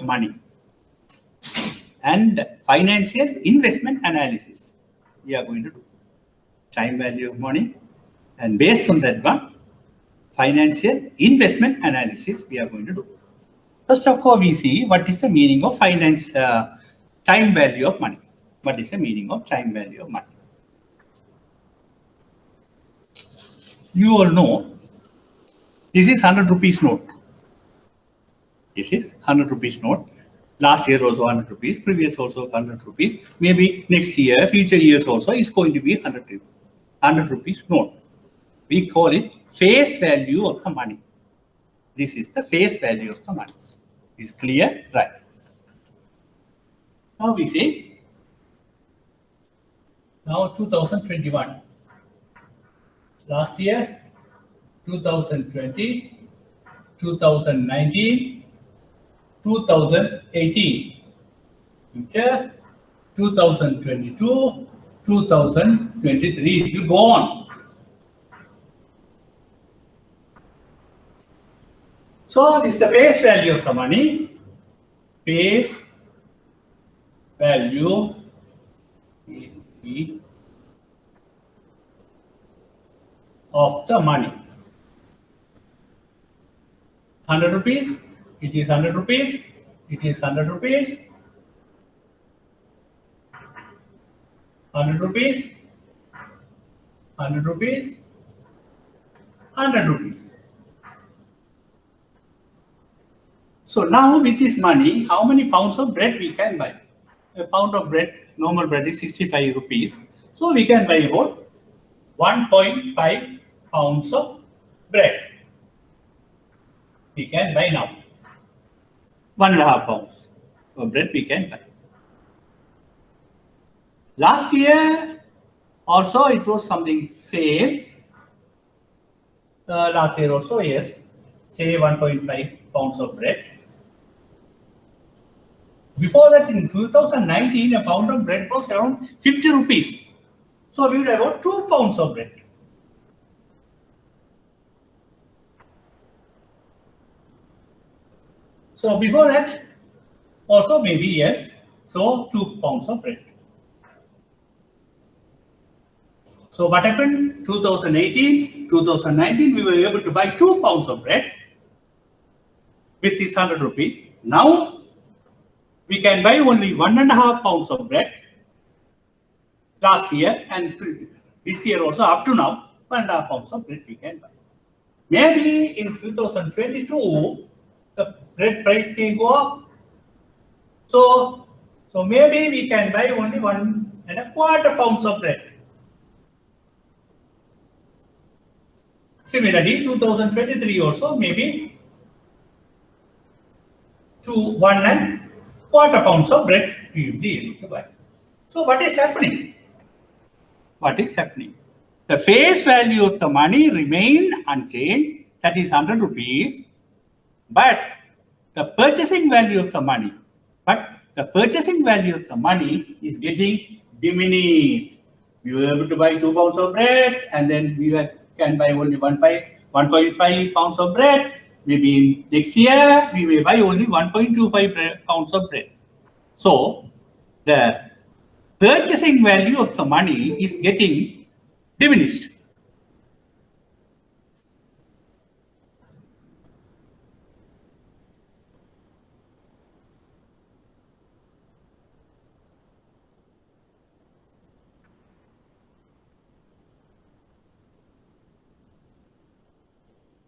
money and financial investment analysis. We are going to do time value of money, and based on that one, financial investment analysis we are going to do. First of all, we see what is the meaning of time value of money. What is the meaning of time value of money? You all know this is 100 rupees note. This is 100 rupees note. Last year also 100 rupees, previous also 100 rupees. Maybe next year, future years also is going to be 100 rupees note. We call it face value of the money. This is the face value of the money. Is clear? Right. Now we see, now 2021. Last year, 2020, 2019, 2018. Future, 2022, 2023. It will go on. So this is the face value of the money. Face value of the money. 100 rupees. It is 100 rupees. It is 100 rupees. 100 rupees. 100 rupees. 100 rupees. So now with this money, how many pounds of bread we can buy? A pound of bread, normal bread is 65 rupees. So we can buy about 1.5 pounds of bread. We can buy now. 1.5 pounds of bread we can buy. Last year also it was something same. Last year also, yes, say 1.5 pounds of bread. Before that, in 2019, a pound of bread was around 50 rupees. So we would have about 2 pounds of bread. So before that, also maybe yes, so 2 pounds of bread. So what happened? 2018, 2019, we were able to buy 2 pounds of bread with this 100 rupees. Now we can buy only 1.5 pounds of bread last year, and this year also up to now 1.5 pounds of bread we can buy. Maybe in 2022 the bread price may go up. So maybe we can buy only 1.25 pounds of bread. Similarly, 2023 also maybe 1.25 pounds of bread we will be able to buy. So what is happening? What is happening? The face value of the money remain unchanged, that is 100 rupees, but the purchasing value of the money, is getting diminished. We were able to buy 2 pounds of bread, and then we can buy only 1.5 pounds of bread. Maybe next year we may buy only 1.25 pounds of bread. So the purchasing value of the money is getting diminished.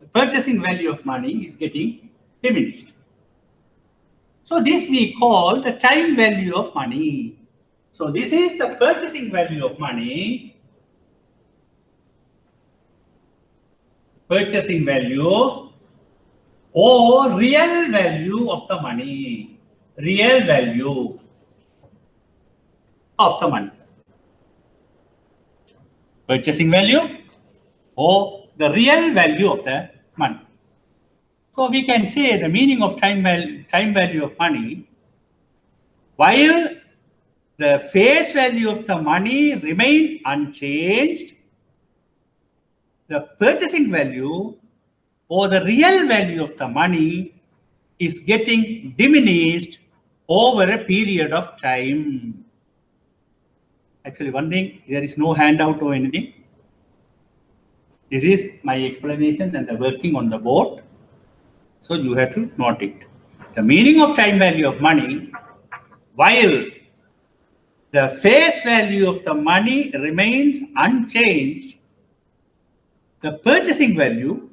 The purchasing value of money is getting diminished. So this we call the time value of money. So this is the purchasing value of money. Purchasing value or real value of the money. Real value of the money. Purchasing value or the real value of the money. So we can say the meaning of time value of money, while the face value of the money remain unchanged, the purchasing value or the real value of the money is getting diminished over a period of time. Actually, one thing, there is no handout or anything. This is my explanation and the working on the board. So you have to note it. The meaning of time value of money, while the face value of the money remains unchanged, the purchasing value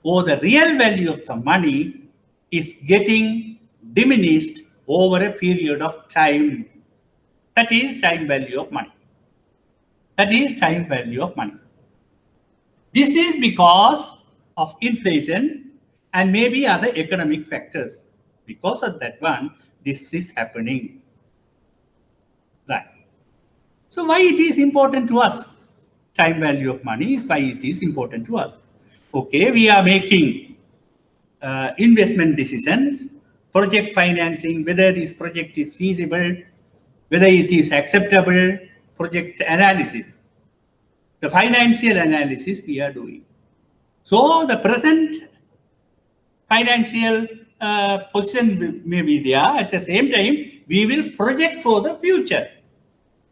or the real value of the money is getting diminished over a period of time. That is time value of money. That is time value of money. This is because of inflation and maybe other economic factors. Because of that one, this is happening. Right. So why it is important to us? Time value of money is why it is important to us. Okay, we are making investment decisions, project financing, whether this project is feasible, whether it is acceptable, project analysis. The financial analysis we are doing. So the present financial position may be there. At the same time, we will project for the future.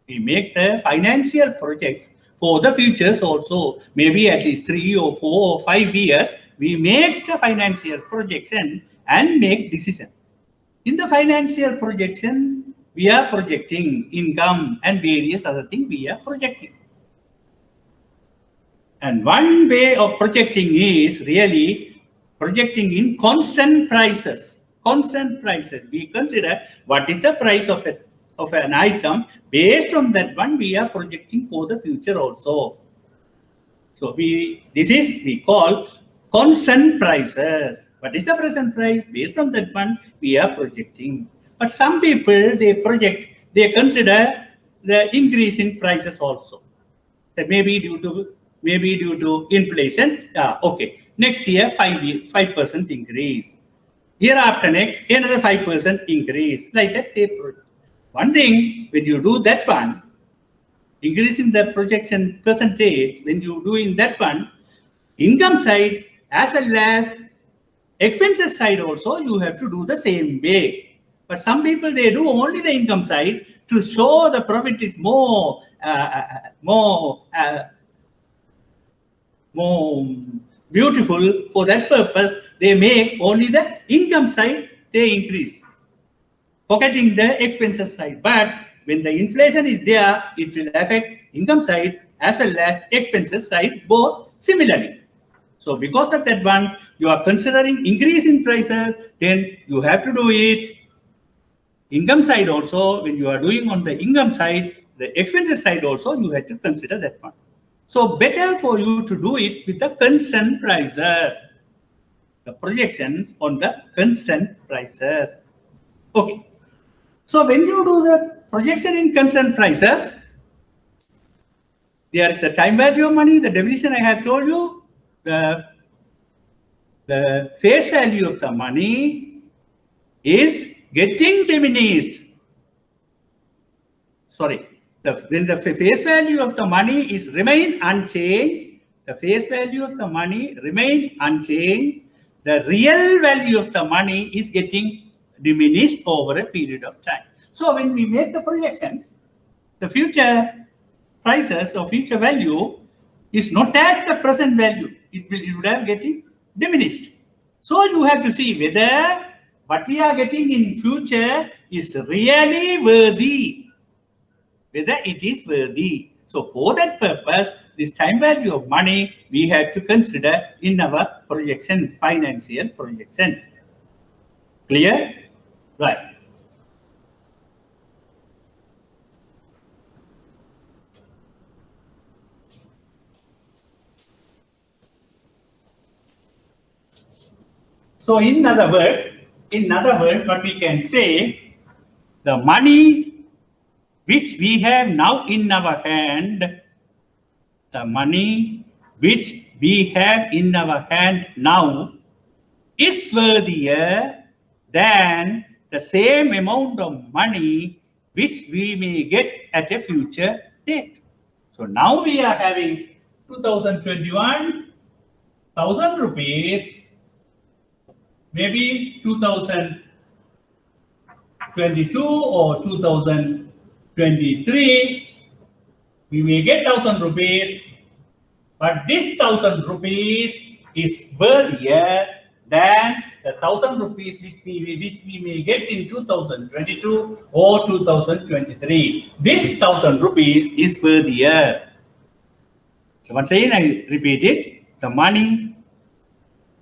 We make the financial projects for the futures also. Maybe at least 3 or 4 or 5 years, we make the financial projection and make decision. In the financial projection, we are projecting income and various other things we are projecting. And one way of projecting is really projecting in constant prices. Constant prices. We consider what is the price of an item. Based on that one, we are projecting for the future also. So we call constant prices. What is the present price? Based on that one, we are projecting. But some people, they consider the increase in prices also. That maybe due to inflation. Okay, next year 5% increase. Year after next, another 5% increase. Like that, one thing, when you do that one, increasing the projection percentage, when you do in that one, income side as well as expenses side also, you have to do the same way. But some people, they do only the income side to show the profit is more beautiful. For that purpose, they make only the income side, they increase, forgetting the expenses side. But when the inflation is there, it will affect income side as well as expenses side, both similarly. So because of that one, you are considering increase in prices, then you have to do it. Income side also, when you are doing on the income side, the expenses side also, you have to consider that one. So better for you to do it with the constant prices, the projections on the constant prices. Okay. So when you do the projection in constant prices, there is a time value of money. The definition I have told you, the face value of the money is getting diminished. Sorry. When the face value of the money is remain unchanged, the face value of the money remain unchanged, the real value of the money is getting diminished over a period of time. So when we make the projections, the future prices or future value is not as the present value. It would have getting diminished. So you have to see whether what we are getting in future is really worthy. Whether it is worthy. So for that purpose, this time value of money, we have to consider in our projections, financial projections. Clear? Right. So in other words, what we can say, the money which we have now in our hand, the money which we have in our hand now is worthier than the same amount of money which we may get at a future date. So now we are having 2021, 1,000 rupees. maybe 2022 or 2023, we may get 1,000 rupees, but this 1,000 rupees is worthier than the 1,000 rupees which we may get in 2022 or 2023. This 1,000 rupees is worthier. So once again, I repeat it, the money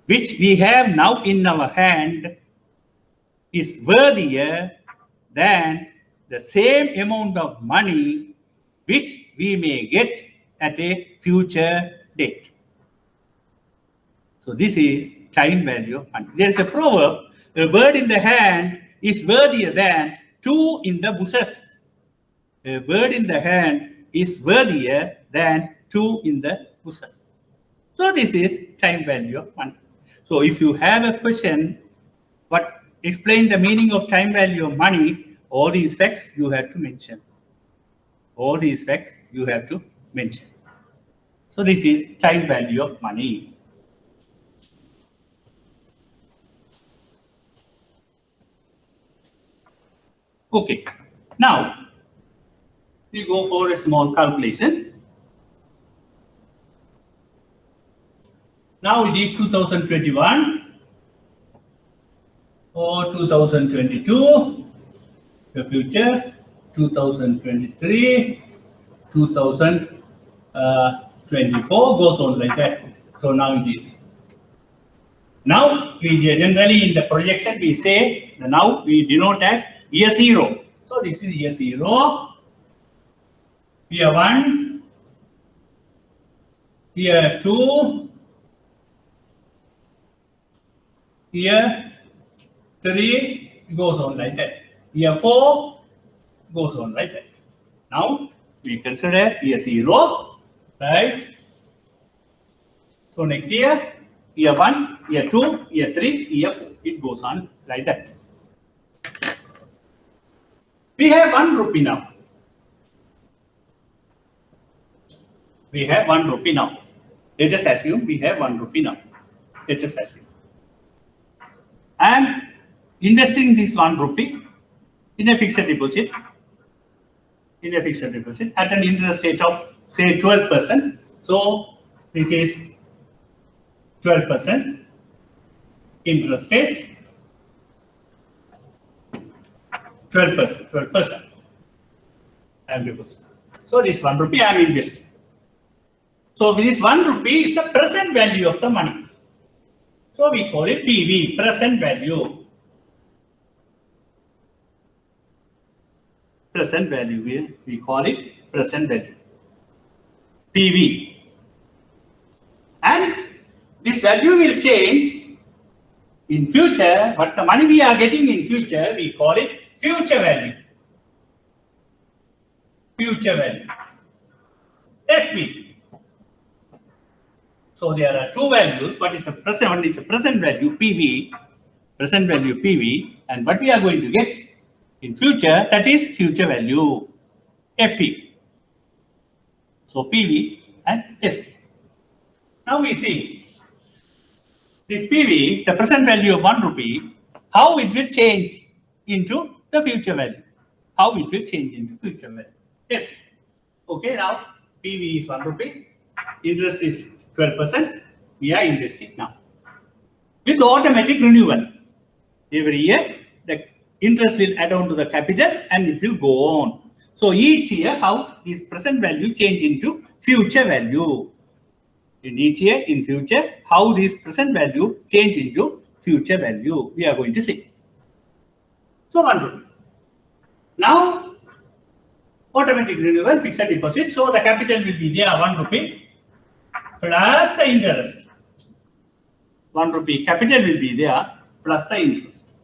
which we have now in our hand is worthier than the same amount of money which we may get at a future date. So this is time value of money. There is a proverb, a bird in the hand is worthier than two in the bushes. A bird in the hand is worthier than two in the bushes. So this is time value of money. So if you have a question, explain the meaning of time value of money, all these facts you have to mention. All these facts you have to mention. So this is time value of money. Okay, now we go for a small calculation. Now it is 2021 or 2022, the future, 2023, 2024 goes on like that. So now it is. Now we generally in the projection we say, now we denote as year 0. So this is year 0, year 1, year 2, year 3 goes on like that. Year 4 goes on like that. Now we consider year 0, right? So next year, year 1, year 2, year 3, year 4. It goes on like that. We have 1 rupee now. We have 1 rupee now. Let us assume we have 1 rupee now. Let us assume. I am investing this 1 rupee in a fixed deposit. In a fixed deposit at an interest rate of say 12%. So this is 12% interest rate. 12%. I am depositing. So this 1 rupee I am investing. So this 1 rupee is the present value of the money. So we call it PV, present value. Present value, we call it present value. PV. And this value will change in future, but the money we are getting in future, we call it future value. Future value. FV. So there are 2 values. What is the present? One is the present value PV, present value PV, and what we are going to get in future, that is future value FE. So PV and FE. Now we see this PV, the present value of 1 rupee, how it will change into the future value. How it will change into future value. FE. Okay, now PV is 1 rupee, interest is 12%, we are investing now. With automatic renewal, every year the interest will add on to the capital and it will go on. So each year how this present value change into future value. In each year, in future, how this present value change into future value, we are going to see. So 1 rupee. Now automatic renewal, fixed deposit, so the capital will be there 1 rupee. Plus the interest. 1 rupee capital will be there plus the interest.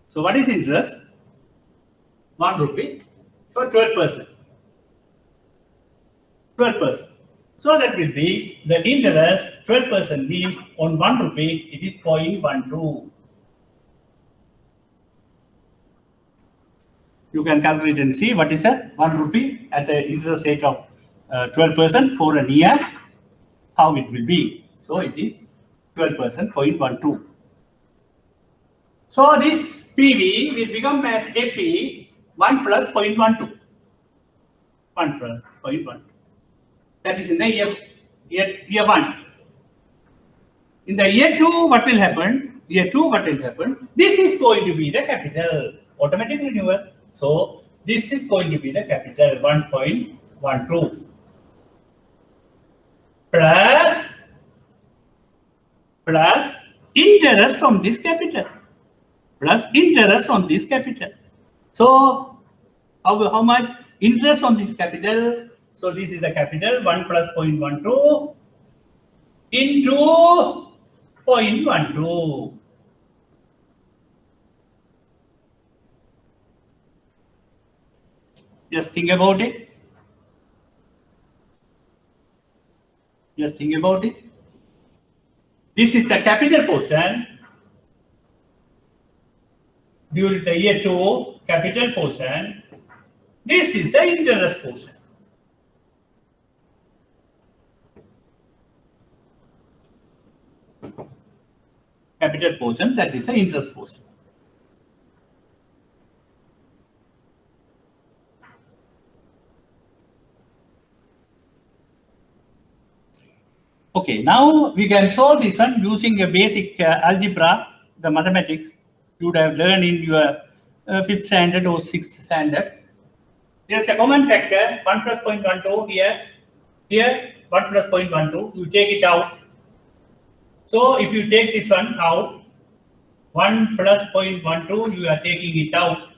So what is interest? 1 rupee. So 12%. 12%. So that will be the interest 12% mean on 1 rupee it is 0.12. You can calculate and see what is a 1 rupee at the interest rate of 12% for a year. How it will be. So it is 12%, 0.12. So this PV will become as FE 1 plus 0.12. 1 plus 0.12. That is in the year 1. In the year 2, what will happen? Year 2, what will happen? This is going to be the capital, automatic renewal. So this is going to be the capital 1.12 plus interest on this capital. Plus interest on this capital. So how much interest on this capital? So this is the capital 1 plus 0.12 into 0.12. Just think about it. Just think about it. This is the capital portion. During the year 2, capital portion. This is the interest portion. Capital portion, that is the interest portion. Okay, now we can solve this one using a basic algebra, the mathematics you would have learned in your 5th standard or 6th standard. There's a common factor 1 plus 0.12 here. Here 1 plus 0.12. You take it out. So if you take this one out, 1 plus 0.12, you are taking it out.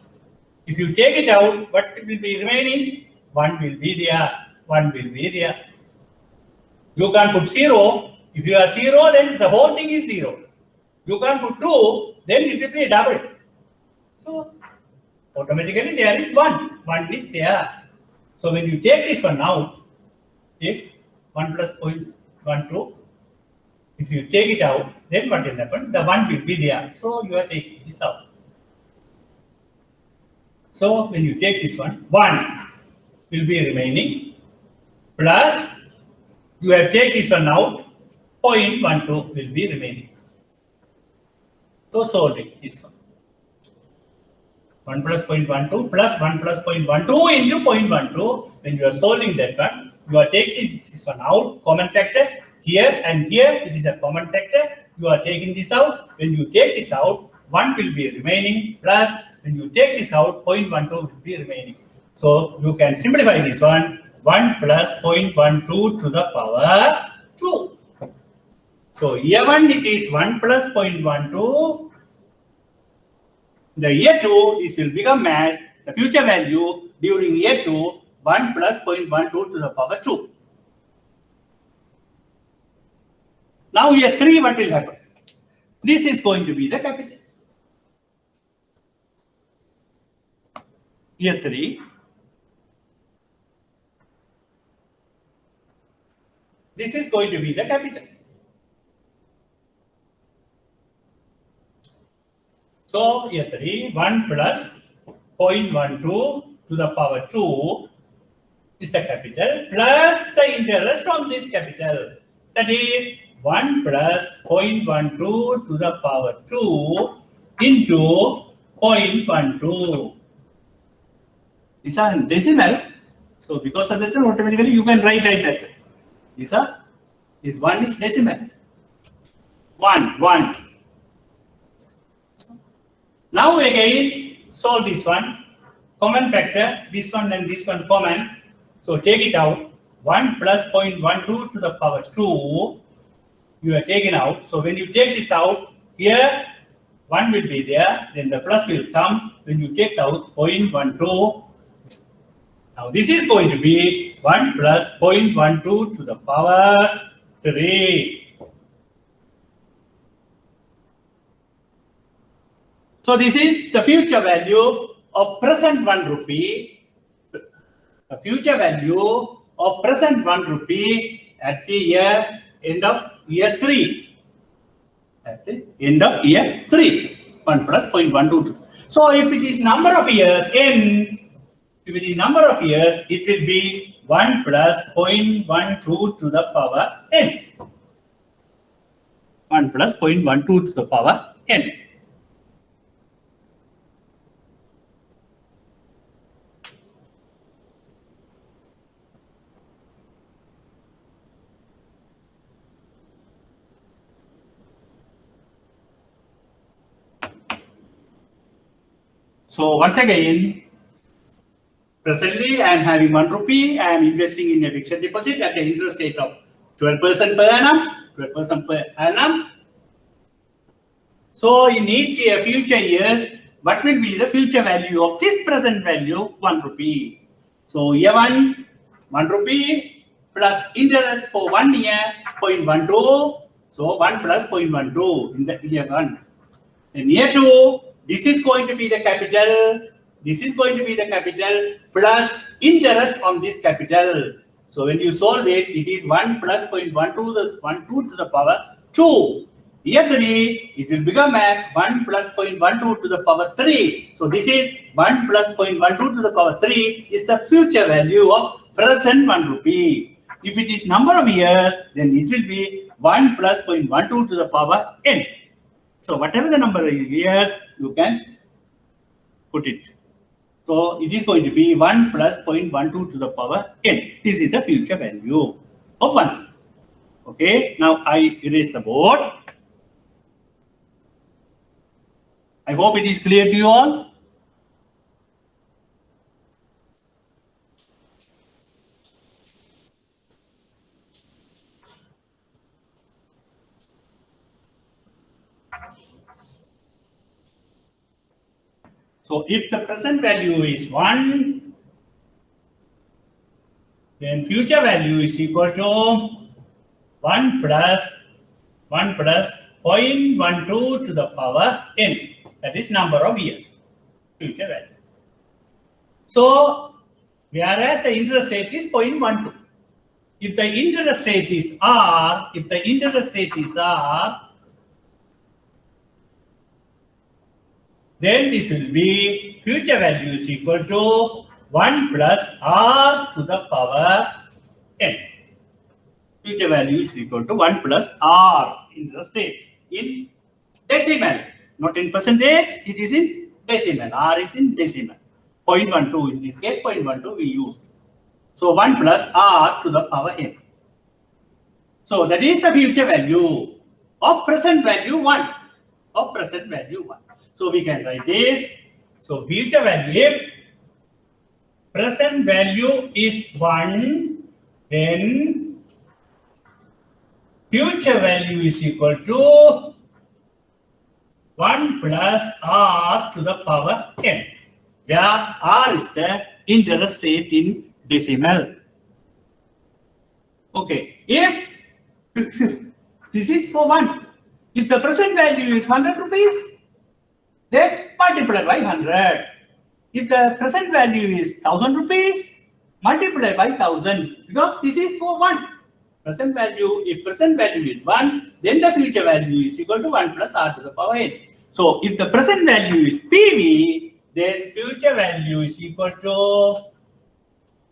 If you take it out, what will be remaining? 1 will be there. 1 will be there. You can put 0. If you are 0, then the whole thing is 0. You can put 2, then it will be double. So automatically there is 1. 1 is there. So when you take this one out, this 1 plus 0.12, if you take it out, then what will happen? The 1 will be there. So you are taking this out. So when you take this one, 1 will be remaining, plus you have taken this one out, 0.12 will be remaining. So solving this one. 1 plus 0.12 plus 1 plus 0.12 into 0.12. When you are solving that one, you are taking this one out, common factor. Here and here, it is a common factor. You are taking this out. When you take this out, 1 will be remaining, plus when you take this out, 0.12 will be remaining. So you can simplify this one. 1 plus 0.12 to the power 2. So year 1 it is 1 plus 0.12. The year 2 it will become as the future value during year 2 1 plus 0.12 to the power 2. Now year 3 what will happen? This is going to be the capital. Year 3. This is going to be the capital. So year 3, 1 plus 0.12 to the power 2 is the capital, plus the interest on this capital. That is 1 plus 0.12 to the power 2 into 0.12. These are decimals. So because of that, automatically you can write like that. This one is decimal. 1. Now again solve this one. Common factor, this one and this one common. So take it out. 1 plus 0.12 to the power 2. You are taken out. So when you take this out, here 1 will be there. Then the plus will come when you take out 0.12. Now this is going to be 1 plus 0.12 to the power 3. So this is the future value of present 1 rupee. The future value of present 1 rupee at the end of year 3. At the end of year 3. 1 plus 0.12. So if it is number of years n, if it is number of years, it will be 1 plus 0.12 to the power n. 1 plus 0.12 to the power n. So once again, presently I am having 1 rupee. I am investing in a fixed deposit at the interest rate of 12% per annum. 12% per annum. So in each year, future years, what will be the future value of this present value? 1 rupee. So year 1 rupee plus interest for 1 year, 0.12. So 1 plus 0.12 in the year 1. In year 2, this is going to be the capital. This is going to be the capital plus interest on this capital. So when you solve it, it is 1 plus 0.12 to the power 2. Year 3, it will become as 1 plus 0.12 to the power 3. So this is 1 plus 0.12 to the power 3 is the future value of present 1 rupee. If it is number of years, then it will be 1 plus 0.12 to the power n. So whatever the number of years, you can put it. So it is going to be 1 plus 0.12 to the power n. This is the future value of 1. Okay, now I erase the board. I hope it is clear to you all. So if the present value is 1, then future value is equal to 1 plus 0.12 to the power n. That is number of years, future value. So whereas the interest rate is 0.12. If the interest rate is R, then this will be future value is equal to 1 plus R to the power n. Future value is equal to 1 plus R interest rate in decimal, not in percentage, it is in decimal. R is in decimal. 0.12 in this case, 0.12 we use. So 1 plus R to the power n. So that is the future value of present value 1. Of present value 1. So we can write this. So future value, if present value is 1, then future value is equal to 1 plus R to the power n, where R is the interest rate in decimal. Okay, if this is for 1, if the present value is 100 rupees, then multiply by 100. If the present value is 1000 rupees, multiply by 1000, because this is for 1. Present value, if present value is 1, then the future value is equal to 1 plus R to the power n. So if the present value is PV, then future value is equal to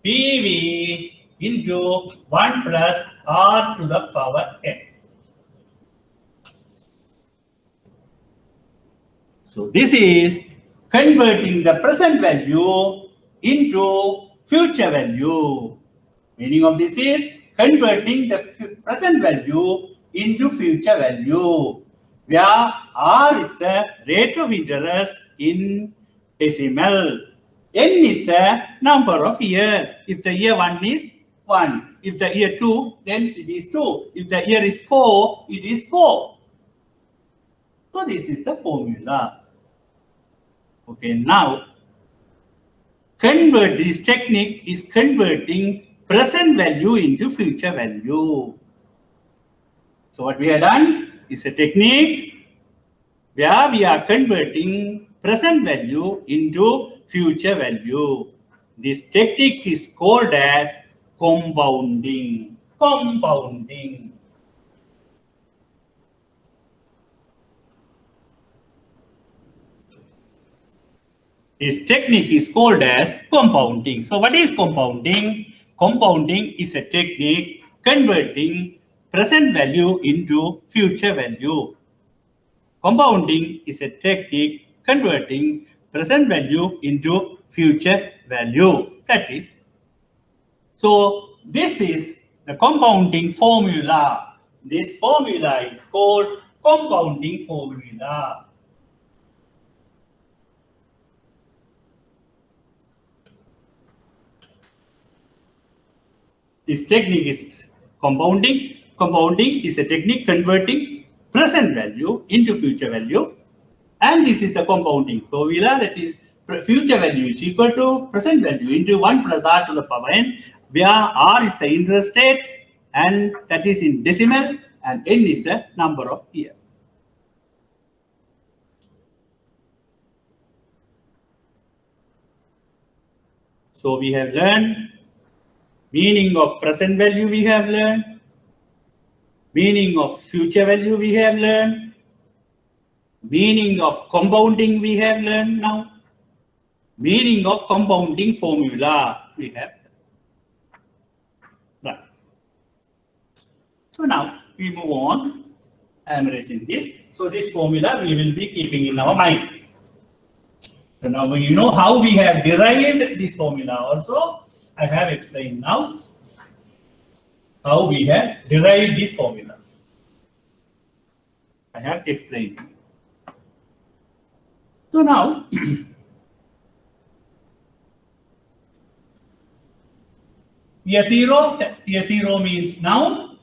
PV into 1 plus R to the power n. So this is converting the present value into future value. Meaning of this is converting the present value into future value, where R is the rate of interest in decimal. N is the number of years. If the year 1 is 1, if the year 2, then it is 2. If the year is 4, it is 4. So this is the formula. Okay, now this technique is converting present value into future value. So what we have done is a technique where we are converting present value into future value. This technique is called as compounding. Compounding. This technique is called as compounding. So what is compounding? Compounding is a technique converting present value into future value. Compounding is a technique converting present value into future value. That is. So this is the compounding formula. This formula is called compounding formula. This technique is compounding. Compounding is a technique converting present value into future value. And this is the compounding formula, that is future value is equal to present value into 1 plus r to the power n, where r is the interest rate and that is in decimal and n is the number of years. So we have learned meaning of present value, we have learned meaning of future value, we have learned meaning of compounding, we have learned now. Meaning of compounding formula, we have done. So now we move on. I am erasing this. So this formula we will be keeping in our mind. So now you know how we have derived this formula also. I have explained now how we have derived this formula. I have explained. So now year zero means now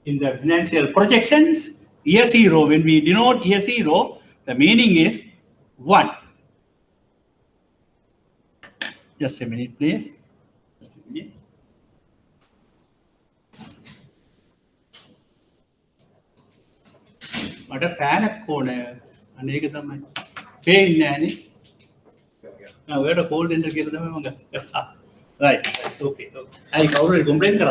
in the financial projections, year zero, when we denote year zero, the meaning is 1. Just a minute, please. Just a minute. What a panic corner. Now we had a cold in the right. Okay. I already complained.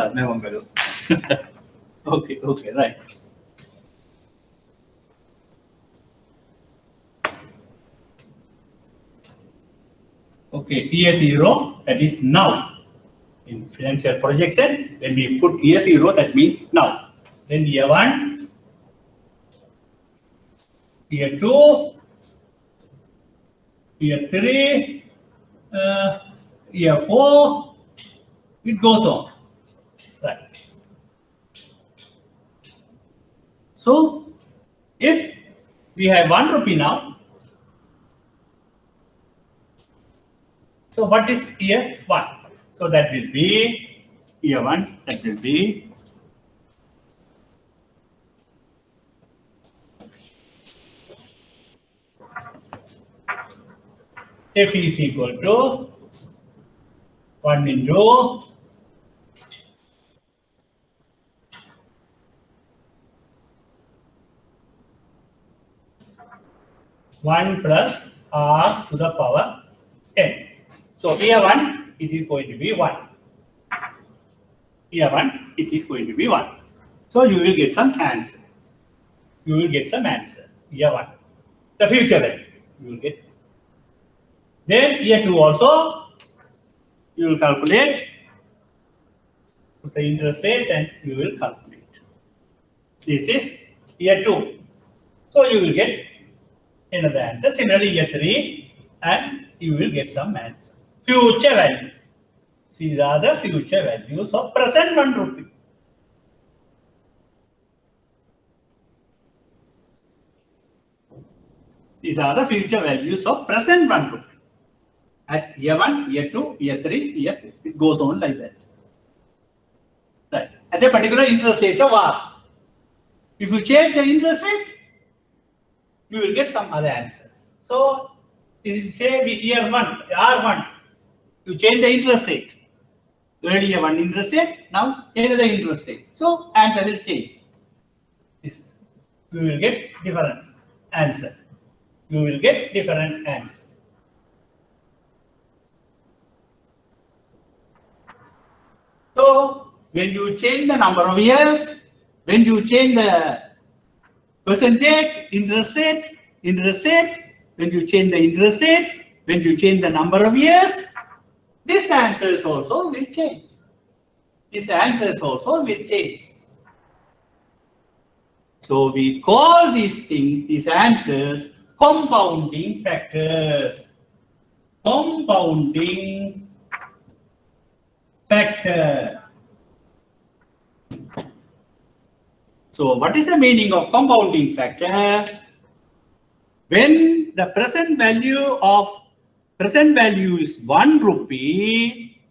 Okay, right. Okay, year zero, that is now. In financial projection, when we put year zero, that means now. Then year 1, year 2, year 3, year 4, it goes on. Right. So, if we have 1 rupee now, so what is year 1? So that will be year 1, that will be F is equal to 1 into 1 plus r to the power n. So year 1, it is going to be 1. Year 1, it is going to be 1. So you will get some answer. You will get some answer. Year 1. The future value you will get. Then year 2 also, you will calculate, put the interest rate and you will calculate. This is year 2. So you will get another answer. Similarly, year 3 and you will get some answers. Future values. These are the future values of present 1 rupee. These are the future values of present 1 rupee. At year 1, year 2, year 3, year 4. It goes on like that. Right. At a particular interest rate of R. If you change the interest rate, you will get some other answer. So, say year 1, R1, you change the interest rate. Earlier one interest rate, now another interest rate. So, answer will change. This. You will get different answer. You will get different answer. So, when you change the number of years, when you change the percentage, interest rate, when you change the interest rate, when you change the number of years, these answers also will change. These answers also will change. So we call these things, these answers, compounding factors. Compounding factor. So what is the meaning of compounding factor? When the present value is 1 rupee,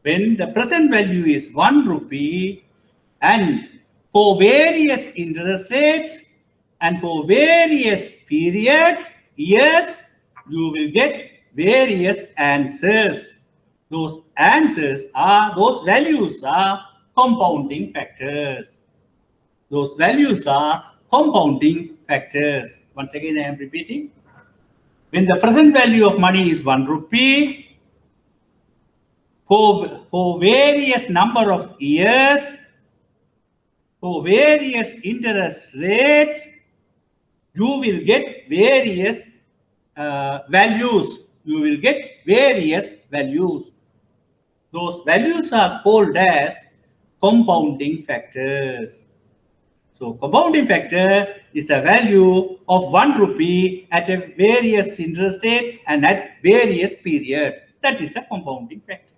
when the present value is 1 rupee and for various interest rates and for various periods, years, you will get various answers. Those values are compounding factors. Those values are compounding factors. Once again, I am repeating. When the present value of money is 1 rupee, for various number of years, for various interest rates, you will get various values. You will get various values. Those values are called as compounding factors. So compounding factor is the value of 1 rupee at a various interest rate and at various periods. That is the compounding factor.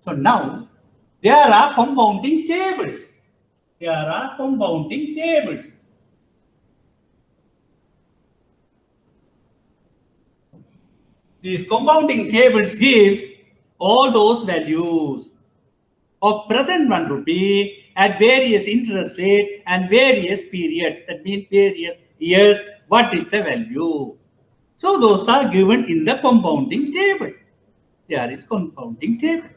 So now there are compounding tables. There are compounding tables. These compounding tables gives all those values of present 1 rupee at various interest rate and various periods. That means various years. What is the value? So those are given in the compounding table. There is compounding table.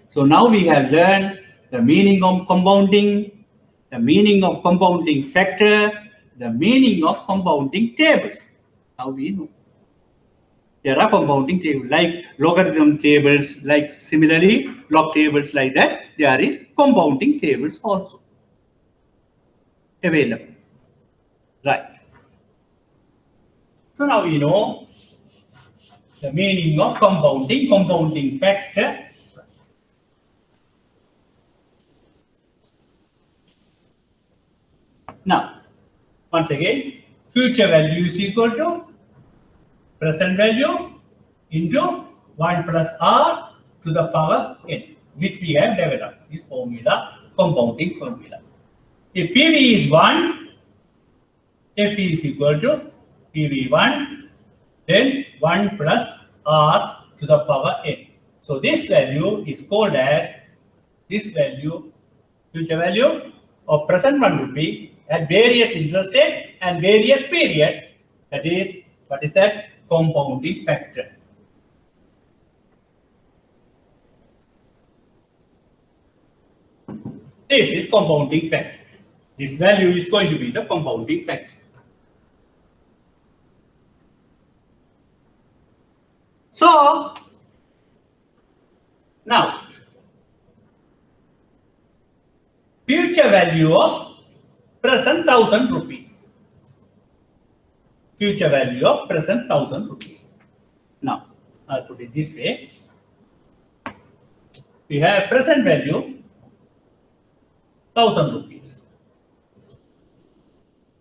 So now we have learned the meaning of compounding, the meaning of compounding factor, the meaning of compounding tables. Now we know. There are compounding tables like logarithm tables, like similarly log tables like that. There is compounding tables also available. Right. So now we know the meaning of compounding factor. Now, once again, future value is equal to present value into 1 plus r to the power n, which we have developed. This formula, compounding formula. If PV is 1, FE is equal to PV1, then 1 plus r to the power n. So this value is called as future value of present 1 rupee at various interest rate and various period. That is, what is that? Compounding factor. This is compounding factor. This value is going to be the compounding factor. So now future value of present 1000 rupees. Future value of present 1000 rupees. Now, I'll put it this way. We have present value 1000 rupees.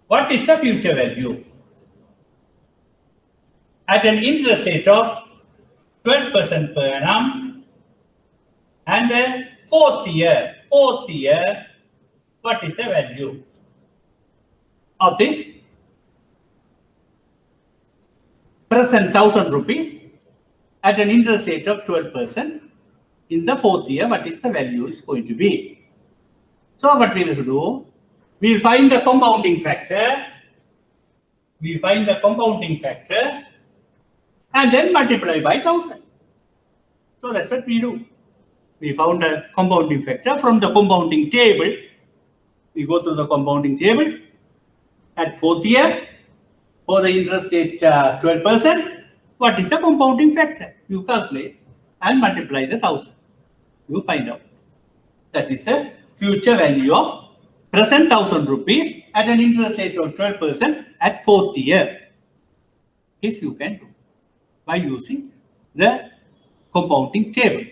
What is the future value? At an interest rate of 12% per annum and the fourth year, what is the value of this present 1000 rupees at an interest rate of 12%? In the fourth year, what is the value is going to be? So what we will do, we will find the compounding factor. We find the compounding factor and then multiply by 1000. So that's what we do. We found a compounding factor from the compounding table. We go to the compounding table at fourth year for the interest rate 12%. What is the compounding factor? You calculate and multiply the 1000. You find out. That is the future value of present 1000 rupees at an interest rate of 12% at fourth year. This you can do by using the compounding table.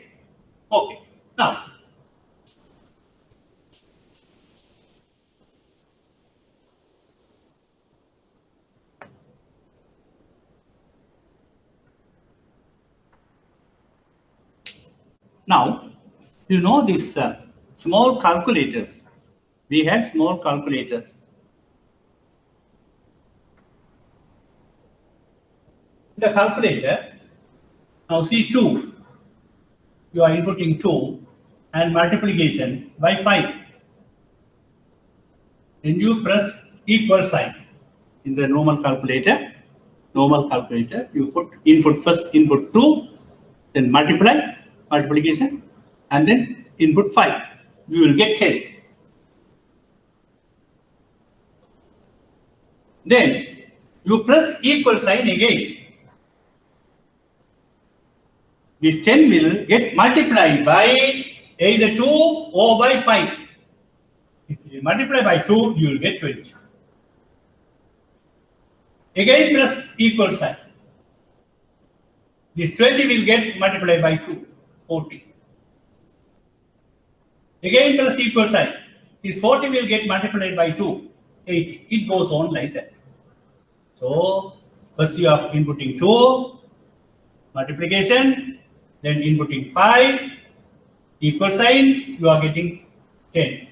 Okay, now you know this small calculators. We have small calculators. The calculator, Now see 2. You are inputting 2 and multiplication by 5. Then you press equal sign in the normal calculator. You put first input 2, then multiplication, and then input 5. You will get 10. Then you press equal sign again. This 10 will get multiplied by either 2 or by 5. If you multiply by 2, you will get 20. Again press equal sign. This 20 will get multiplied by 2, 40. Again press equal sign. This 40 will get multiplied by 2, 80. It goes on like that. So first you are inputting 2, multiplication, then inputting 5, equal sign, you are getting 10.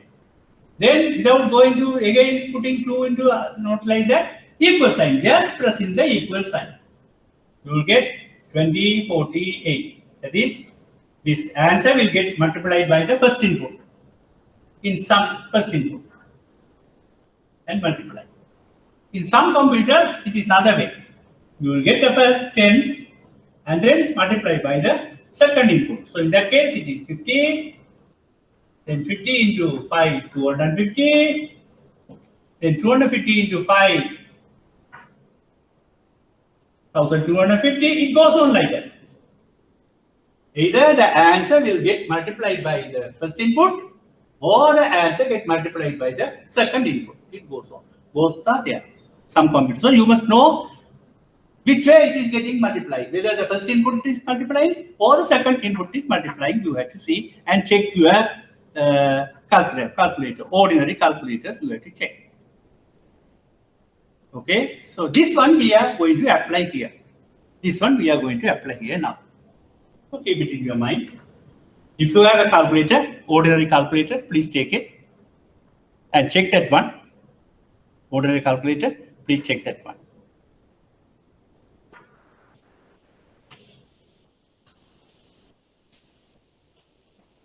Then without going to again putting 2 into not like that, equal sign, just press in the equal sign. You will get 20, 40, 80. That is, this answer will get multiplied by the first input. In some first input and multiply. In some computers, it is other way. You will get the first 10 and then multiply by the second input. So in that case, it is 50. Then 50 into 5, 250. Then 250 into 5, 1250. It goes on like that. Either the answer will get multiplied by the first input or the answer get multiplied by the second input. It goes on. Both are there. Some computers. So you must know which way it is getting multiplied. Whether the first input is multiplying or the second input is multiplying. You have to see and check your calculator. Ordinary calculators you have to check. Okay. So this one we are going to apply here. This one we are going to apply here now. So keep it in your mind. If you have a calculator, ordinary calculator, please take it and check that one. Ordinary calculator, please check that one.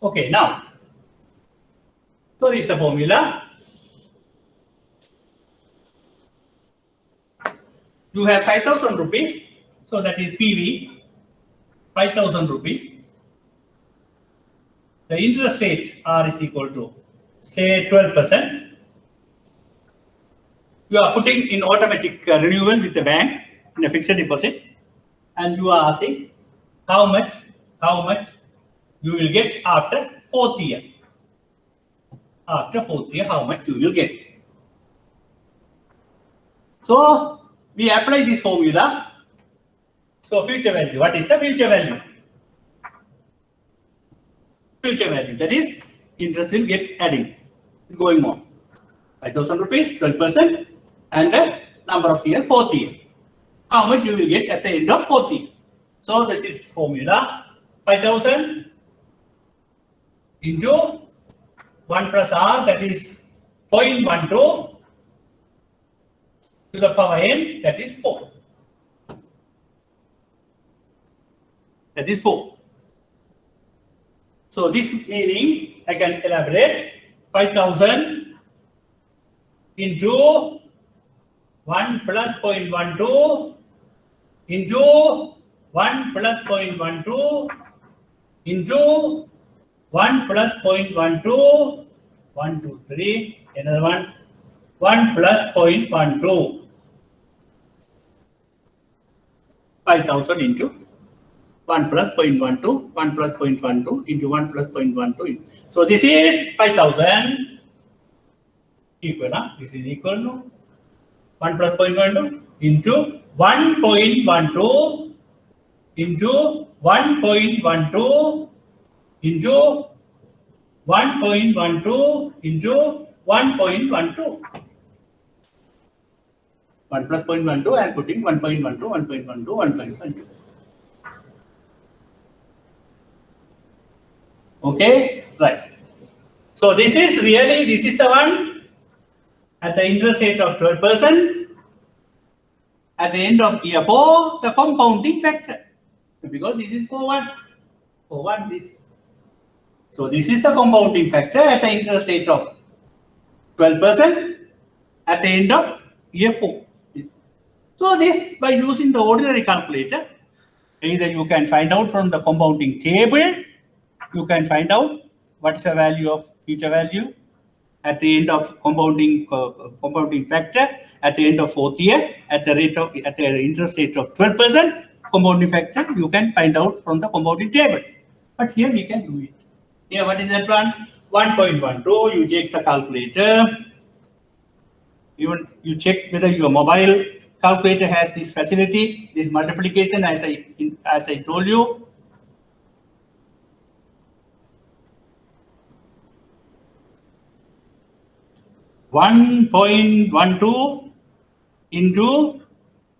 Okay, now, so this is the formula. You have 5,000 rupees, so that is PV, 5,000 rupees. The interest rate R is equal to, say, 12%. You are putting in automatic renewal with the bank in a fixed deposit, and you are asking how much you will get after 4th year. After 4th year, how much you will get. So we apply this formula. So future value. What is the future value? Future value. That is, interest will get adding. It's going on. 5,000 rupees, 12%, and the number of year, 4th year. How much you will get at the end of 4th year. So this is formula. 5,000 into 1 plus R, that is 0.12 to the power n, that is 4. That is 4. So this meaning I can elaborate 5,000 into 1 plus 0.12 into 1 plus 0.12 into 1 plus 0.12, 1, 2, 3, another one, 1 plus 0.12, 5,000 into 1 plus 0.12, 1 plus 0.12 into 1 plus 0.12. So this is 5,000 equal, this is equal to 1 plus 0.12 into 1.12 into 1.12 into 1.12 into 1.12. 1 plus 0.12, I am putting 1.12, 1.12, 1.12. Okay, right. So this is the one at the interest rate of 12%. At the end of year 4, the compounding factor. because this is for 1 this. So this is the compounding factor at the interest rate of 12% at the end of year 4. So this, by using the ordinary calculator, either you can find out from the compounding table, you can find out what is the value of future value at the end of compounding factor at the end of 4th year at the interest rate of 12%. Compounding factor you can find out from the compounding table. But here we can do it. Here, what is that one? 1.12. You take the calculator. Even you check whether your mobile calculator has this facility, this multiplication, as I told you. (1.12) into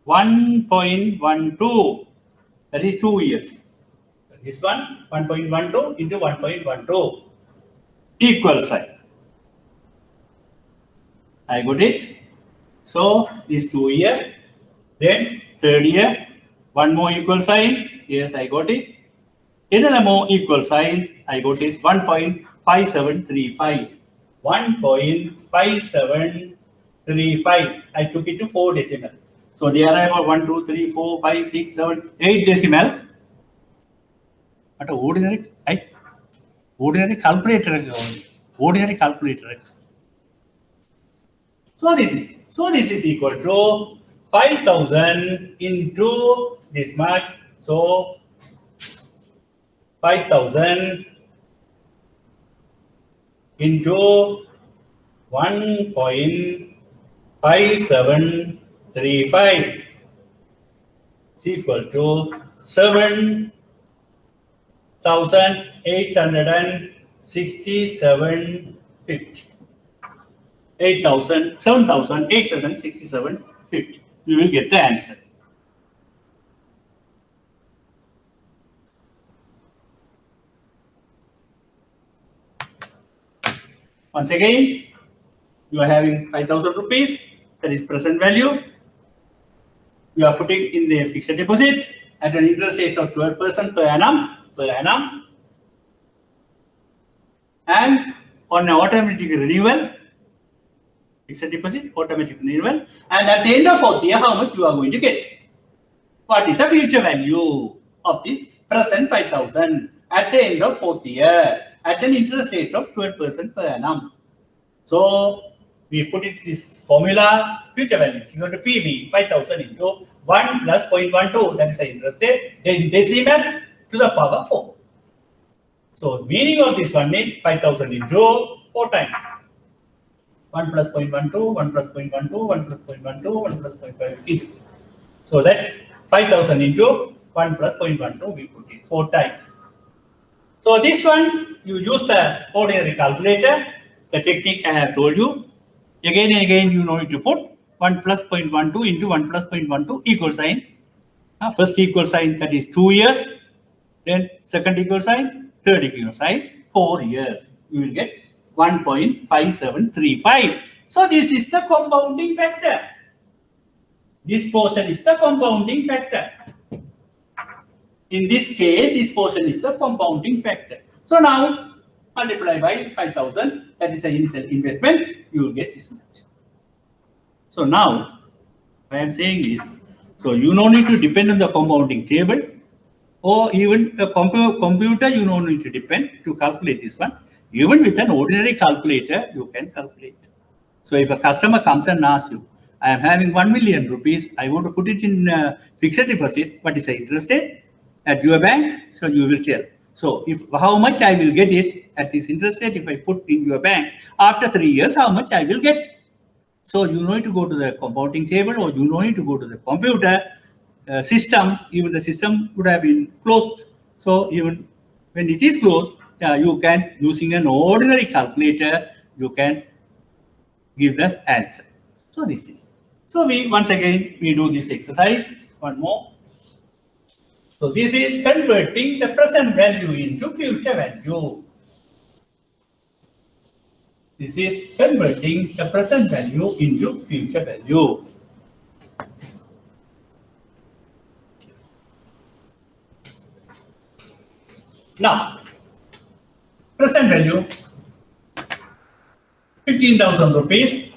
1.12. That is 2 years. This one 1.12 into 1.12 equal sign. I got it. So this 2 year, then 3rd year, one more equal sign. Yes, I got it. Another more equal sign. I got it. 1.5735. 1.5735. I took it to 4 decimal. So there I have 1, 2, 3, 4, 5, 6, 7, 8 decimals. But ordinary calculator. Ordinary calculator. So this is equal to 5,000 into this much. So 5,000 into 1.5735 is equal to 7,867.50. 7,867.50. You will get the answer. Once again, you are having 5,000 rupees, that is present value. You are putting in the fixed deposit at an interest rate of 12% per annum. And on an automatic renewal, fixed deposit, automatic renewal. And at the end of 4th year, how much you are going to get? What is the future value of this present 5,000 at the end of 4th year at an interest rate of 12% per annum? So we put it this formula, future value is equal to PV 5,000 into 1 plus 0.12, that is the interest rate, then decimal to the power 4. So meaning of this one is 5,000 into 4 times. 1 plus 0.12, 1 plus 0.12, 1 plus 0.12, 1 plus 0.5. So that 5,000 into 1 plus 0.12, we put it 4 times. So this one, you use the ordinary calculator, the technique I have told you. Again and again, you know to put 1 plus 0.12 into 1 plus 0.12 equal sign. First equal sign, that is 2 years. Then second equal sign, third equal sign, 4 years. You will get 1.5735. So this is the compounding factor. This portion is the compounding factor. In this case, this portion is the compounding factor. So now multiply by 5,000, that is the initial investment, you will get this much. So now, I am saying is, so you no need to depend on the compounding table, or even a computer you no need to depend to calculate this one. Even with an ordinary calculator, you can calculate. So if a customer comes and asks you, I am having 1 million rupees, I want to put it in fixed deposit, what is the interest rate at your bank? So you will tell. So if how much I will get it at this interest rate if I put in your bank, after 3 years, how much I will get? So you need to go to the compounding table, or you need to go to the computer system. Even the system would have been closed. So even when it is closed, you can, using an ordinary calculator, you can give the answer. So this is. So we once again we do this exercise. One more. So this is converting the present value into future value. This is converting the present value into future value. Now, present value 15,000 rupees.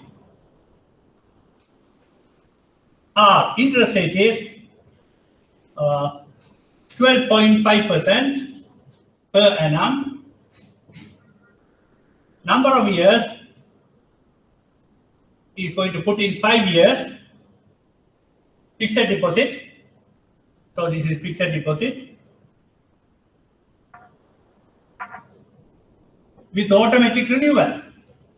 Our interest rate is 12.5% per annum. Number of years is going to put in 5 years. Fixed deposit. So this is fixed deposit. With automatic renewal.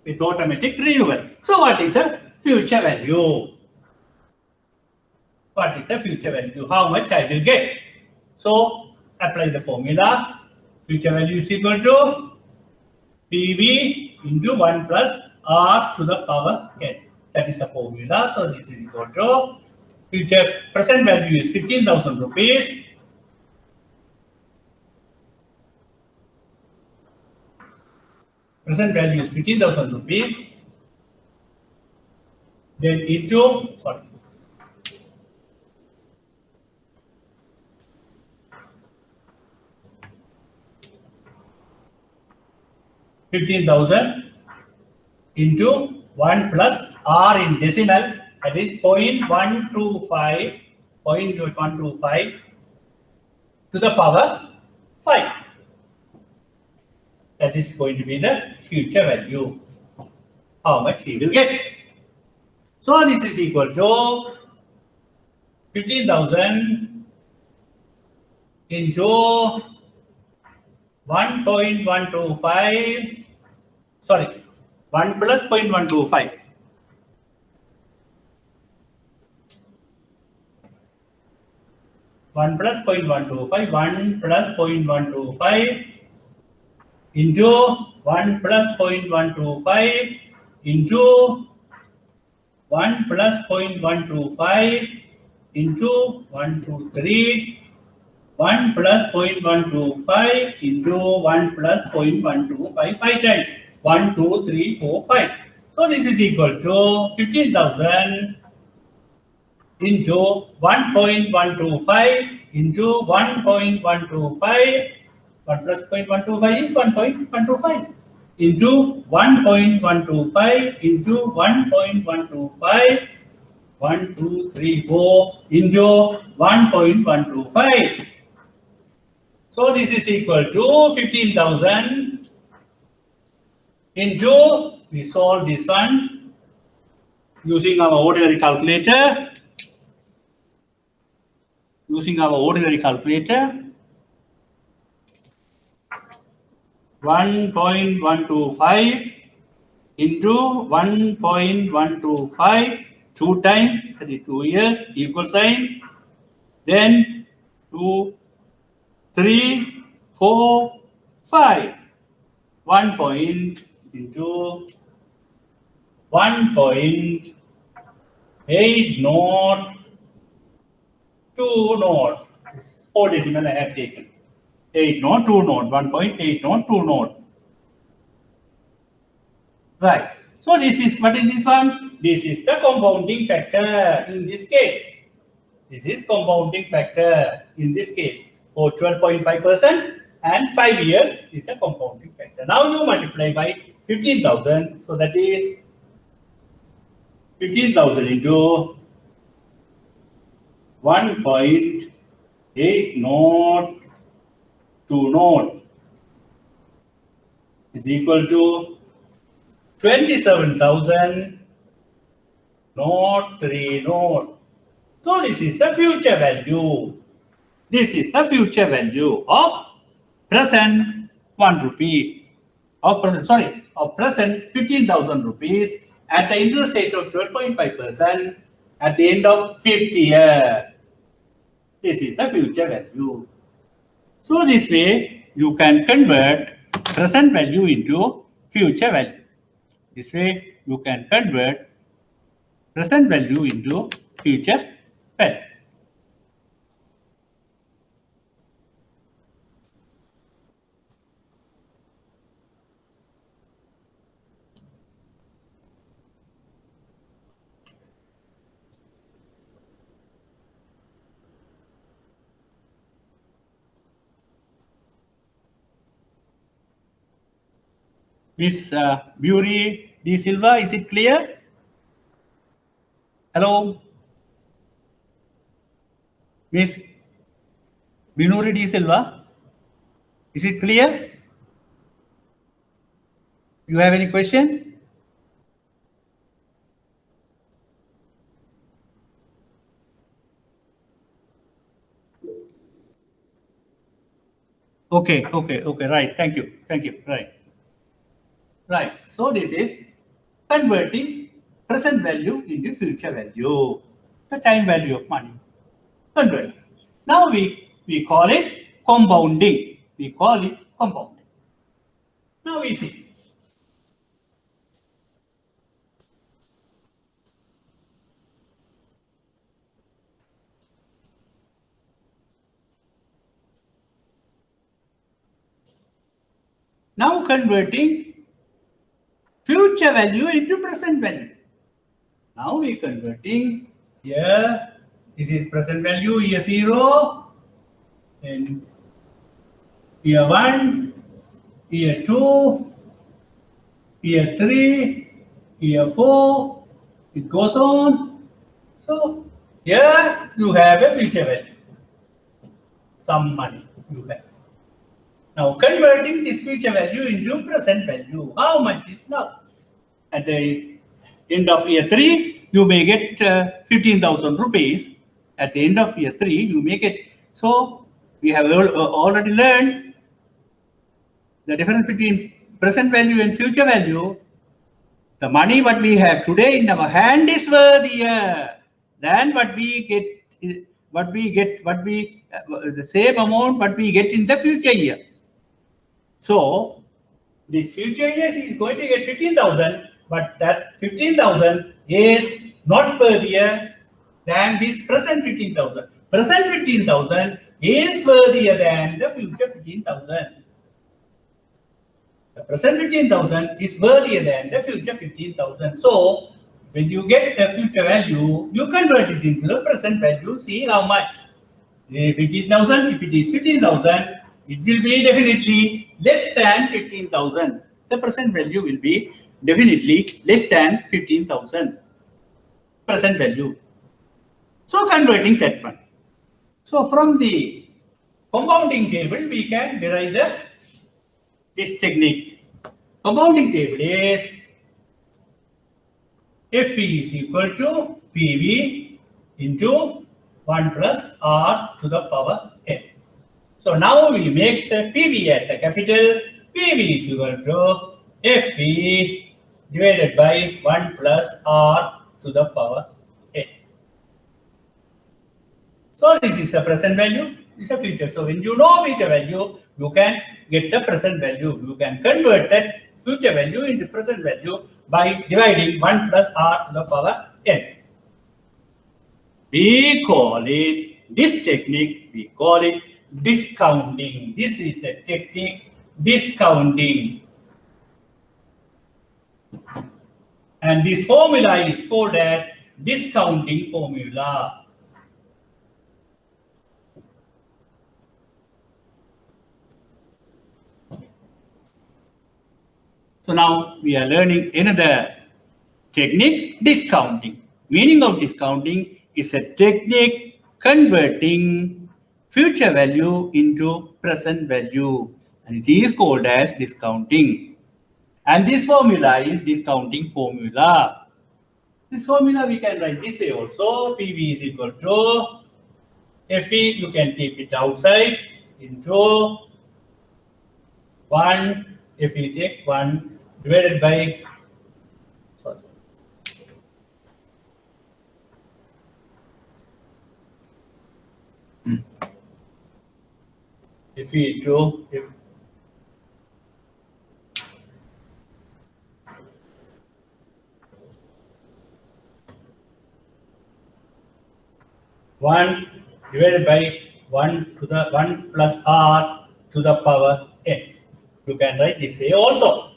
With automatic renewal. So what is the future value? What is the future value? How much I will get? So apply the formula. Future value is equal to PV into 1 plus R to the power n. That is the formula. So this is equal to future present value is 15,000 rupees. Present value is 15,000 rupees. Then into 15,000 into 1 plus R in decimal, that is 0.125 to the power 5. That is going to be the future value. How much he will get. So this is equal to 15,000 into 1.125, sorry, 1 plus 0.125. 1 plus 0.125, 1 plus 0.125 into 1 plus 0.125 into 1 plus 0.125 into 1, 2, 3, 1 plus 0.125 into 1 plus 0.125, 5 times. 1, 2, 3, 4, 5. So this is equal to 15,000 into 1.125 into 1.125. 1 plus 0.125 is 1.125 into 1.125 into 1.125. 1, 2, 3, 4 into 1.125. So this is equal to 15,000 into, we solve this one using our ordinary calculator. 1.125 into 1.125 2 times, that is 2 years, equal sign. Then 2, 3, 4, 5. 1 point into 1.8 naught 2 naught. 4 decimal I have taken. 8 naught 2 naught. 1.8 naught 2 naught. Right. So this is, what is this one? This is the compounding factor in this case. This is compounding factor in this case for 12.5% and 5 years is a compounding factor. Now you multiply by 15,000. So that is 15,000 into 1.8 naught 2 naught is equal to 27,000 naught 3 naught. So this is the future value. This is the future value of present 1 rupee. Of present 15,000 rupees at the interest rate of 12.5% at the end of 5th year. This is the future value. So this way you can convert present value into future value. This way you can convert present value into future value. Miss Buri D. Silva, is it clear? Hello? Miss Binuri D. Silva, is it clear? You have any question? Okay, right. Thank you, right. Right. So this is converting present value into future value, the time value of money. Convert. Now we call it compounding. We call it compounding. Now we see. Now converting future value into present value. Now we converting here. This is present value, year 0, and year 1, year 2, year 3, year 4. It goes on. So here you have a future value. Some money you have. Now converting this future value into present value. How much is now? At the end of year 3, you may get 15,000 rupees. At the end of year 3, you may get. So we have already learned the difference between present value and future value. The money what we have today in our hand is worthier than what we get. The same amount what we get in the future year. So this future year is going to get 15,000, but that 15,000 is not worthier than this present 15,000. Present 15,000 is worthier than the future 15,000. The present 15,000 is worthier than the future 15,000. So when you get the future value, you convert it into the present value. See how much. 15,000, if it is 15,000, it will be definitely less than 15,000. The present value will be definitely less than 15,000 present value. So converting that one. So from the compounding table, we can derive this technique. Compounding table is FV is equal to PV into 1 plus R to the power n. So now we make the PV as the capital. PV is equal to FV divided by 1 plus R to the power n. So this is the present value, this is a future. So when you know future value, you can get the present value. You can convert that future value into present value by dividing 1 plus R to the power n. We call it, this technique, we call it discounting. This is a technique, discounting. And this formula is called as discounting formula. So now we are learning another technique, discounting. Meaning of discounting is a technique converting future value into present value, and it is called as discounting. And this formula is discounting formula. This formula we can write this way also. PV is equal to FE, you can keep it outside, into 1, if we take 1 divided by, sorry, if we do, if 1 divided by 1 to the 1 plus R to the power n. You can write this way also.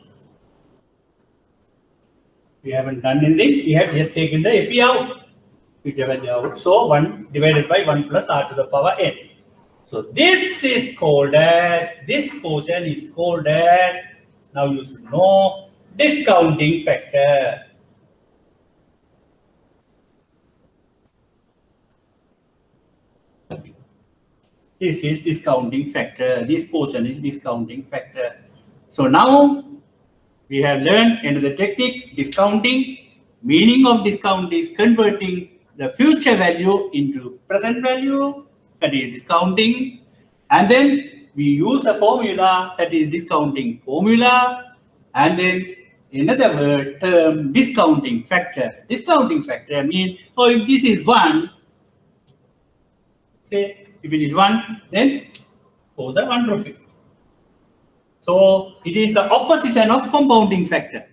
We haven't done anything, we have just taken the FE out, whichever value out. So 1 divided by 1 plus R to the power n. So this is called as, this portion is called as Now you should know discounting factor. This is discounting factor. This portion is discounting factor. So now we have learned another technique, discounting. Meaning of discount is converting the future value into present value, that is discounting. And then we use a formula, that is discounting formula. And then another word term, discounting factor. Discounting factor means, oh, if this is 1, say if it is 1, then for the 1 rupee. So it is the opposition of compounding factor.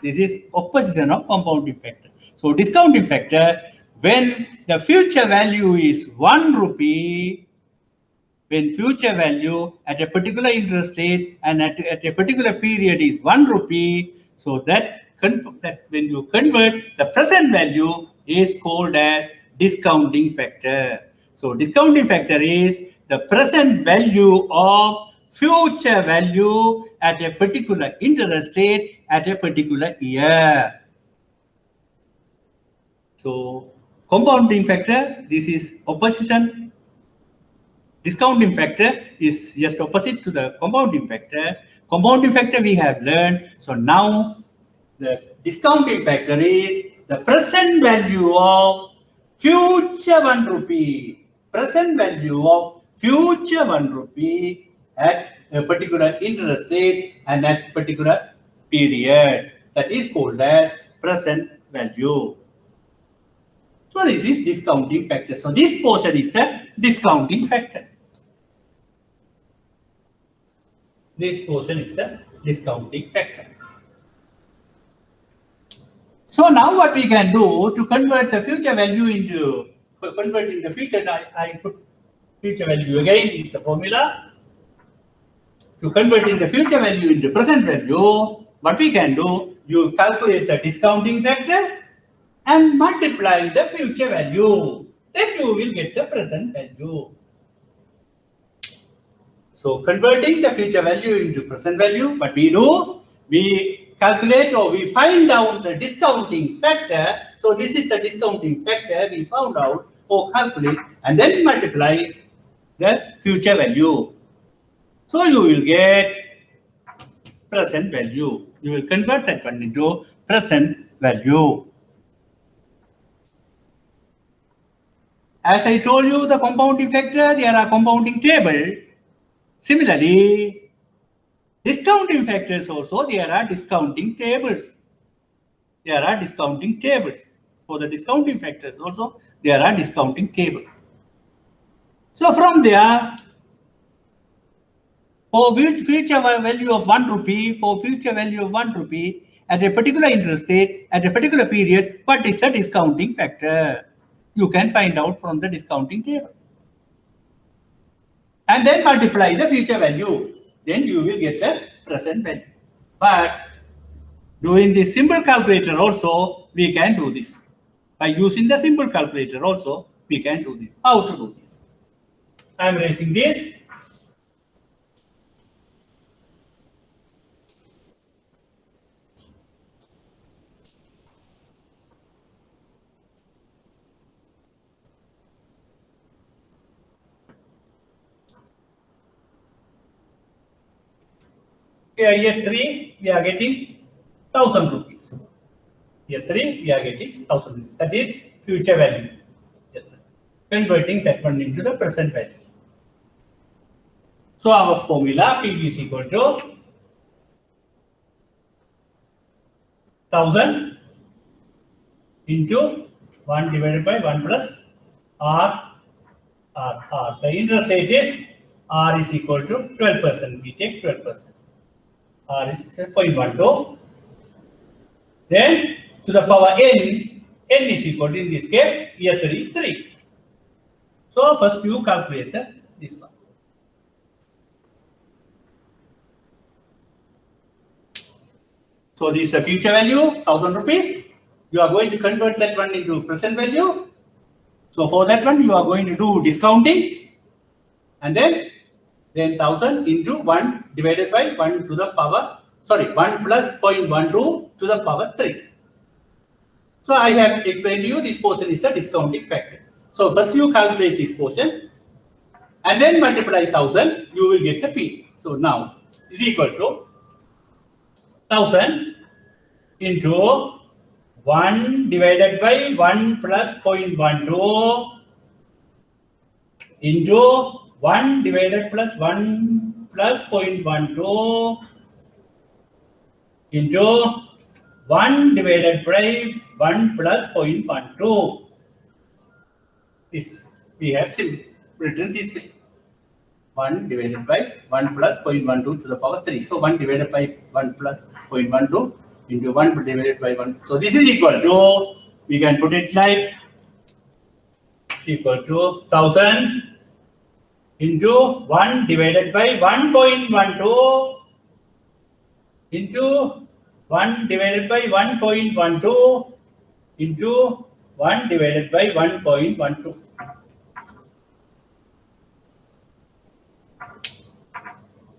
This is opposition of compounding factor. So discounting factor, when the future value is 1 rupee, when future value at a particular interest rate and at a particular period is 1 rupee, so that when you convert the present value is called as discounting factor. So discounting factor is the present value of future value at a particular interest rate at a particular year. So compounding factor, this is opposition. Discounting factor is just opposite to the compounding factor. Compounding factor we have learned. So now the discounting factor is the present value of future 1 rupee. Present value of future 1 rupee at a particular interest rate and at particular period. That is called as present value. So this is discounting factor. So this portion is the discounting factor. This portion is the discounting factor. So now what we can do to convert the future value into, converting the future, I put future value again is the formula. To converting the future value into present value, what we can do, you calculate the discounting factor and multiply the future value. Then you will get the present value. So converting the future value into present value, what we do, we calculate or we find out the discounting factor. So this is the discounting factor we found out or calculate and then multiply the future value. So you will get present value. You will convert that one into present value. As I told you, the compounding factor, there are compounding table. Similarly, discounting factors also, there are discounting tables. There are discounting tables. For the discounting factors also, there are discounting tables. So from there, for future value of 1 rupee, for future value of 1 rupee, at a particular interest rate, at a particular period, what is the discounting factor? You can find out from the discounting table. And then multiply the future value. Then you will get the present value. But doing the simple calculator also, we can do this. By using the simple calculator also, we can do this. How to do this? I am raising this. Year 3, we are getting 1000 rupees. Year 3, we are getting 1000 rupees. That is future value. Converting that one into the present value. So our formula PV is equal to 1000 into 1 divided by 1 plus R. The interest rate is R is equal to 12%. We take 12%. R is 0.12. Then to the power n is equal to, in this case, year 3, 3. So first you calculate this one. So this is the future value, 1000 rupees. You are going to convert that one into present value. So for that one, you are going to do discounting. And then 1000 into 1 divided by 1 to the power sorry, 1 plus 0.12 to the power 3. So I have explained to you this portion is a discounting factor. So first you calculate this portion and then multiply 1000, you will get the P. So now is equal to 1000 into 1 divided by 1 plus 0.12 into 1 divided plus 1 plus 0.12 into 1 divided by 1 plus 0.12. This we have written this way. 1 divided by 1 plus 0.12 to the power 3. So 1 divided by 1 plus 0.12 into 1 divided by 1. So this is equal to, we can put it like, it's equal to 1000 into 1 divided by 1.12 into 1 divided by 1.12 into 1 divided by 1.12.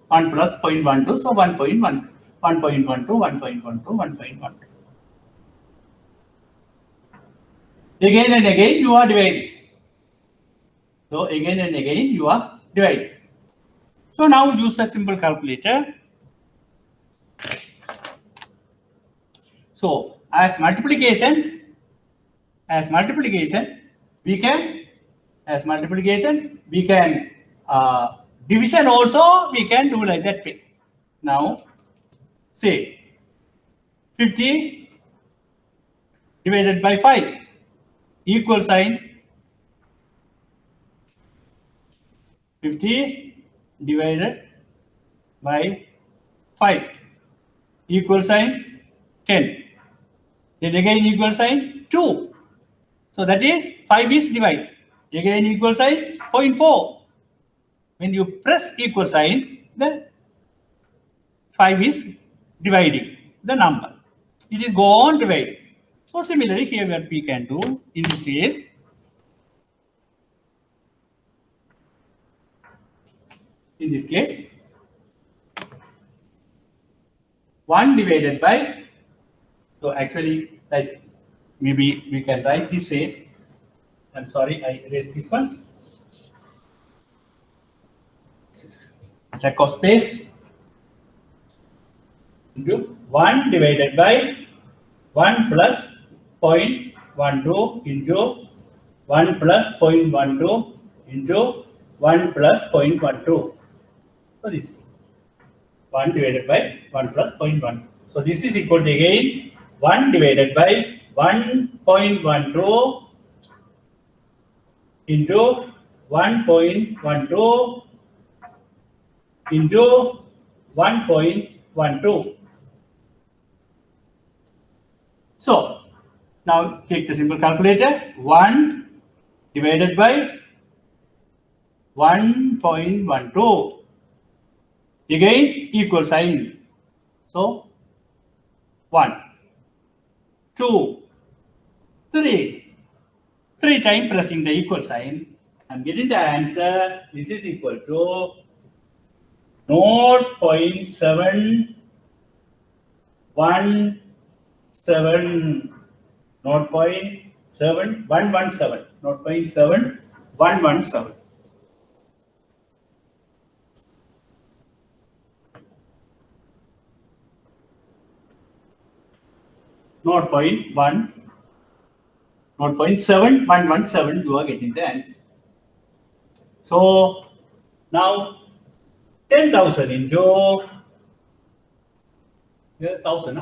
1 plus 0.12, so 1.1, 1.12, 1.12, 1.12. Again and again you are dividing. So again and again you are dividing. So now use a simple calculator. So as multiplication, we can division also we can do like that way. Now say 50 divided by 5 equal sign 50 divided by 5 equal sign 10. Then again equal sign 2. So that is 5 is divided. Again equal sign 0.4. When you press equal sign, the 5 is dividing the number. It is go on dividing. So similarly here what we can do in this case, in this case 1 divided by, so actually like maybe we can write this way. I'm sorry, I erased this one. Check of space into 1 divided by 1 plus 0.12 into 1 plus 0.12 into 1 plus 0.12. So this 1 divided by 1 plus 0.1. So this is equal to again 1 divided by 1.12 into 1.12 into 1.12. So now take the simple calculator. 1 divided by 1.12. Again equal sign. So 1, 2, 3. 3 times pressing the equal sign. I'm getting the answer. This is equal to 0.717, 0.7117, 0.7117. Not 0.7117, you are getting the answer. So now 10,000 into 1,000,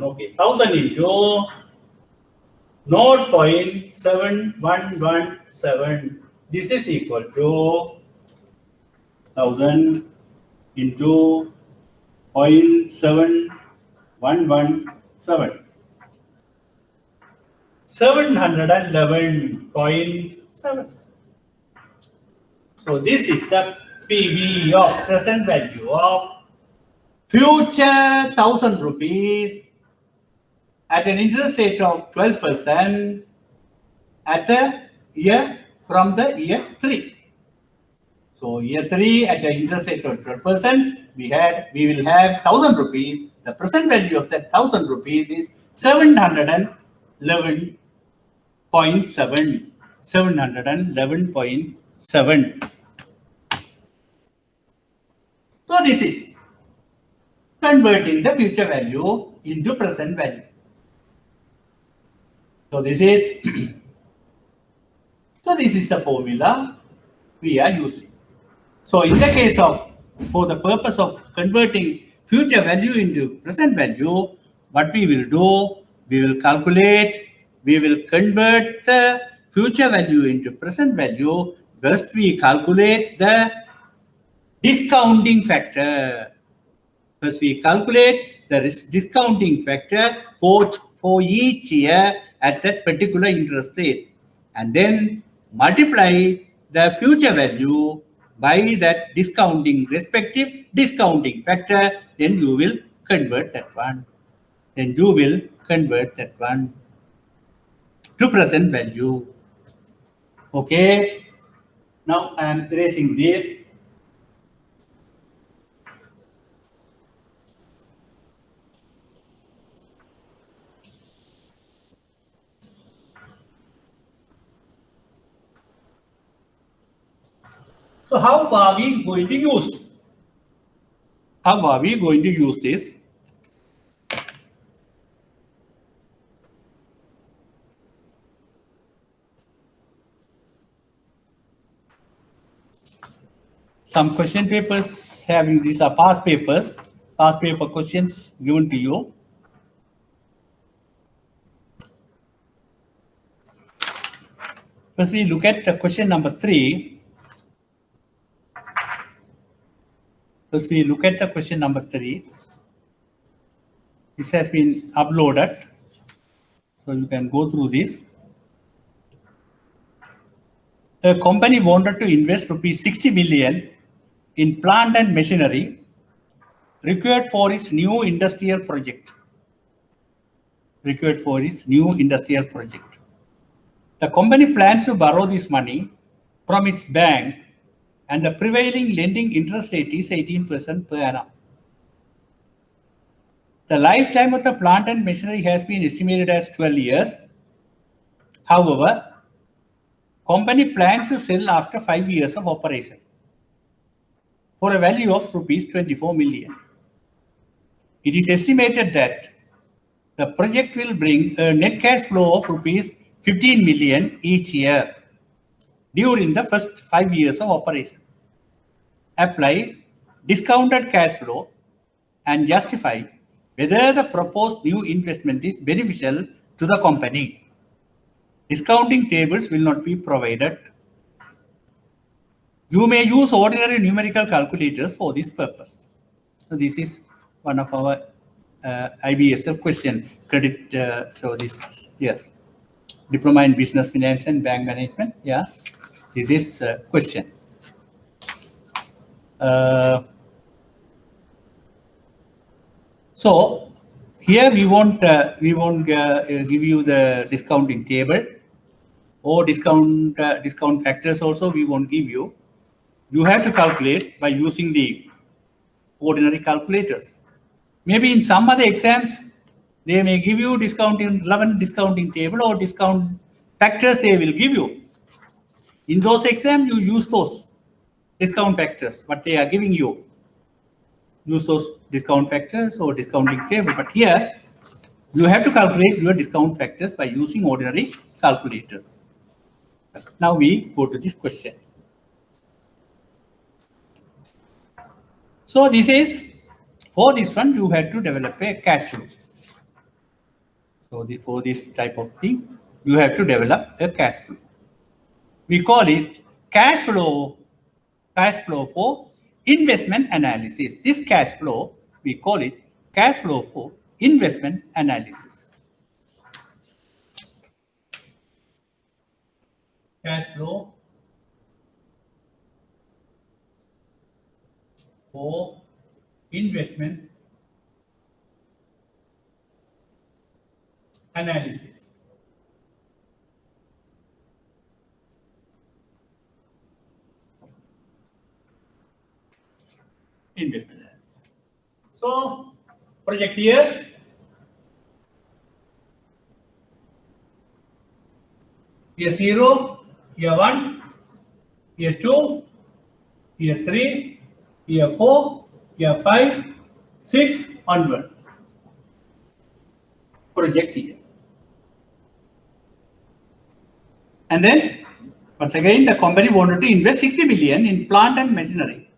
okay, 1,000 into 0.7117. This is equal to 1,000 into 0.7117. 711.7. So this is the PV of present value of future 1,000 rupees at an interest rate of 12% at the year from the year 3. So year 3 at an interest rate of 12%, we will have 1,000 rupees The present value of that 1,000 rupees is 711.7. 711.7. So this is converting the future value into present value. So this is the formula we are using. So in the case of, for the purpose of converting future value into present value, what we will do, we will calculate, we will convert the future value into present value. First we calculate the discounting factor. First we calculate the discounting factor for each year at that particular interest rate, and then multiply the future value by that respective discounting factor. Then you will convert that one. Then you will convert that one to present value. Okay. Now I am erasing this. So how are we going to use? How are we going to use this? Some question papers having these are past paper questions given to you. Firstly, look at the question number 3. First, we look at the question number 3. This has been uploaded, so you can go through this. A company wanted to invest rupees 60 million in plant and machinery required for its new industrial project. The company plans to borrow this money from its bank, and the prevailing lending interest rate is 18% per annum. The lifetime of the plant and machinery has been estimated as 12 years. However, company plans to sell after 5 years of operation for a value of rupees 24 million. It is estimated that the project will bring a net cash flow of rupees 15 million each year during the first 5 years of operation. Apply discounted cash flow and justify whether the proposed new investment is beneficial to the company. Discounting tables will not be provided. You may use ordinary numerical calculators for this purpose. So this is one of our IBSL question. So this is, yes, Diploma in Business Finance and Bank Management. Yeah, this is question. So here we won't give you the discounting table or discount factors also we won't give you. You have to calculate by using the ordinary calculators. Maybe in some other exams, they may give you relevant discounting table or discount factors they will give you. In those exams, you use those discount factors, what they are giving you. Use those discount factors or discounting table. But here, you have to calculate your discount factors by using ordinary calculators. Now we go to this question. So this is, for this one, you have to develop a cash flow. So for this type of thing, you have to develop a cash flow. We call it cash flow for investment analysis. This cash flow, we call it cash flow for investment analysis. Cash flow for investment analysis. Investment analysis. So project years. Year 0, year 1, year 2, year 3, year 4, year 5, 6, onward. Project years. And then, once again, the company wanted to invest 60 million in plant and machinery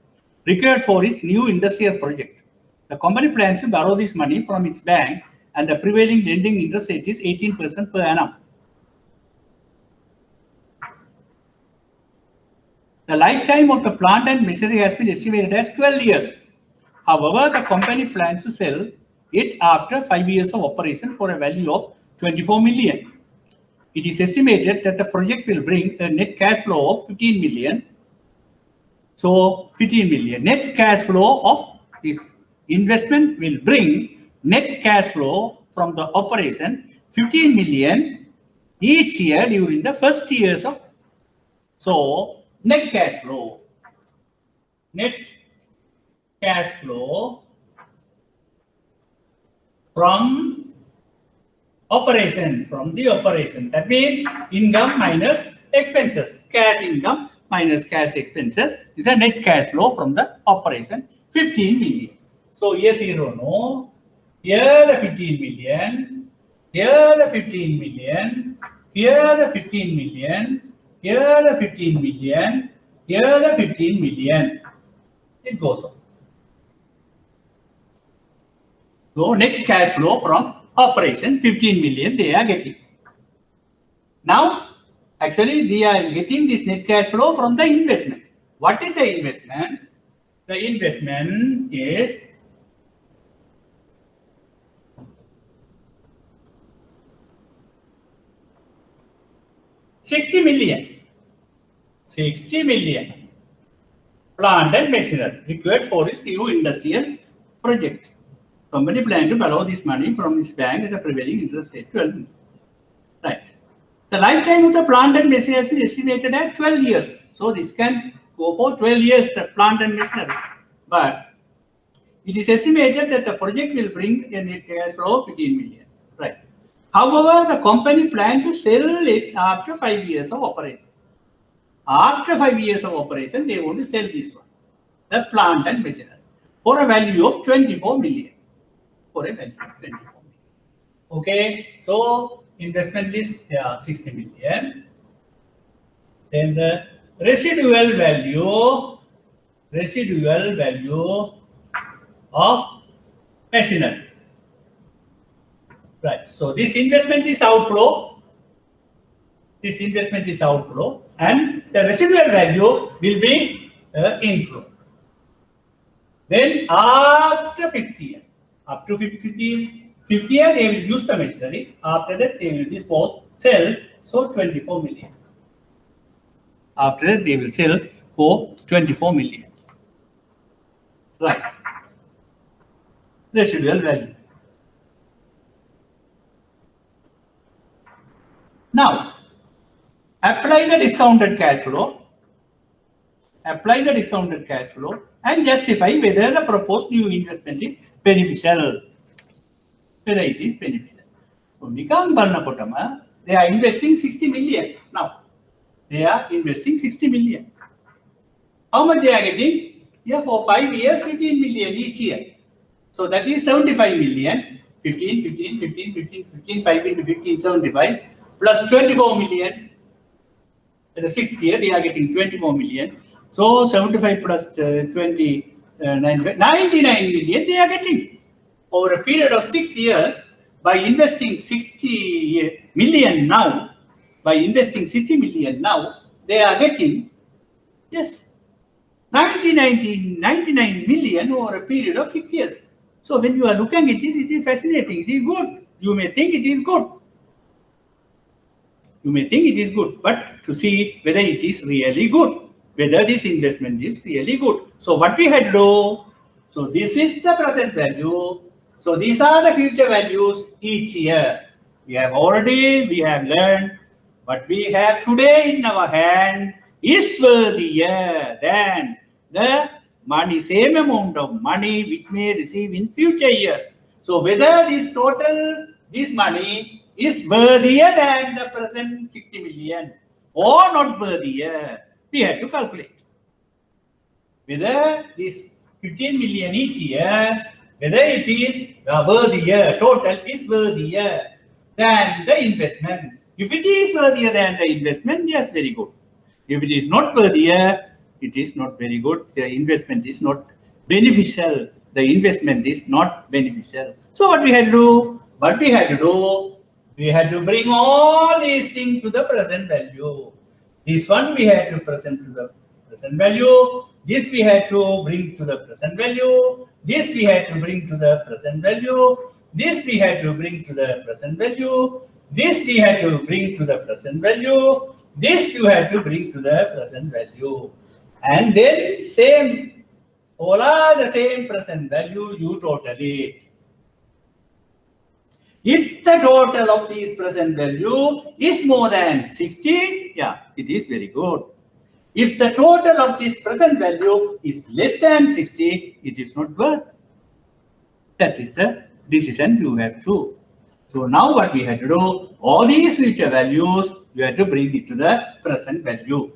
required for its new industrial project. The company plans to borrow this money from its bank, and the prevailing lending interest rate is 18% per annum. The lifetime of the plant and machinery has been estimated as 12 years. However, the company plans to sell it after 5 years of operation for a value of 24 million. It is estimated that the project will bring a net cash flow of 15 million. So 15 million. Net cash flow of this investment will bring net cash flow from the operation 15 million each year during the first years of. So net cash flow from the operation. That means income minus expenses. Cash income minus cash expenses is a net cash flow from the operation, 15 million. So year 0, no. Here the 15 million. Here the 15 million. Here the 15 million. Here the 15 million. Here the 15 million. It goes on. So net cash flow from operation, 15 million they are getting. Now, actually they are getting this net cash flow from the investment. What is the investment? The investment is $60 million. 60 million plant and machinery required for its new industrial project. Company planned to borrow this money from its bank at the prevailing interest rate, 12 million. Right. The lifetime of the plant and machinery has been estimated as 12 years. So this can go for 12 years, the plant and machinery. But it is estimated that the project will bring a net cash flow of 15 million. Right. However, the company plans to sell it after 5 years of operation. After 5 years of operation, they want to sell this one, the plant and machinery, for a value of 24 million. For a value of 24 million. Okay, so investment is 60 million. Then the residual value of machinery. Right. So this investment is outflow. This investment is outflow, and the residual value will be inflow. Then after 50 years, up to 50 years, they will use the machinery. After that, they will dispose, sell, so 24 million. After that, they will sell for 24 million. Right. Residual value. Now, apply the discounted cash flow. Apply the discounted cash flow and justify whether the proposed new investment is beneficial. Whether it is beneficial. So, Nikam Barnapotama, they are investing 60 million now. They are investing 60 million. How much they are getting? Yeah, for 5 years, 15 million each year. So that is 75 million. 15, 15, 15, 15, 15, 5 into 15, 75, plus 24 million. In the 6th year, they are getting 24 million. So 75 plus 20, 99 million they are getting. Over a period of 6 years, by investing 60 million now, they are getting, yes, 99 million over a period of 6 years. So when you are looking at it, it is fascinating. It is good. You may think it is good. But to see whether it is really good, whether this investment is really good. So what we had to do, so this is the present value. So these are the future values each year. We have learned what we have today in our hand is worthier than the money, same amount of money which may receive in future years. So whether this money is worthier than the present 60 million or not worthier, we have to calculate. Whether this 15 million each year, whether it is worthier, total is worthier than the investment. If it is worthier than the investment, yes, very good. If it is not worthier, it is not very good. The investment is not beneficial. The investment is not beneficial. So what we had to do? We had to bring all these things to the present value. This one we had to present to the present value. This we had to bring to the present value. This we had to bring to the present value. This we had to bring to the present value. This we had to bring to the present value. This you have to bring to the present value. And then same, all are the same present value, you total it. If the total of these present value is more than 60, yeah, it is very good. If the total of this present value is less than 60, it is not worth. That is the decision you have to. So now what we have to do, all these future values, you have to bring it to the present value.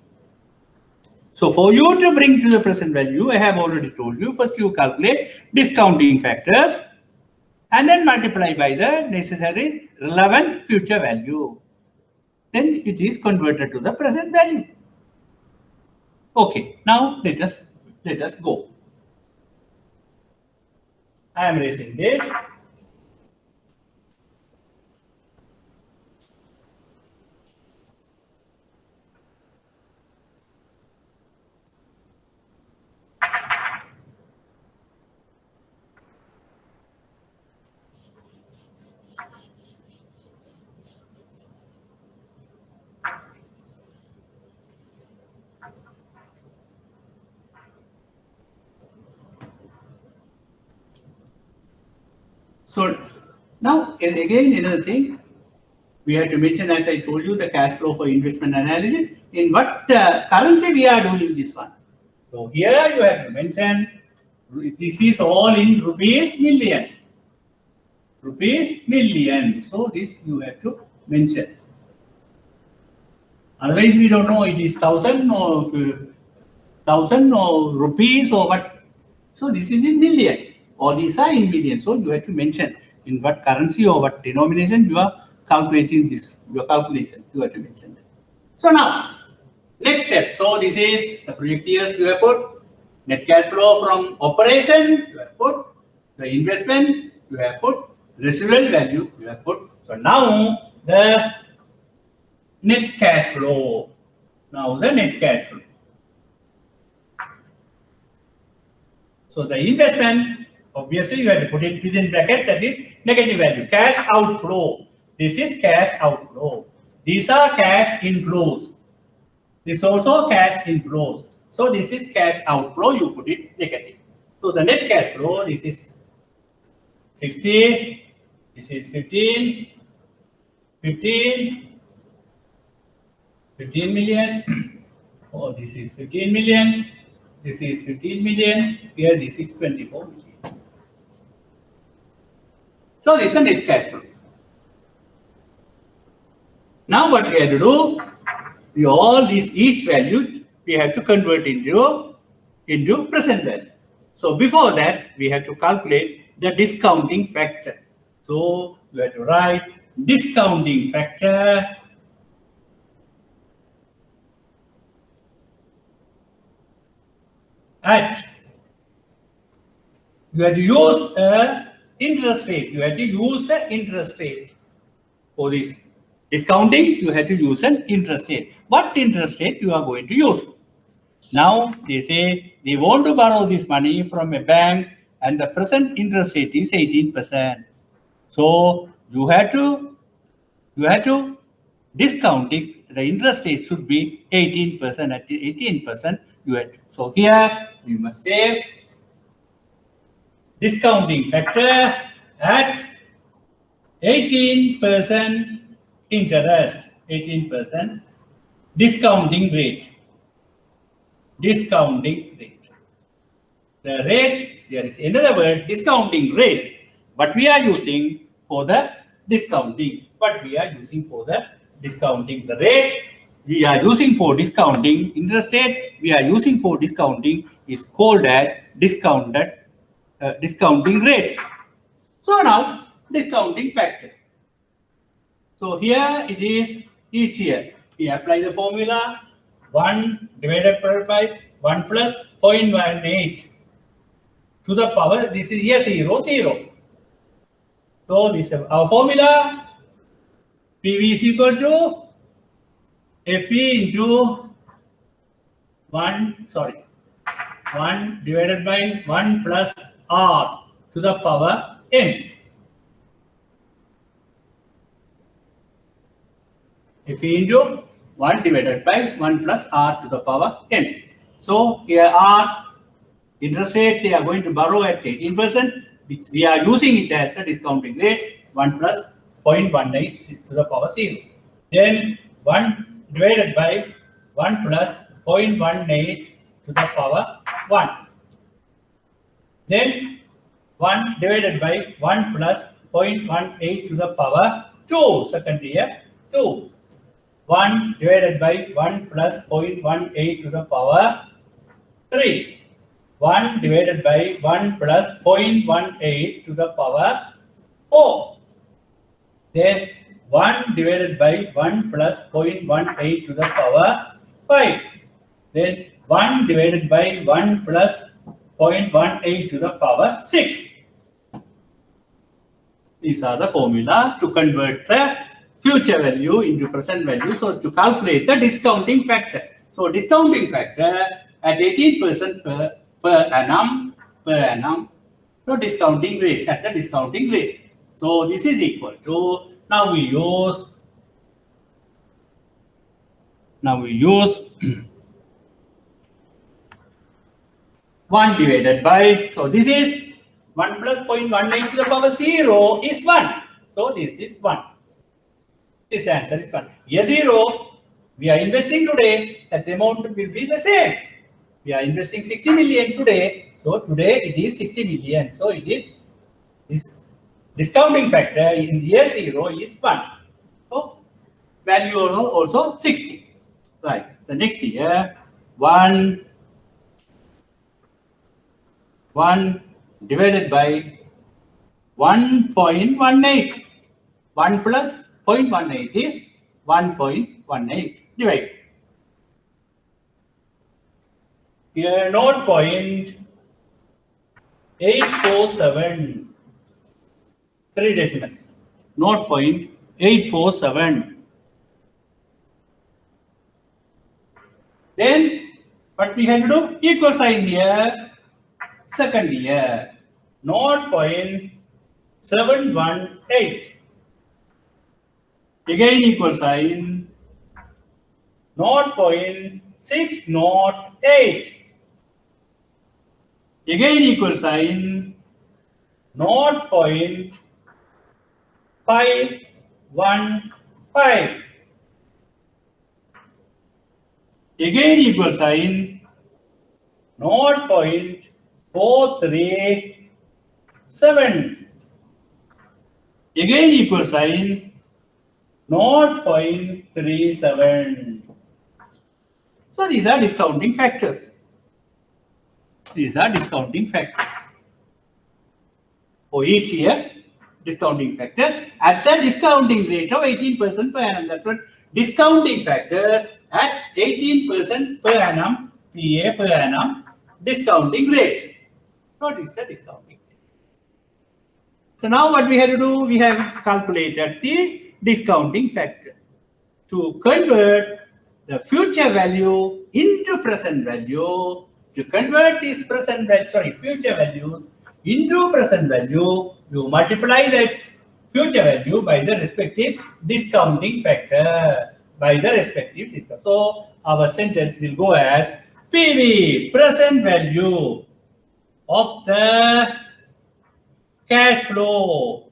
So for you to bring to the present value, I have already told you, first you calculate discounting factors and then multiply by the necessary relevant future value. Then it is converted to the present value. Okay, now let us go. I am raising this. So now again another thing, we have to mention, as I told you, the cash flow for investment analysis. In what currency we are doing this one? So here you have to mention, this is all in rupees million. Rupees million. So this you have to mention. Otherwise we don't know it is thousand or rupees or what. So this is in million. All these are in million. So you have to mention in what currency or what denomination you are calculating this, your calculation. You have to mention that. So now, next step. So this is the project years you have put, net cash flow from operation, you have put, the investment, you have put, residual value, you have put. So now the net cash flow. Now the net cash flow. So the investment, obviously you have to put it within bracket, that is negative value. Cash outflow. This is cash outflow. These are cash inflows. This also cash inflows. So this is cash outflow, you put it negative. So the net cash flow, this is 60, this is 15 million. Oh, this is 15 million. This is 15 million. Here this is 24 million. So this is a net cash flow. Now what we have to do, all these each value we have to convert into present value. So before that we have to calculate the discounting factor. So we have to write discounting factor at, you have to use a interest rate. You have to use an interest rate for this discounting. You have to use an interest rate. What interest rate you are going to use? Now they say they want to borrow this money from a bank and the present interest rate is 18%. So you have to discount it. The interest rate should be 18%. At 18% you have to. So here we must say discounting factor at 18% interest, 18% discounting rate. Discounting rate. The rate, there is another word, discounting rate. But we are using for the discounting. But we are using for the discounting. The rate we are using for discounting, interest rate we are using for discounting is called as discounting rate. So now discounting factor. So here it is each year. We apply the formula 1 divided by 1 plus 0.18 to the power, this is here 0, 0. So this is our formula. PV is equal to FE into 1 divided by 1 plus R to the power N. FE into 1 divided by 1 plus R to the power N. So here R interest rate they are going to borrow at 18%, which we are using it as the discounting rate 1 plus 0.18 to the power 0. Then 1 divided by 1 plus 0.18 to the power 1. Then 1 divided by 1 plus 0.18 to the power 2. Second here 2. 1 divided by 1 plus 0.18 to the power 3. 1 divided by 1 plus 0.18 to the power 4. Then 1 divided by 1 plus 0.18 to the power 5. Then 1 divided by 1 plus 0.18 to the power 6. These are the formula to convert the future value into present value. So to calculate the discounting factor. So discounting factor at 18% per annum. So discounting rate at the discounting rate. So this is equal to, now we use 1 divided by, so this is 1 plus 0.18 to the power 0 is 1. So this is 1. This answer is 1. Here 0, we are investing today, that amount will be the same. We are investing 60 million today, so today it is 60 million. So it is this discounting factor in year 0 is 1. So value also 60. Right. The next year 1 divided by 1.18. 1 plus 0.18 is 1.18 divide. Here 0.847, 3 decimals. 0.847. Then what we have to do? Equal sign here. Second year 0.718. Again equal sign 0.608. Again equal sign 0.515. Again equal sign 0.437. Again equal sign 0.37. So these are discounting factors. These are discounting factors. For each year, discounting factor at the discounting rate of 18% per annum. That's what discounting factor at 18% per annum, PA per annum, discounting rate. What is the discounting rate? So now what we have to do, we have calculated the discounting factor to convert the future value into present value. To convert these future values into present value, you multiply that future value by the respective discounting factor. So our sentence will go as PV, present value of the cash flow.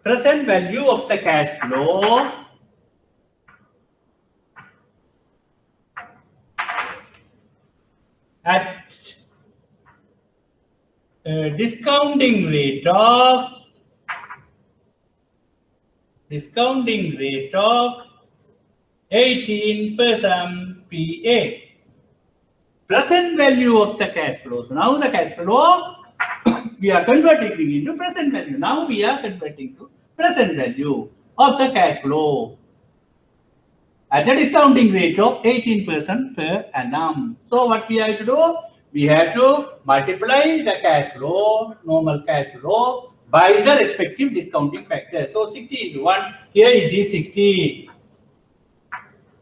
Present value of the cash flow at discounting rate of 18% PA. Present value of the cash flows. Now the cash flow we are converting into present value. Now we are converting to present value of the cash flow at a discounting rate of 18% per annum. So what we have to do? We have to multiply the cash flow, normal cash flow, by the respective discounting factor. So 60 into 1, here it is 60,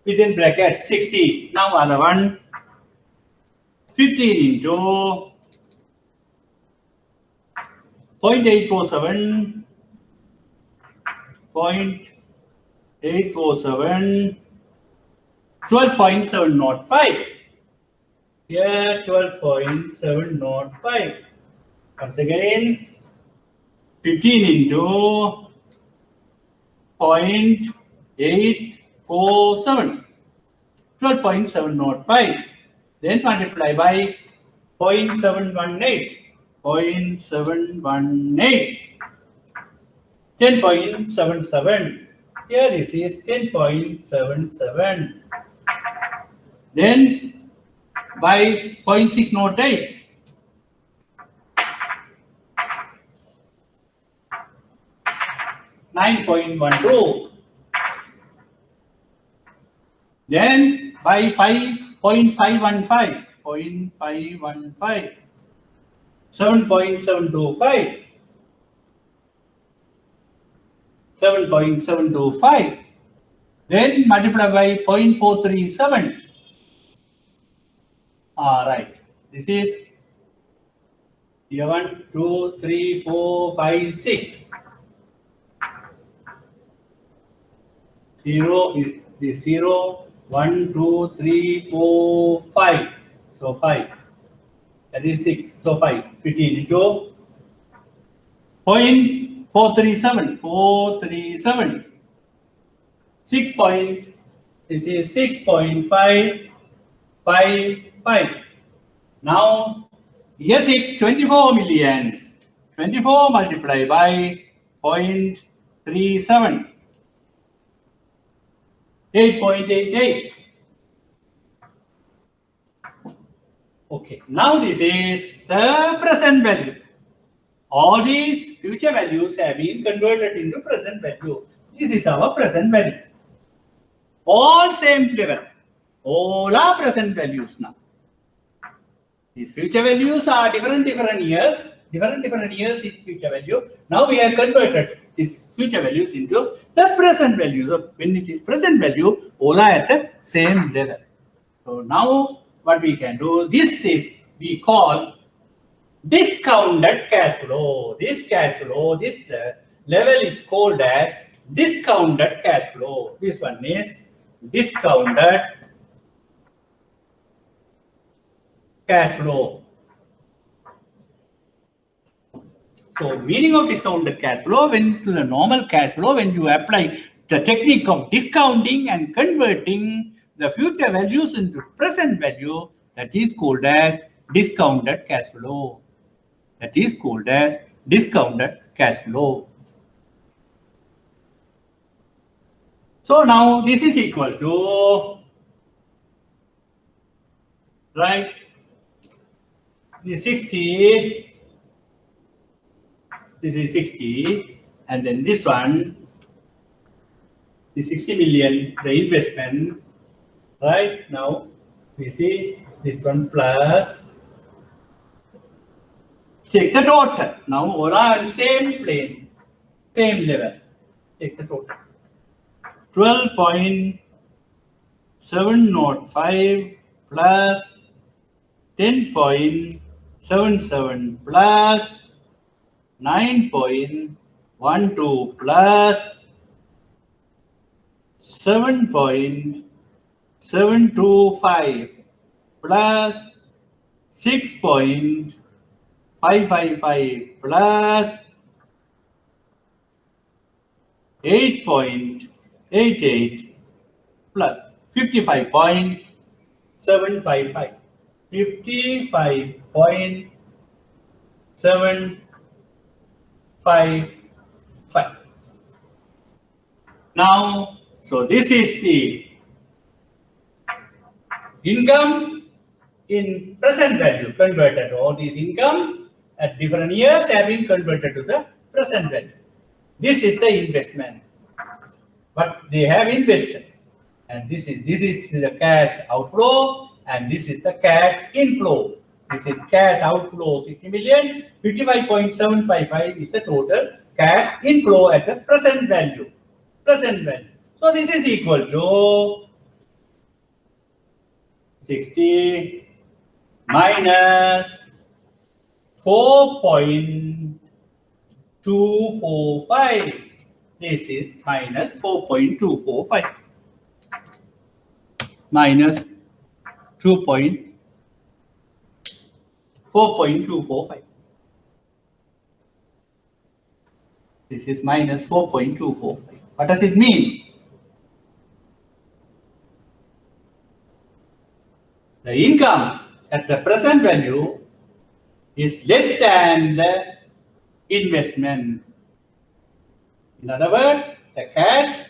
within bracket 60. Now other one, 15 into 0.847, 0.847, 12.705. Here 12.705. Once again, 15 into 0.847, 12.705. Then multiply by 0.718, 0.718, 10.77. Here this is 10.77. Then by 0.608. 9.12. Then by 5.515, 0.515, 7.725, 7.725. Then multiply by 0.437. Right. This is here 1, 2, 3, 4, 5, 6. 0 is 0, 1, 2, 3, 4, 5. So 5. That is 6. So 5. 15 into 0.437. 437. 6 point. This is 6.555. Now, yes, it's 24 million. 24 multiplied by 0.37. 8.88. Okay, now this is the present value. All these future values have been converted into present value. This is our present value. All same level. All are present values now. These future values are different years. Different years is future value. Now we have converted these future values into the present values. So when it is present value, all are at the same level. So now what we can do, this is we call discounted cash flow. This cash flow, this level is called as discounted cash flow. This one is discounted cash flow. So meaning of discounted cash flow, when to the normal cash flow, when you apply the technique of discounting and converting the future values into present value, that is called as discounted cash flow. That is called as discounted cash flow. So now this is equal to, right, the 60. This is 60, and then this one, the 60 million, the investment, right? Now we see this one plus, take the total. Now all are on same plane, same level. Take the total. 12.705 plus 10.77 plus 9.12 plus 7.725 plus 6.555 plus 8.88 plus 55.755. 55.755. 755. Now, so this is the income in present value converted. All these income at different years have been converted to the present value. This is the investment, but they have invested, and this is the cash outflow, and this is the cash inflow. This is cash outflow 60 million. 55.755 is the total cash inflow at the present value. Present value. So this is equal to 60 minus 4.245. This is minus 4.245. Minus 4.245. This is minus 4.245. What does it mean? The income at the present value is less than the investment. In other words, the cash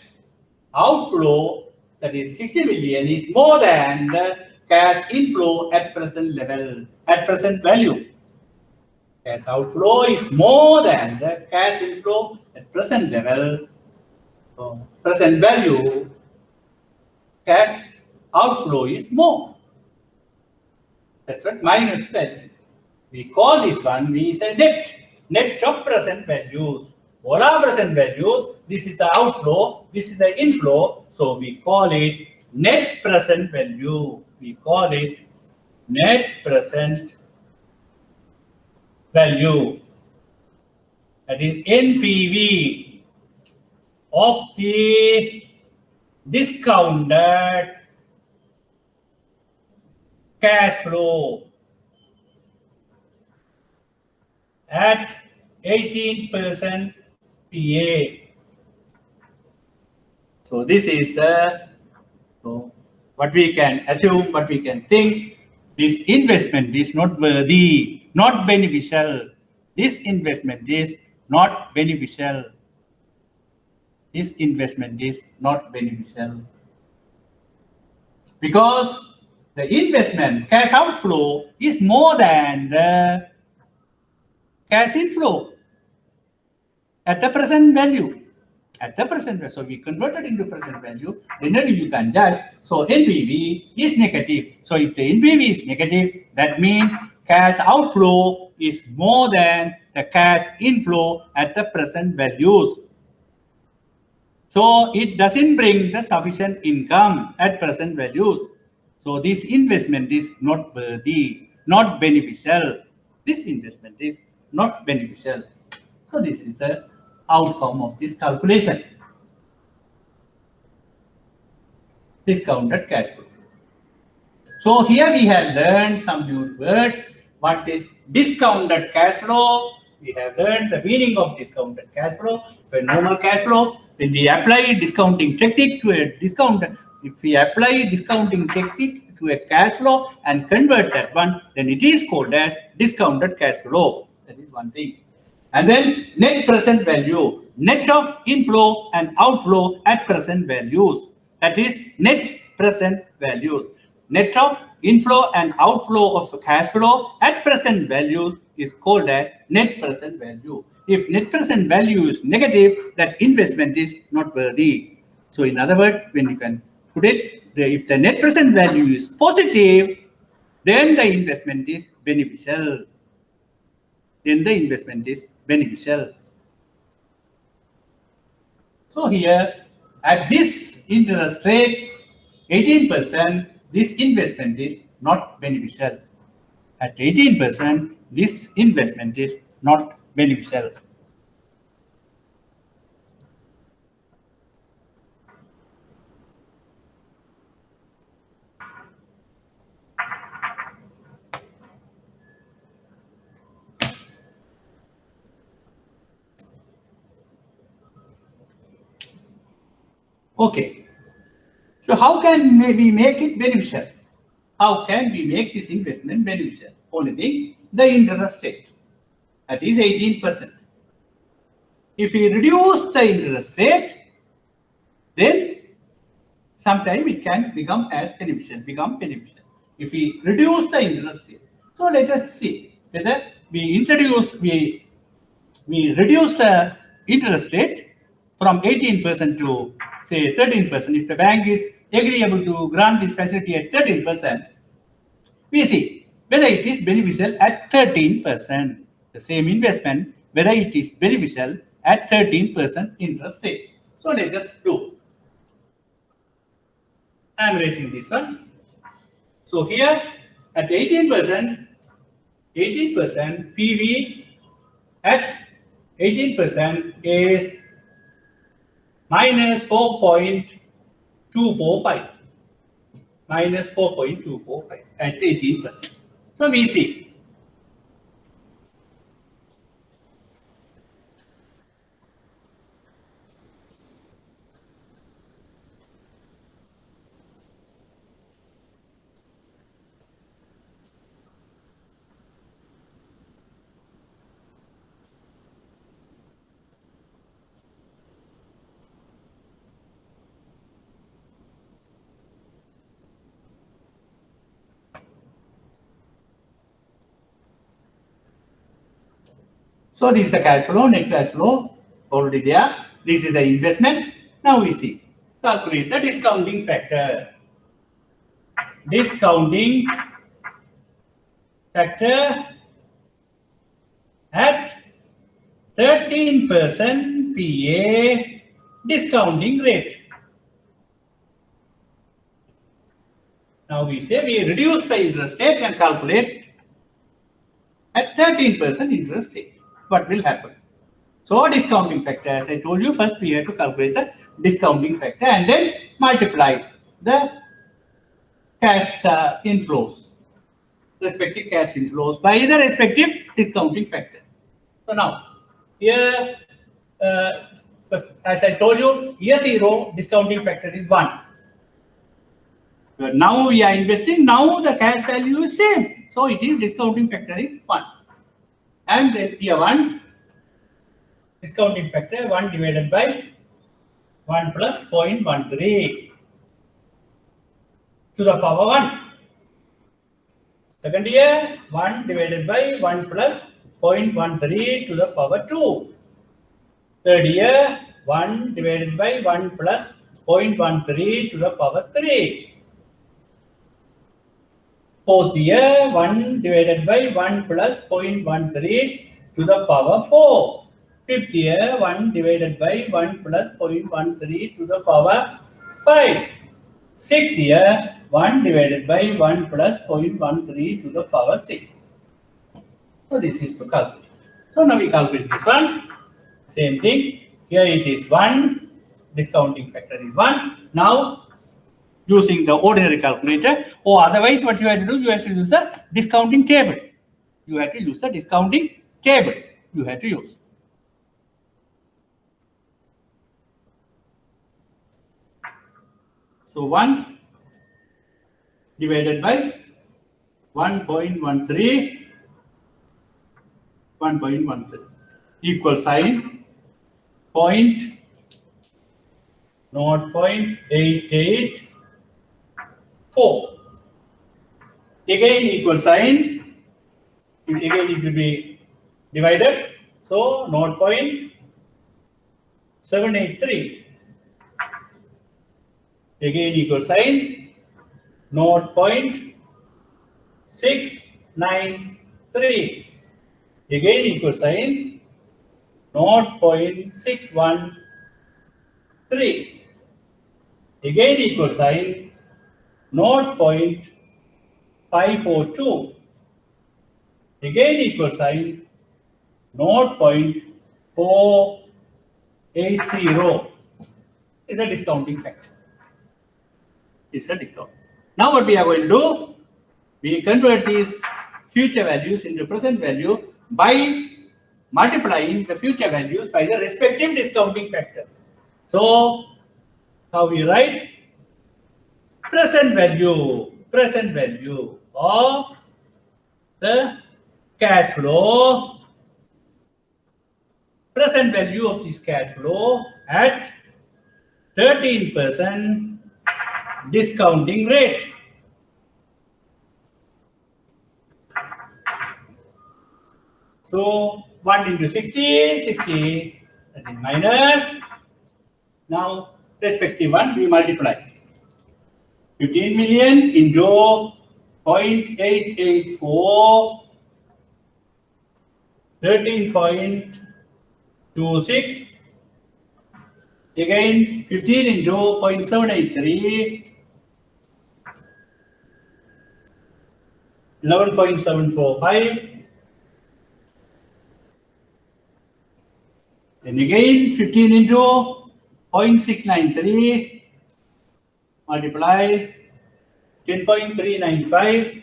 outflow, that is 60 million, is more than the cash inflow at present level, at present value. Cash outflow is more than the cash inflow at present level. So present value, cash outflow is more. That's what minus value. We call this one, we say net of present values. All are present values. This is the outflow, this is the inflow. So we call it net present value. We call it net present value. That is NPV of the discounted cash flow at 18% PA. So this is the, so what we can assume, what we can think, this investment is not worthy, not beneficial. This investment is not beneficial. This investment is not beneficial. Because the investment cash outflow is more than the cash inflow at the present value. At the present value, so we converted into present value, then you can judge. So NPV is negative. So if the NPV is negative, that means cash outflow is more than the cash inflow at the present values. So it doesn't bring the sufficient income at present values. So this investment is not worthy, not beneficial. This investment is not beneficial. So this is the outcome of this calculation. Discounted cash flow. So here we have learned some new words. What is discounted cash flow? We have learned the meaning of discounted cash flow. For normal cash flow, when we apply discounting technique to a discount, if we apply discounting technique to a cash flow and convert that one, then it is called as discounted cash flow. That is one thing. And then net present value, net of inflow and outflow at present values. That is net present values. Net of inflow and outflow of cash flow at present values is called as net present value. If net present value is negative, that investment is not worthy. So in other words, when you can put it, if the net present value is positive, then the investment is beneficial. Then the investment is beneficial. So here, at this interest rate, 18%, this investment is not beneficial. At 18%, this investment is not beneficial. Okay. So how can we make it beneficial? How can we make this investment beneficial? Only thing, the interest rate. that is 18%. If we reduce the interest rate, then sometime it can become as beneficial, If we reduce the interest rate, so let us see whether we reduce the interest rate from 18% to say 13%. If the bank is agreeable to grant this facility at 13%, we see whether it is beneficial at 13%. The same investment, whether it is beneficial at 13% interest rate. So let us do. I am raising this one. So here at 18%, PV at 18% is minus 4.245. Minus 4.245 at 18%. So we see. So this is the cash flow, net cash flow already there. This is the investment. Now we see. Calculate the discounting factor. Discounting factor at 13% PA discounting rate. Now we say we reduce the interest rate and calculate at 13% interest rate. What will happen? So discounting factor, as I told you, first we have to calculate the discounting factor and then multiply the cash inflows, respective cash inflows by the respective discounting factor. So now here, as I told you, year 0 discounting factor is 1. Now we are investing. Now the cash value is same, so it is discounting factor is 1. And then year 1 discounting factor 1 divided by 1 plus 0.13 to the power 1. Second year 1 divided by 1 plus 0.13 to the power 2. Third year 1 divided by 1 plus 0.13 to the power 3. Fourth year 1 divided by 1 plus 0.13 to the power 4. Fifth year 1 divided by 1 plus 0.13 to the power 5. Sixth year 1 divided by 1 plus 0.13 to the power 6. So this is to calculate. So now we calculate this one. Same thing. Here it is 1. Discounting factor is 1. Now using the ordinary calculator, or otherwise what you have to do, you have to use the discounting table. You have to use the discounting table. You have to use. So 1 divided by 1.13 equal sign 0.884. Again equal sign, again it will be divided, so 0.783. Again equal sign 0.693. Again equal sign 0.613. Again equal sign 0.542. Again equal sign 0.480 is a discounting factor. It's a discount. Now what we are going to do, we convert these future values into present value by multiplying the future values by the respective discounting factors. So how we write present value of the cash flow present value of this cash flow at 13% discounting rate. So 1 into 60, 60, that is minus. Now, respective one, we multiply. 15 million into 0.884, 13.26, again 15 into 0.783, 11.745, then again 15 into 0.693, multiply 10.395,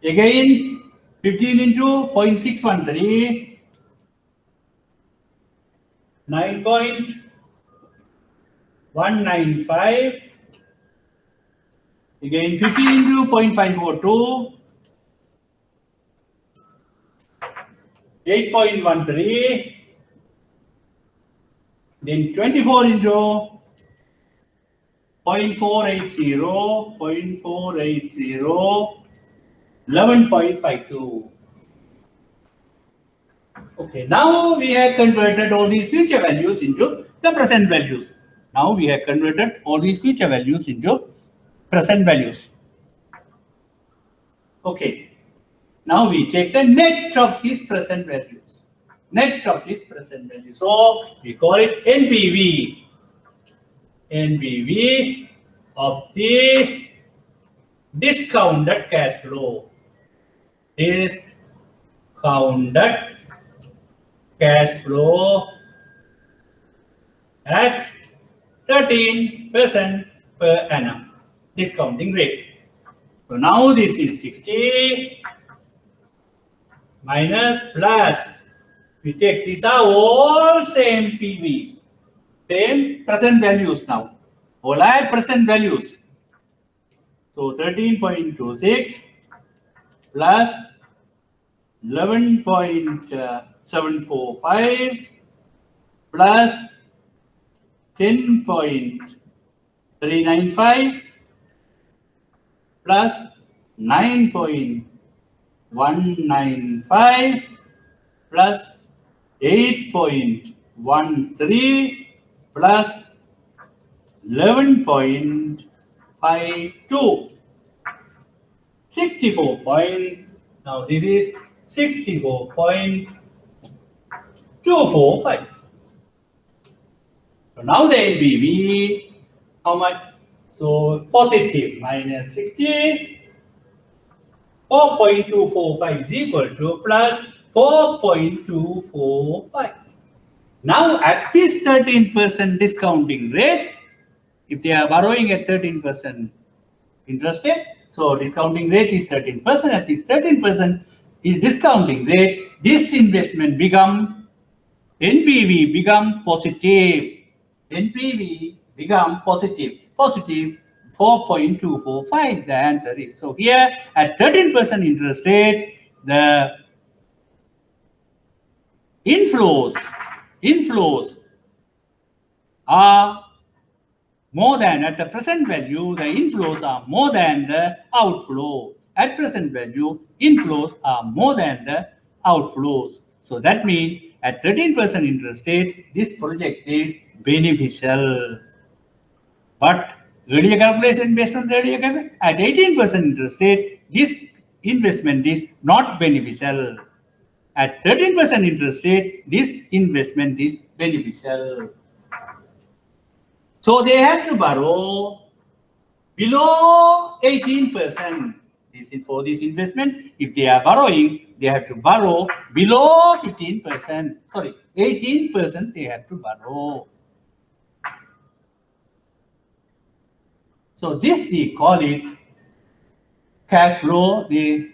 again 15 into 0.613, 9.195, again 15 into 0.542, 8.13, then 24 into 0.480, 11.52. Okay, now we have converted all these future values into the present values. Now we have converted all these future values into present values. Okay, now we take the net of these present values. Net of these present values. So we call it NPV. NPV of the discounted cash flow. Discounted cash flow at 13% per annum discounting rate. So now this is 60 minus plus. We take these are all same PVs, same present values now. All are present values. So 13.26 plus 11.745 plus 10.395 plus 9.195 plus 8.13 plus 11.52. 64 point. Now this is 64.245. So now the NPV, how much? So positive minus 60, 4.245 is equal to plus 4.245. Now at this 13% discounting rate, if they are borrowing at 13% interest rate, so discounting rate is 13%. At this 13% discounting rate, this investment become NPV become positive. NPV become positive. Positive 4.245. The answer is so here at 13% interest rate, the inflows are more than at the present value, the inflows are more than the outflow. At present value, inflows are more than the outflows. So that means at 13% interest rate, this project is beneficial. But earlier calculation based on earlier calculation, at 18% interest rate, this investment is not beneficial. At 13% interest rate, this investment is beneficial. So they have to borrow below 18%. This is for this investment. If they are borrowing, they have to borrow below 15%. Sorry, 18% they have to borrow. So this we call it cash flow, the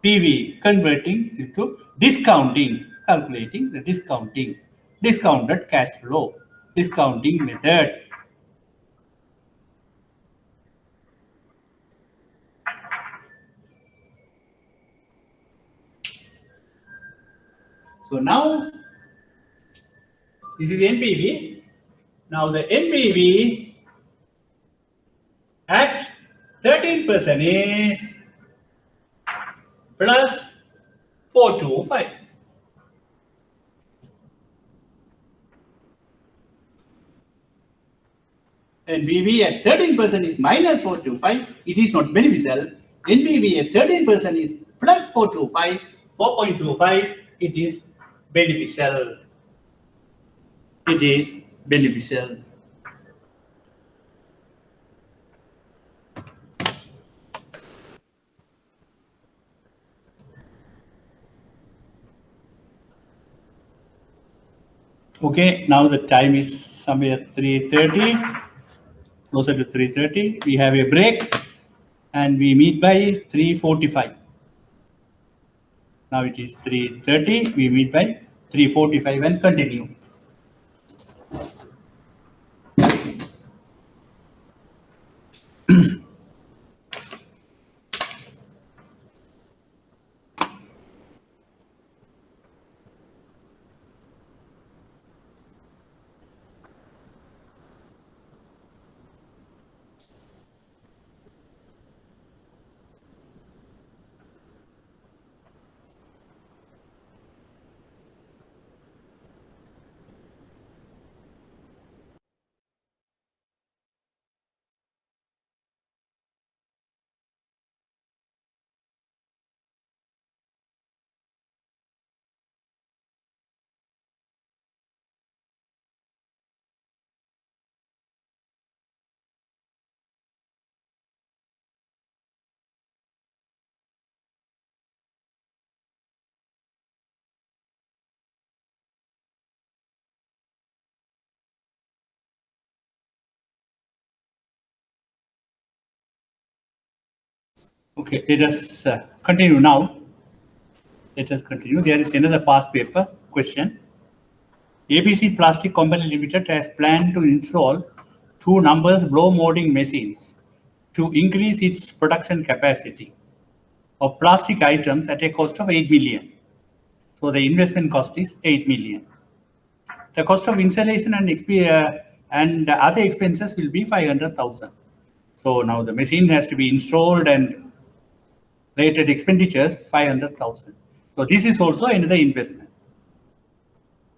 PV, converting into discounting, calculating the discounted cash flow, discounting method. So now this is NPV. Now the NPV at 13% is plus 425. NPV at 13% is minus 425. It is not beneficial. NPV at 13% is plus 425, 4.25. It is beneficial. It is beneficial. Okay, now the time is somewhere 3:30, closer to 3:30. We have a break and we meet by 3:45. Now it is 3:30, we meet by 3:45 and continue. Okay, let us continue now. Let us continue. There is another past paper question. ABC Plastic Company Limited has planned to install 2 numbers blow molding machines to increase its production capacity of plastic items at a cost of 8 million. So the investment cost is 8 million. The cost of installation and other expenses will be 500,000. So now the machine has to be installed and related expenditures 500,000. So this is also another investment.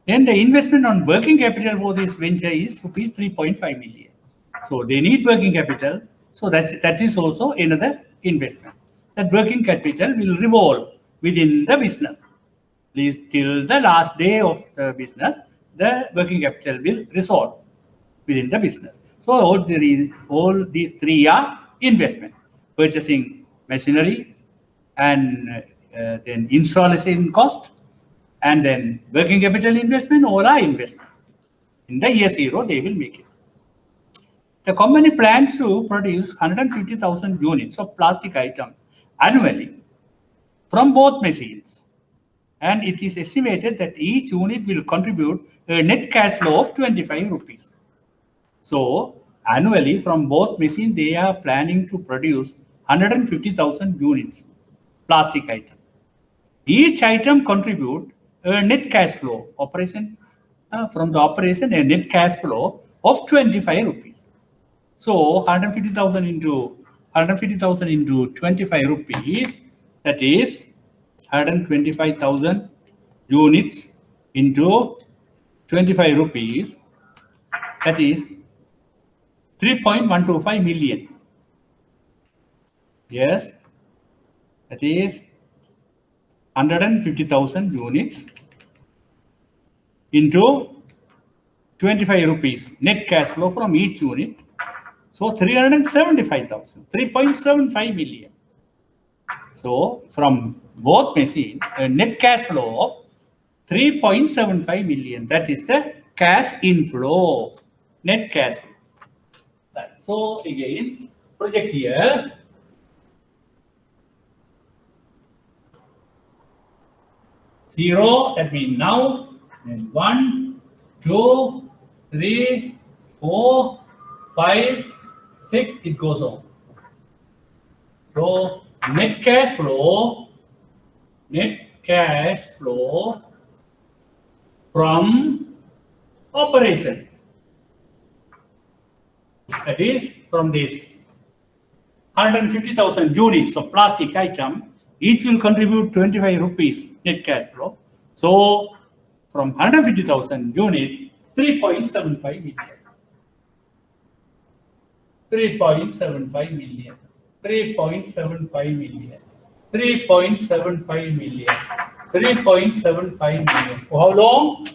Then the investment on working capital for this venture is rupees 3.5 million. So they need working capital. So that is also another investment. That working capital will revolve within the business. At least till the last day of the business, the working capital will resolve within the business. So all these 3 are investment: purchasing machinery, and then installation cost, and then working capital investment. All are investment. In the year 0, they will make it. The company plans to produce 150,000 units of plastic items annually from both machines, and it is estimated that each unit will contribute a net cash flow of 25 rupees. So annually from both machines, they are planning to produce 150,000 units plastic item. Each item contribute a net cash flow operation from the operation, a net cash flow of 25 rupees. So 150,000 into 25 rupees, that is 125,000 units into 25 rupees, that is 3.125 million. Yes, that is 150,000 units into 25 rupees net cash flow from each unit. So 375,000, 3.75 million. So from both machines, a net cash flow of 3.75 million. That is the cash inflow, net cash flow. Right. So again, project here. Zero, that means now, then 1, 2, 3, 4, 5, 6, it goes on. So net cash flow from operation. That is, from this 150,000 units of plastic item, each will contribute 25 rupees net cash flow. So, from 150,000 unit, 3.75 million. 3.75 million. 3.75 million. 3.75 million. 3.75 million. For how long?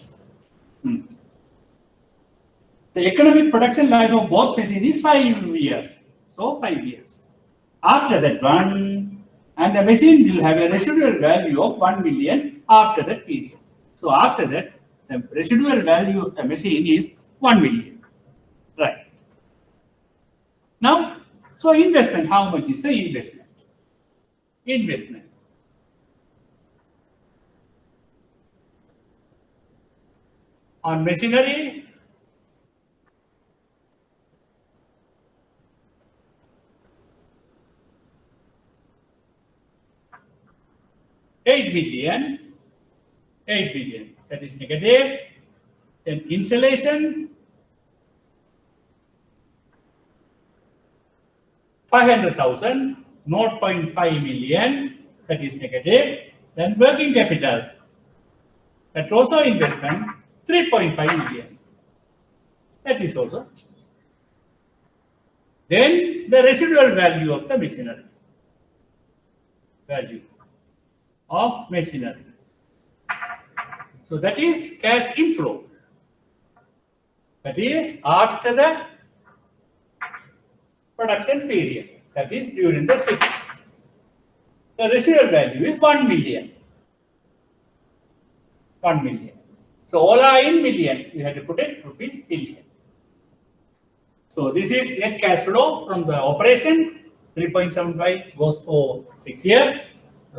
The economic production life of both machines is 5 years. So 5 years. After that one, and the machine will have a residual value of 1 million after that period. So after that, the residual value of the machine is 1 million. Right. Now, so investment, how much is the investment? Investment. On machinery, $8 billion, that is negative. Then insulation, 500,000, 0.5 million, that is negative. Then working capital, that also investment, 3.5 million. That is also. Then the residual value of the machinery. Value of machinery. So that is cash inflow. That is after the production period. That is during the 6. The residual value is 1 million. 1 million. So all are in million. You have to put it rupees billion. So this is net cash flow from the operation. 3.75 goes for 6 years.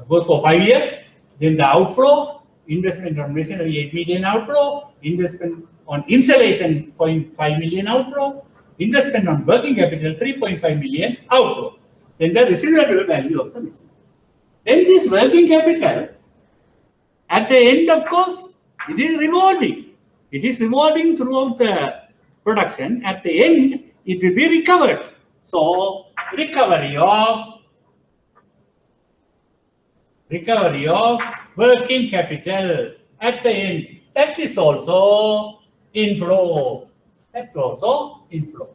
Goes for 5 years. Then the outflow, investment on machinery 8 million outflow, investment on insulation 0.5 million outflow, investment on working capital 3.5 million outflow. Then the residual value of the machine. Then this working capital, at the end, of course, it is revolving. It is revolving throughout the production. At the end, it will be recovered. So recovery of working capital at the end, that is also inflow. That also inflow.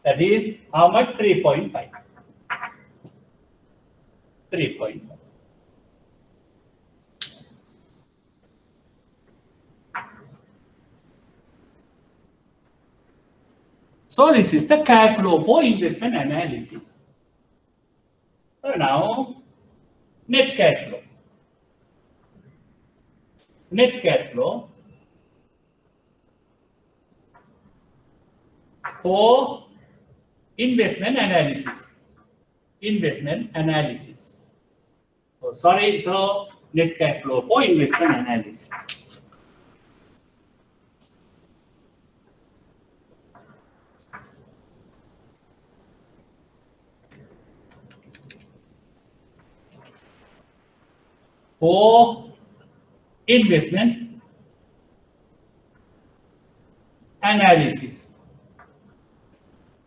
That is how much? 3.5. 3.5. So this is the cash flow for investment analysis. So now, net cash flow. Net cash flow for investment analysis. Investment analysis. Oh, sorry, so net cash flow for investment analysis. For investment analysis.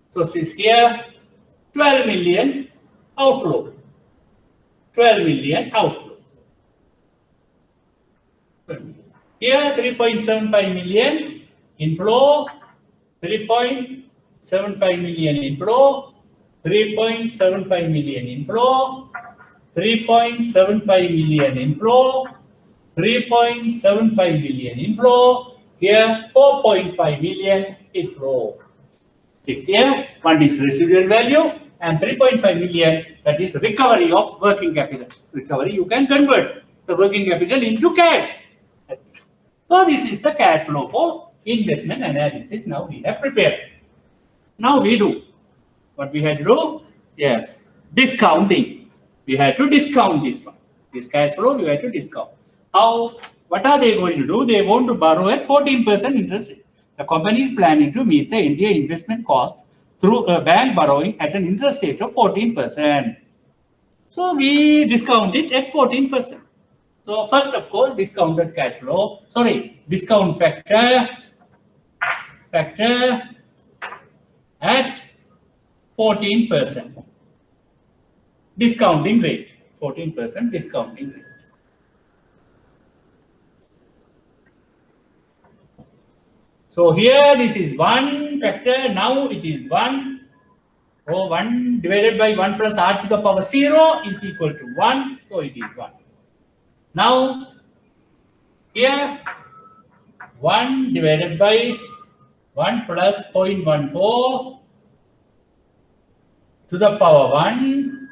So since here 12 million outflow. 12 million outflow. Here 3.75 million inflow, 3.75 million inflow, 3.75 million inflow, 3.75 million inflow, 3.75 million inflow, here 4.5 million inflow. Here, one is residual value and 3.5 million, that is recovery of working capital. Recovery, you can convert the working capital into cash. So this is the cash flow for investment analysis. Now we have prepared. Now we do what we had to do. Yes, discounting. We had to discount this one. This cash flow, we had to discount. How? What are they going to do? They want to borrow at 14% interest rate. The company is planning to meet the India investment cost through a bank borrowing at an interest rate of 14%. So we discount it at 14%. So first of course, discounted cash flow, sorry, discount factor at 14%. Discounting rate, 14% discounting rate. So here this is 1 factor, now it is 1. So 1 divided by 1 plus r to the power 0 is equal to 1. So it is 1. Now here 1 divided by 1 plus 0.14 to the power 1.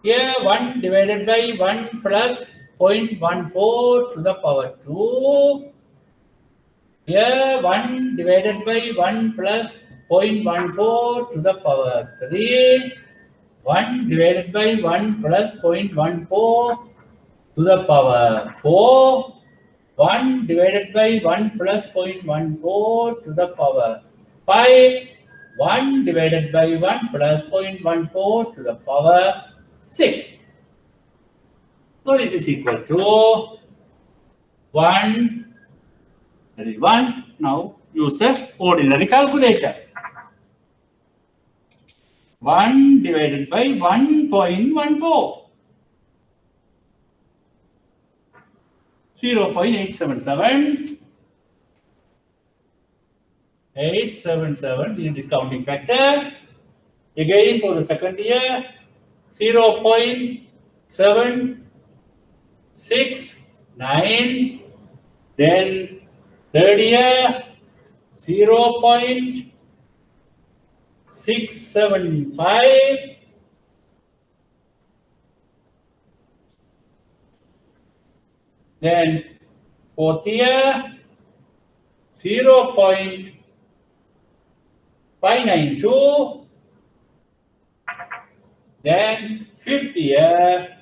Here 1 divided by 1 plus 0.14 to the power 2. Here 1 divided by 1 plus 0.14 to the power 3. 1 divided by 1 plus 0.14 to the power 4. 1 divided by 1 plus 0.14 to the power 5. 1 divided by 1 plus 0.14 to the power 6. So this is equal to 1. That is 1. Now use the ordinary calculator. 1 divided by 1.14. 0.877. 877 is discounting factor. Again for the second year, 0.769. Then third year, 0.675. Then fourth year, 0.592. Then fifth year,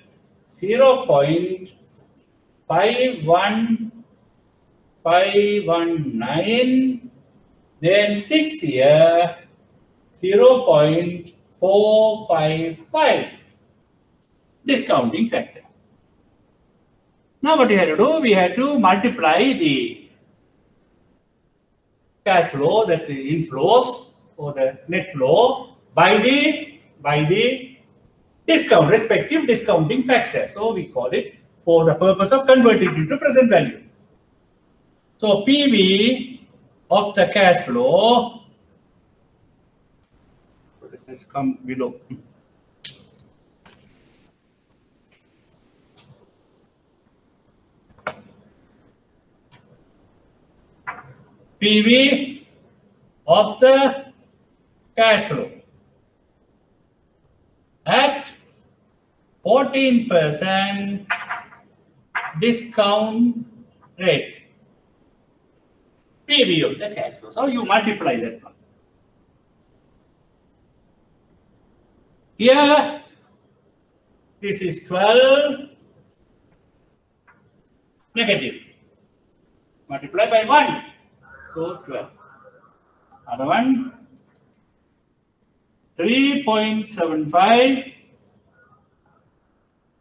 0.51519. Then sixth year, 0.455. Discounting factor. Now what we had to do? We had to multiply the cash flow, that is inflows or the net flow by the respective discounting factor. So we call it for the purpose of converting it into present value. So PV of the cash flow, let us come below. PV of the cash flow at 14% discount rate. PV of the cash flow. So you multiply that one. Here, this is 12 negative. Multiply by 1. So 12. Other one, 3.75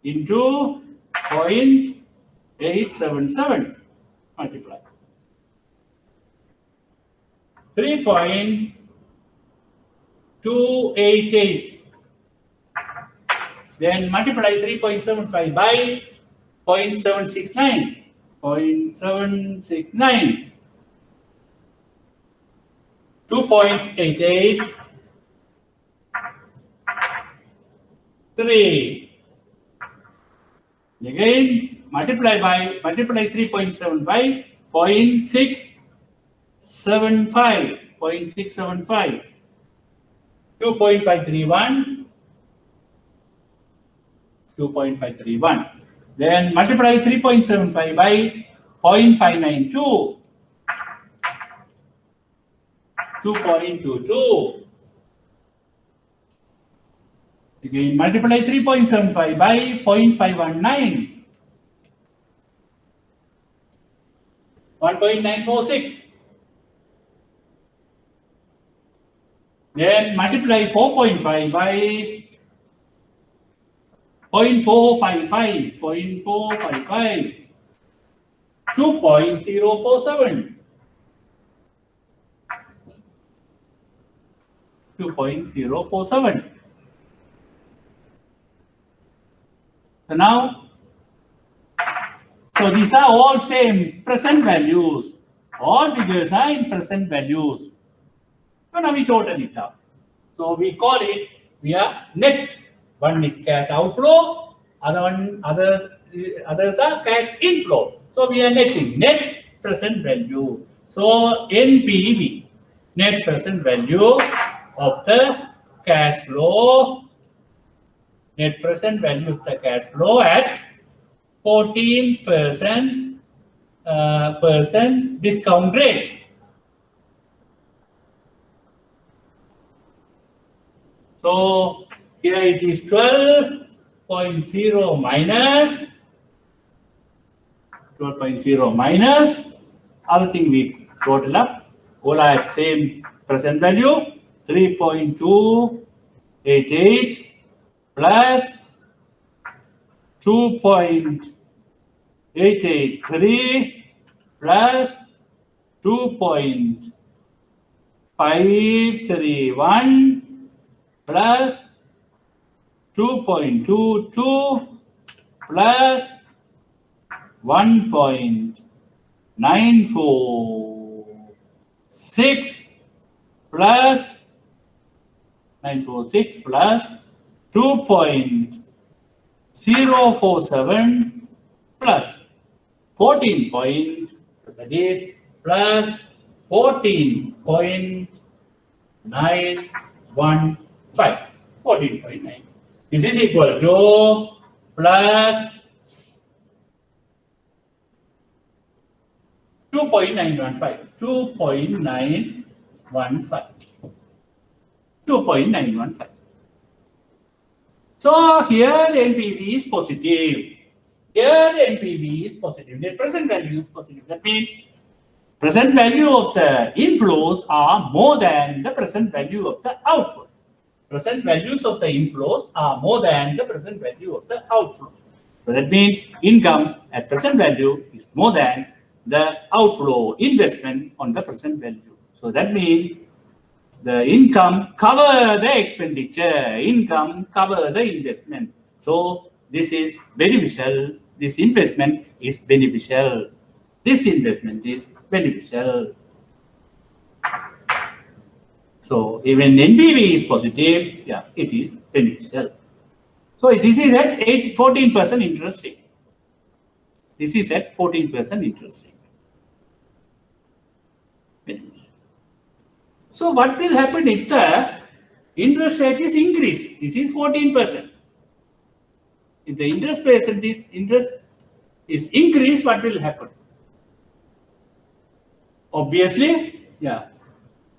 into 0.877. Multiply. 3.288. Then multiply 3.75 by 0.769. 0.769. 2.88. 3. Again multiply 3.75, 0.675, 0.675, 2.531, 2.531. Then multiply 3.75 by 0.592, 2.22. Again, multiply 3.75 by 0.519, 1.946. Then multiply 4.5 by 0.455, 0.455. 2.047. 2.047. So now, so these are all same present values. All figures are in present values. So now we total it up. So we call it, we are net. One is cash outflow, others are cash inflow. So we are netting net present value. So NPV, net present value of the cash flow, net present value of the cash flow at 14% discount rate. So here it is 12.0 minus 12.0 minus, other thing we total up, all are same present value, 3.288 plus 2.883 plus 2.531 plus 2.22 plus 1.946 plus 946 plus 2.047 plus 14 point, that is plus 14.915. 14.9. This is equal to plus 2.915. 2.915. So here the NPV is positive. Here the NPV is positive. The present value is positive. That means present value of the inflows are more than the present value of the outflow. Present values of the inflows are more than the present value of the outflow. So that means income at present value is more than the outflow investment on the present value. So that means the income cover the expenditure, income cover the investment. So this is beneficial. This investment is beneficial. This investment is beneficial. So even NPV is positive, yeah, it is beneficial. So this is at 14% interest rate. This is at 14% interest rate. So what will happen if the interest rate is increased? This is 14%. If the interest is increased, what will happen? Obviously, yeah.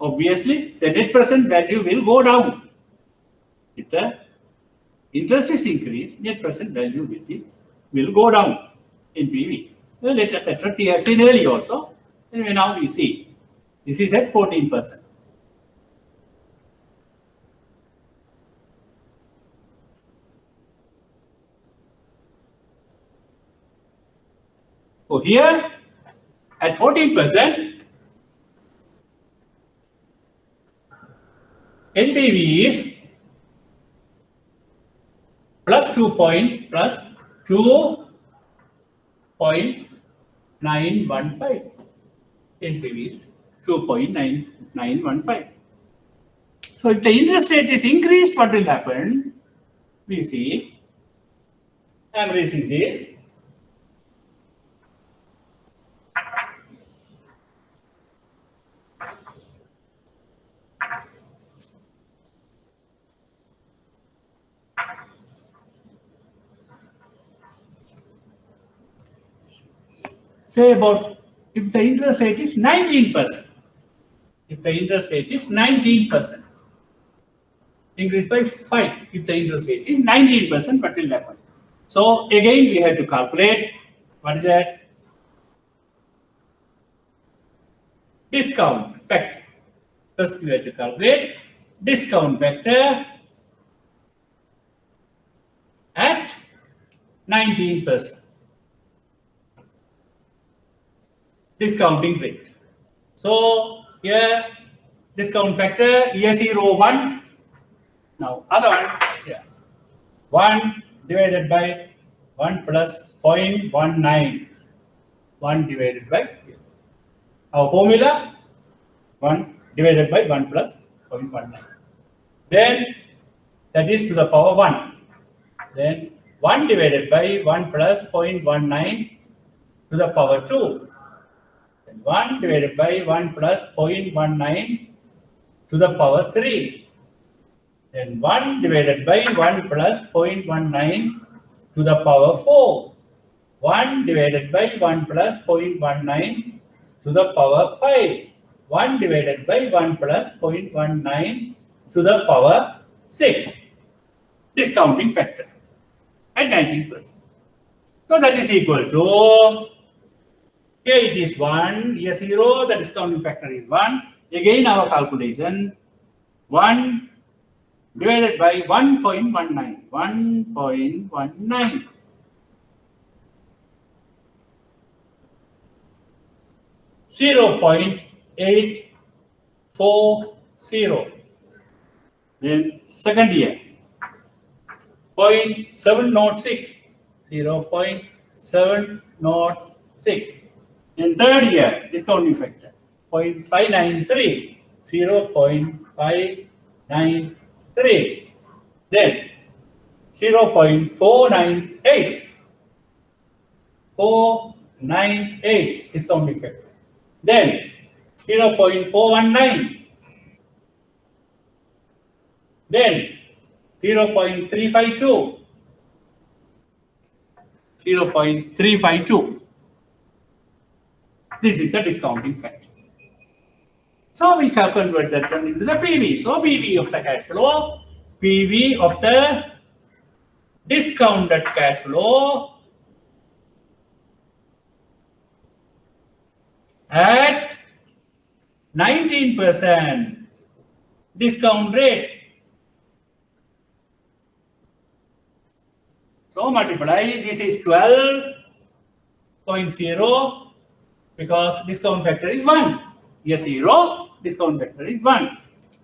Obviously, the net present value will go down. If the interest is increased, net present value will go down in PV. Well, let us set T as seen earlier also. Anyway, now we see this is at 14%. So here at 14%, NPV is plus 2.915. NPV is 2.915. So if the interest rate is increased, what will happen? We see, I am raising this. Say about if the interest rate is 19%. If the interest rate is 19%, increase by 5. If the interest rate is 19%, what will happen? So again, we have to calculate what is that? Discount factor. First, we have to calculate discount factor at 19%. discounting rate. So here discount factor year 0, 1. Now other one here 1 divided by 1 plus 0.19. 1 divided by our formula 1 divided by 1 plus 0.19. Then that is to the power 1. Then 1 divided by 1 plus 0.19 to the power 2. Then 1 divided by 1 plus 0.19 to the power 3. Then 1 divided by 1 plus 0.19 to the power 4. 1 divided by 1 plus 0.19 to the power 5. 1 divided by 1 plus 0.19 to the power 6. Discounting factor at 19%. So that is equal to, here it is 1, here 0, the discounting factor is 1. Again our calculation, 1 divided by 1.19, 1.19. 0.840. Then second year 0.706, 0.706. In third year discounting factor 0.593, 0.593. Then 0.498, 498 discounting factor. Then 0.419. Then 0.352. 0.352. This is the discounting factor. So we can convert that one into the PV. So PV of the cash flow, PV of the discounted cash flow at 19% discount rate. So multiply, this is 12.0 because discount factor is 1. Yes, 0, discount factor is 1.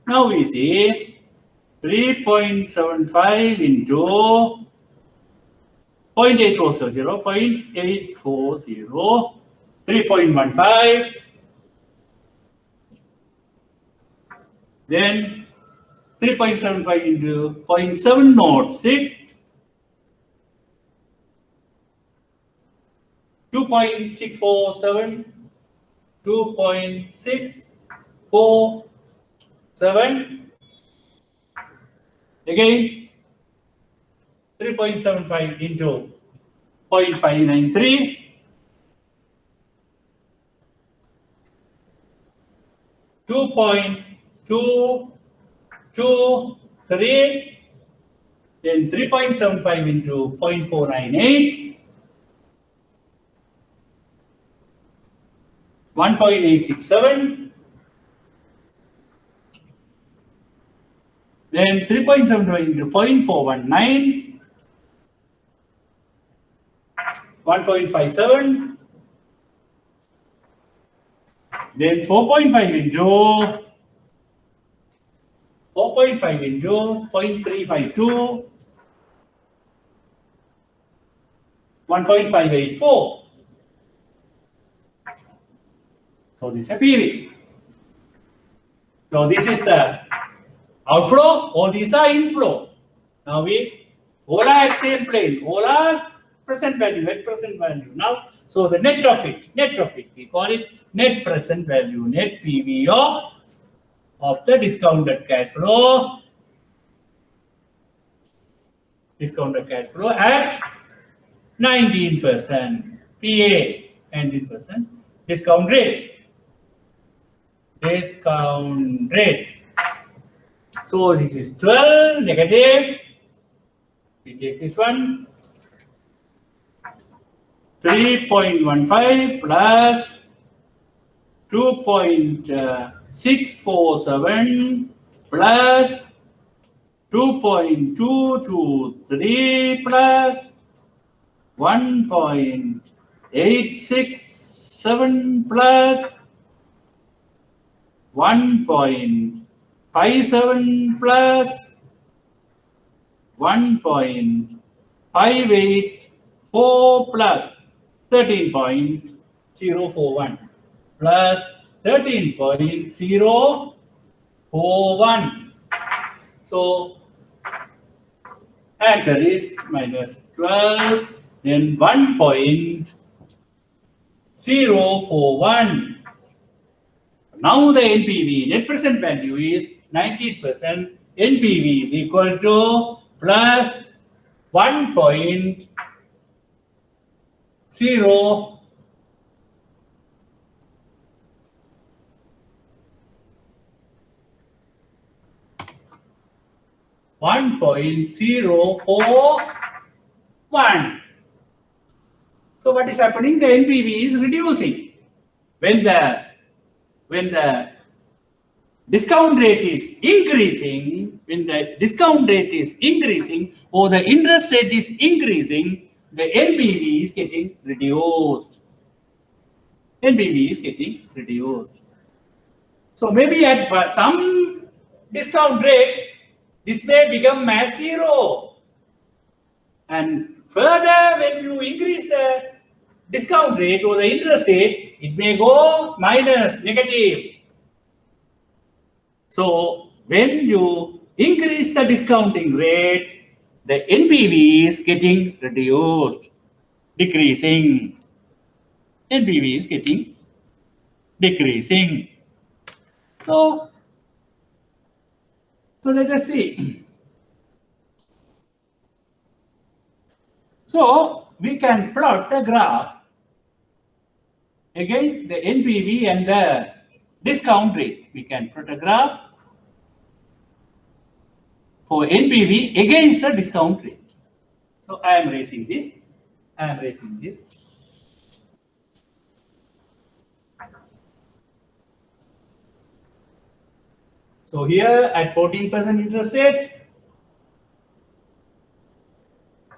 Now we see 3.75 into 0.840, 0.840, 3.15, then 3.75 into 0.706, 2.647, 2.647, again 3.75 into 0.593, 2.223, then 3.75 into 0.498, 1.867, then 3.75 into 0.419, 1.57, then 4.5 into 0.352, 1.584. So this is a PV. So this is the outflow, all these are inflow. Now all are at same plane, all are present value, at present value. Now, so the net profit, we call it net present value, net PV of the discounted cash flow. Discounted cash flow at 19%, PA, 19% discount rate. Discount rate. So this is 12 negative. We take this one. 3.15 plus 2.647 plus 2.223 plus 1.867 1.7 plus 1.57 plus 1.584 plus 13.041 plus 13.041. So answer is minus 12, then 1.041. Now the NPV, net present value, is 19%. NPV is equal to plus 1.041. So what is happening? The NPV is reducing. When the discount rate is increasing, or the interest rate is increasing, the NPV is getting reduced. NPV is getting reduced. So maybe at some discount rate, this may become as zero. And further, when you increase the discount rate or the interest rate, it may go minus, negative. So when you increase the discounting rate, the NPV is getting reduced, decreasing. NPV is getting decreasing. So let us see. So we can plot a graph against the NPV and the discount rate. We can plot a graph for NPV against the discount rate. So I am raising this. So here at 14% interest rate,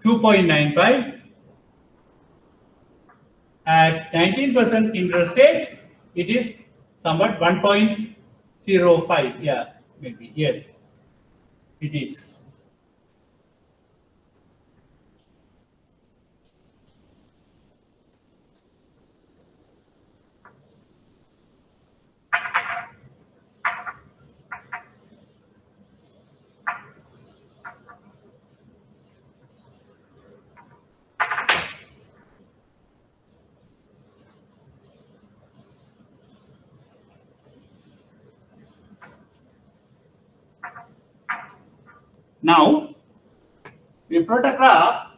2.95. At 19% interest rate, it is somewhat 1.05. Yeah, maybe. Yes, it is. Now, we plot a graph.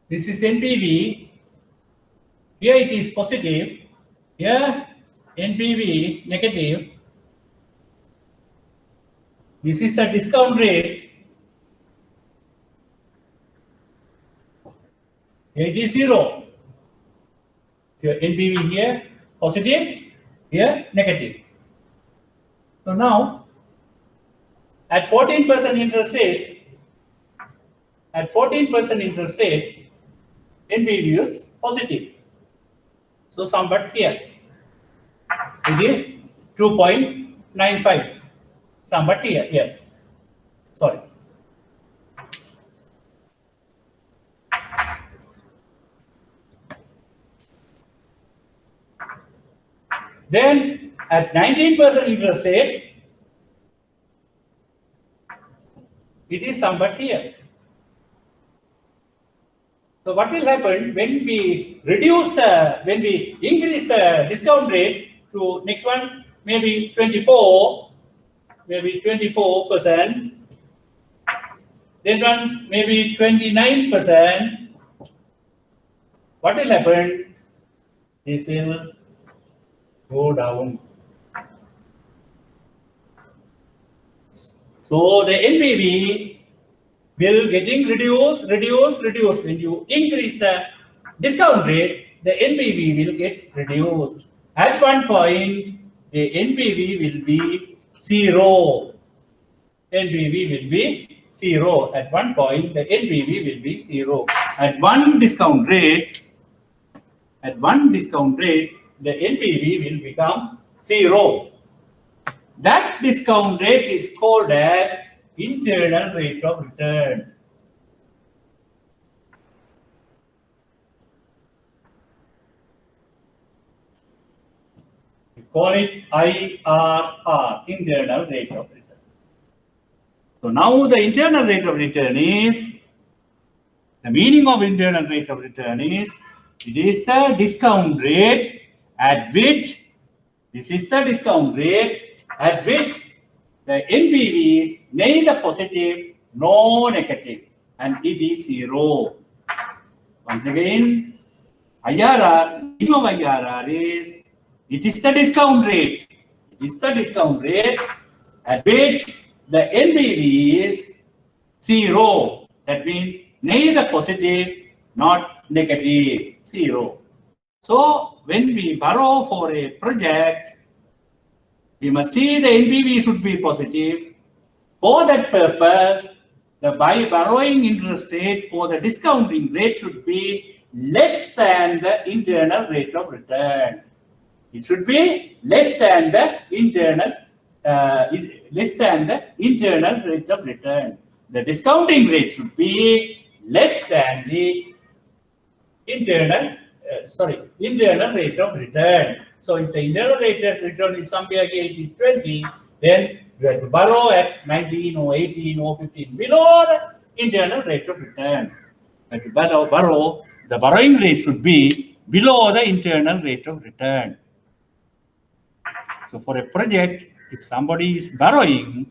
This is NPV. Here it is positive. Here NPV negative. This is the discount rate. Here it is 0. So NPV here positive, here negative. So now, at 14% interest rate, NPV is positive. So somewhat here, it is 2.95. Somewhat here, yes. Sorry. Then at 19% interest rate, it is somewhat here. So what will happen when we increase the discount rate to next one, maybe 24%, then one maybe 29%. What will happen? This will go down. So the NPV will getting reduced. When you increase the discount rate, the NPV will get reduced. At one point, the NPV will be 0. NPV will be 0. At one point, the NPV will be 0. At one discount rate, at one discount rate, the NPV will become 0. That discount rate is called as internal rate of return. We call it IRR, internal rate of return. So now the internal rate of return is, the meaning of internal rate of return is, it is the discount rate at which, this is the discount rate at which the NPV is neither positive nor negative, and it is 0. Once again, IRR, meaning of IRR is, it is the discount rate. It is the discount rate at which the NPV is 0. That means neither positive nor negative, 0. So when we borrow for a project, we must see the NPV should be positive. For that purpose, the borrowing interest rate or the discounting rate should be less than the internal rate of return. It should be less than the internal rate of return. The discounting rate should be less than the internal rate of return. So if the internal rate of return is somewhere here, it is 20, then you have to borrow at 19 or 18 or 15 below the internal rate of return. You have to borrow, the borrowing rate should be below the internal rate of return. So for a project, if somebody is borrowing,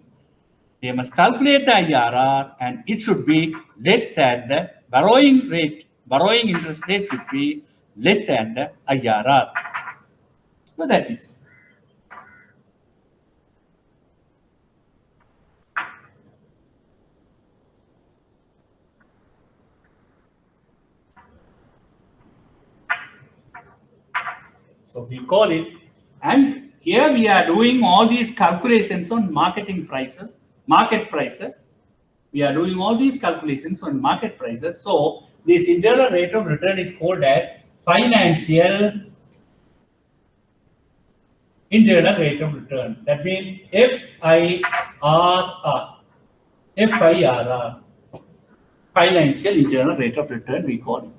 they must calculate the IRR, and it should be less than the borrowing rate. Borrowing interest rate should be less than the IRR. So that is. So we call it, and here we are doing all these calculations on market prices. We are doing all these calculations on market prices. So this internal rate of return is called as financial internal rate of return. That means FIRR, financial internal rate of return, we call it.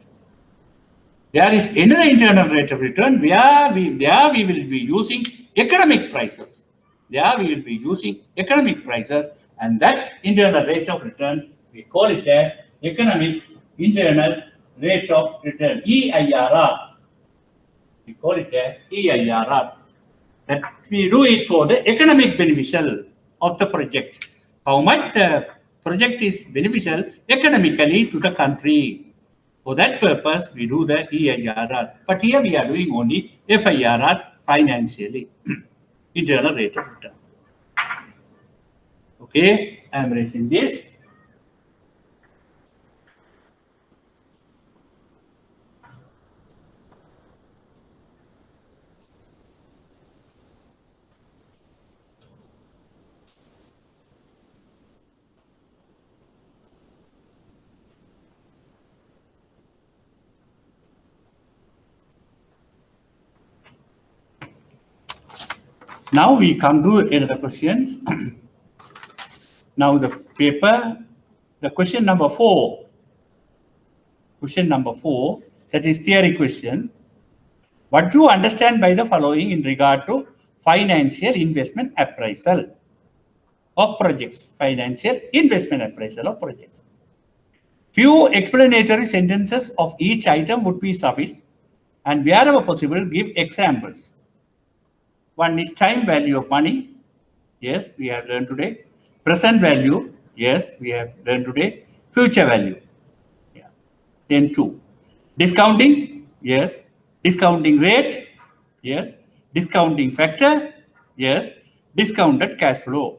There is another internal rate of return where we will be using economic prices. There we will be using economic prices, and that internal rate of return, we call it as economic internal rate of return, EIRR. We call it as EIRR. That we do it for the economic beneficial of the project. How much the project is beneficial economically to the country. For that purpose, we do the EIRR. But here we are doing only FIRR, financially, internal rate of return. Okay, I am raising this. Now we come to another questions. Now the paper, the question number 4. Question number 4, that is theory question. What do you understand by the following in regard to financial investment appraisal of projects? Financial investment appraisal of projects. Few explanatory sentences of each item would be suffice, and wherever possible, give examples. One is time value of money. Yes, we have learned today. Present value. Yes, we have learned today. Future value. Yeah. Then 2. Discounting. Yes. Discounting rate. Yes. Discounting factor. Yes. Discounted cash flow.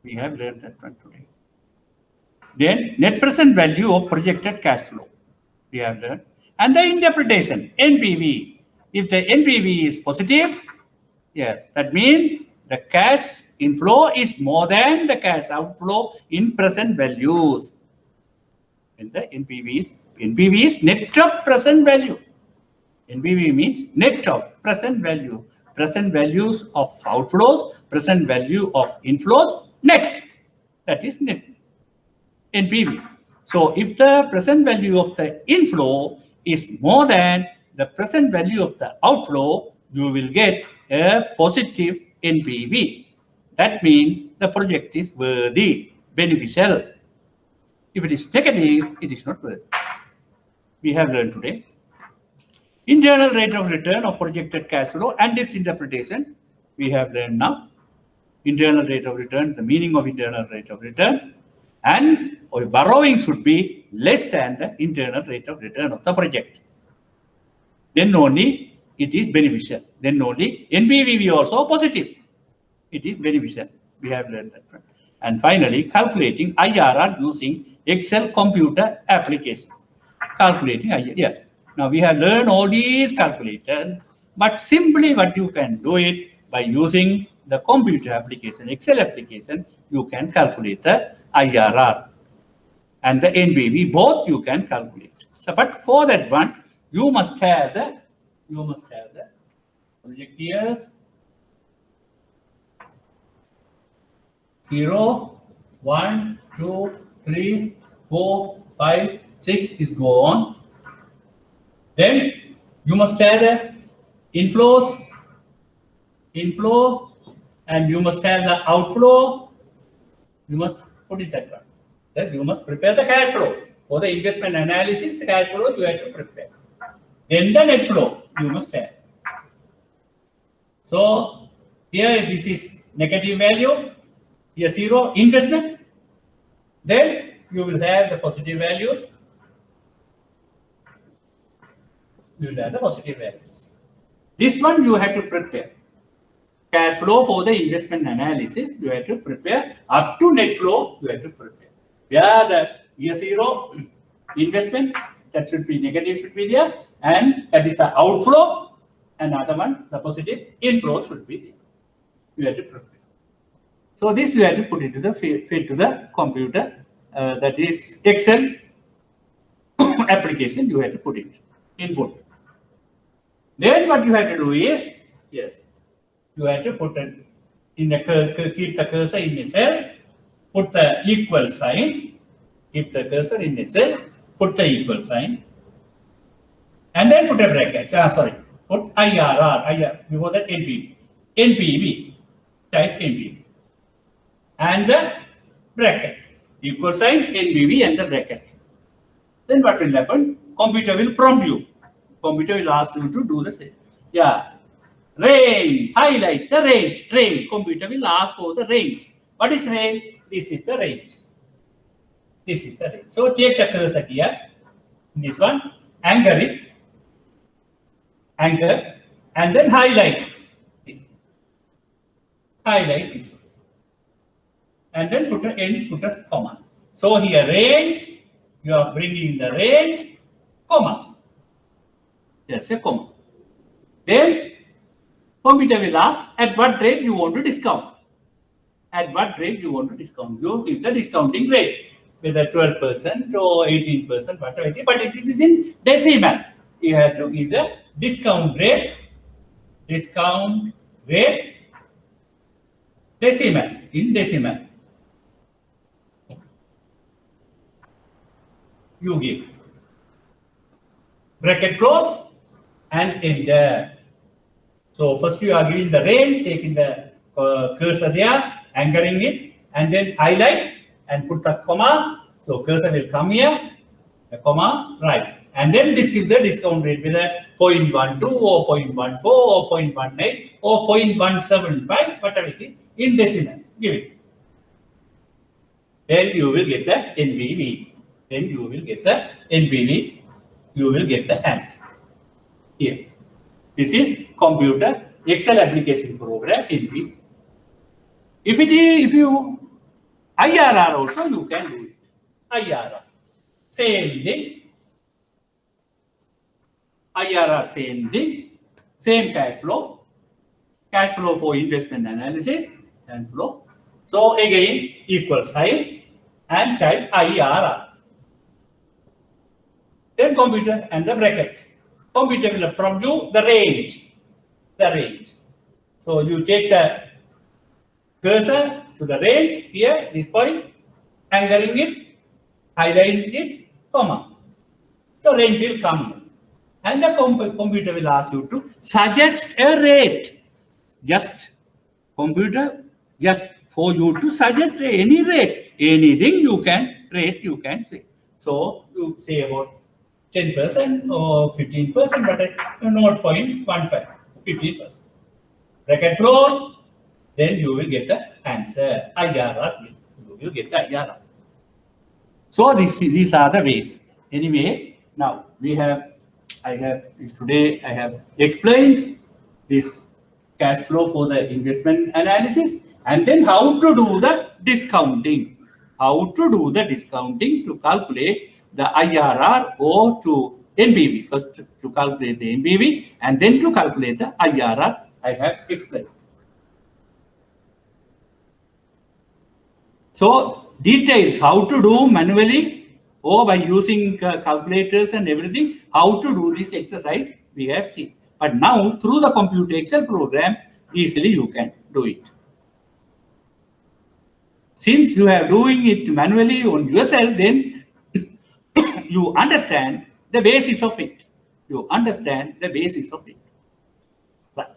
We have learned that one today. Then net present value of projected cash flow. We have learned. And the interpretation, NPV. If the NPV is positive, yes, that means the cash inflow is more than the cash outflow in present values. And the NPV is net of present value. NPV means net of present value, present values of outflows, present value of inflows, net. That is net NPV. So if the present value of the inflow is more than the present value of the outflow, you will get a positive NPV. That means the project is worthy, beneficial. If it is negative, it is not worthy. We have learned today. Internal rate of return of projected cash flow and its interpretation. We have learned now. Internal rate of return, the meaning of internal rate of return. And borrowing should be less than the internal rate of return of the project. Then only it is beneficial. Then only NPV also positive. It is beneficial. We have learned that. And finally, calculating IRR using Excel computer application. Calculating IRR, yes. Now we have learned all these calculators, but simply what you can do it by using the computer application, Excel application, you can calculate the IRR and the NPV, both you can calculate. So, but for that one, you must have the project years 0, 1, 2, 3, 4, 5, 6 is go on. Then you must have the inflow, and you must have the outflow. You must put it that way. Then you must prepare the cash flow. For the investment analysis, the cash flow you have to prepare. Then the net flow you must have. So here this is negative value, here 0 investment. Then you will have the positive values. You will have the positive values. This one you have to prepare. Cash flow for the investment analysis, you have to prepare. Up to net flow, you have to prepare. Where the year 0 investment, that should be negative, should be there, and that is the outflow. Another one, the positive inflow should be there. You have to prepare. So this you have to put into the feed to the computer. That is Excel application. You have to put it input. Then what you have to do is, yes, you have to put it in the keep the cursor in a cell, put the equal sign, keep the cursor in a cell, put the equal sign, and then put a bracket. Put IRR, before that NPV, type NPV, and the bracket, equal sign, NPV, and the bracket. Then what will happen? Computer will prompt you. Computer will ask you to do the same. Yeah. Range, highlight the range. Computer will ask for the range. What is range? This is the range. This is the range. So take the cursor here. This one, anchor it. Anchor, and then highlight this. Highlight this. And then put a comma. So here range, you are bringing the range, comma. Yes, a comma. Then computer will ask at what rate you want to discount. At what rate you want to discount. You give the discounting rate, whether 12% or 18%, whatever it is, but it is in decimal. You have to give the discount rate, decimal, in decimal. You give bracket close and enter. So first you are giving the range, taking the cursor there, anchoring it, and then highlight and put the comma. So cursor will come here, the comma, right. And then this gives the discount rate with a 0.12 or 0.14 or 0.18 or 0.175, whatever it is, in decimal. Give it. Then you will get the NPV. Then you will get the NPV. You will get the answer. Here. This is computer Excel application program NPV. If you IRR also you can do it. IRR. Same thing. IRR, same thing, same cash flow for investment analysis and flow. So again, equal sign and type IRR. Then computer and the bracket. computer will prompt you the range. So you take the cursor to the range here, this point, anchoring it, highlighting it, comma. So range will come. And the computer will ask you to suggest a rate. Just computer, just for you to suggest any rate. Anything you can rate, you can say. So you say about 10% or 15%, but at 0.15, 15%. Bracket close, then you will get the answer. IRR, you will get the IRR. So these are the ways. Anyway, now today I have explained this cash flow for the investment analysis, and then how to do the discounting. How to do the discounting to calculate the IRR or to NPV. First to calculate the NPV and then to calculate the IRR. I have explained. So details how to do manually or by using calculators and everything, how to do this exercise we have seen. But now through the computer Excel program, easily you can do it. Since you are doing it manually on yourself, then you understand the basis of it. You understand the basis of it. Right.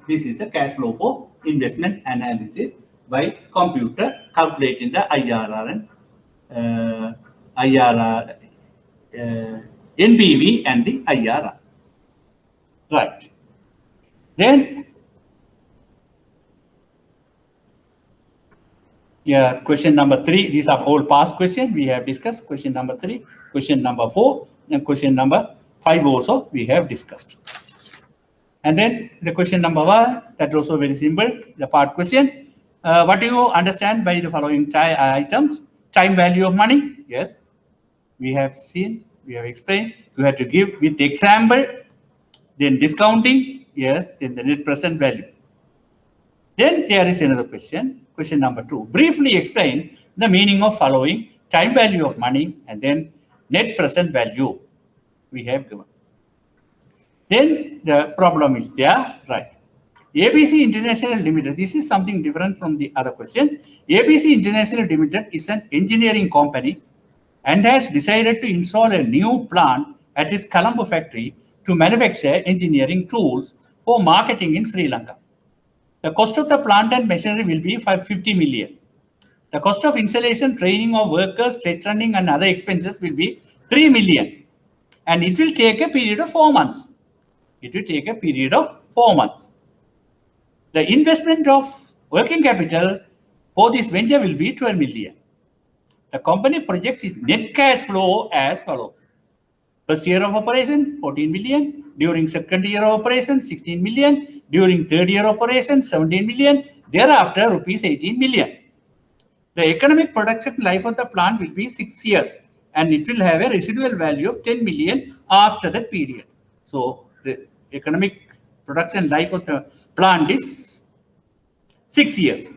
This is the cash flow for investment analysis by computer calculating the IRR and NPV and the IRR. Right. Then, yeah, question number 3. These are all past questions we have discussed. Question number 3, question number 4, and question number 5 also we have discussed. And then the question number 1, that's also very simple, the part question. What do you understand by the following items? Time value of money, yes. We have seen, we have explained. You have to give with example. Then discounting, yes. Then the net present value. Then there is another question, question number 2. Briefly explain the meaning of following time value of money and then net present value we have given. Then the problem is there, right? ABC International Limited, this is something different from the other question. ABC International Limited is an engineering company and has decided to install a new plant at its Colombo factory to manufacture engineering tools for marketing in Sri Lanka. The cost of the plant and machinery will be 50 million. The cost of installation, training of workers, test running and other expenses will be 3 million. And it will take a period of 4 months. It will take a period of 4 months. The investment of working capital for this venture will be 12 million. The company projects its net cash flow as follows. First year of operation, 14 million. During second year of operation, 16 million. During third year of operation, 17 million. Thereafter, rupees 18 million. The economic production life of the plant will be 6 years and it will have a residual value of 10 million after that period. So the economic production life of the plant is 6 years.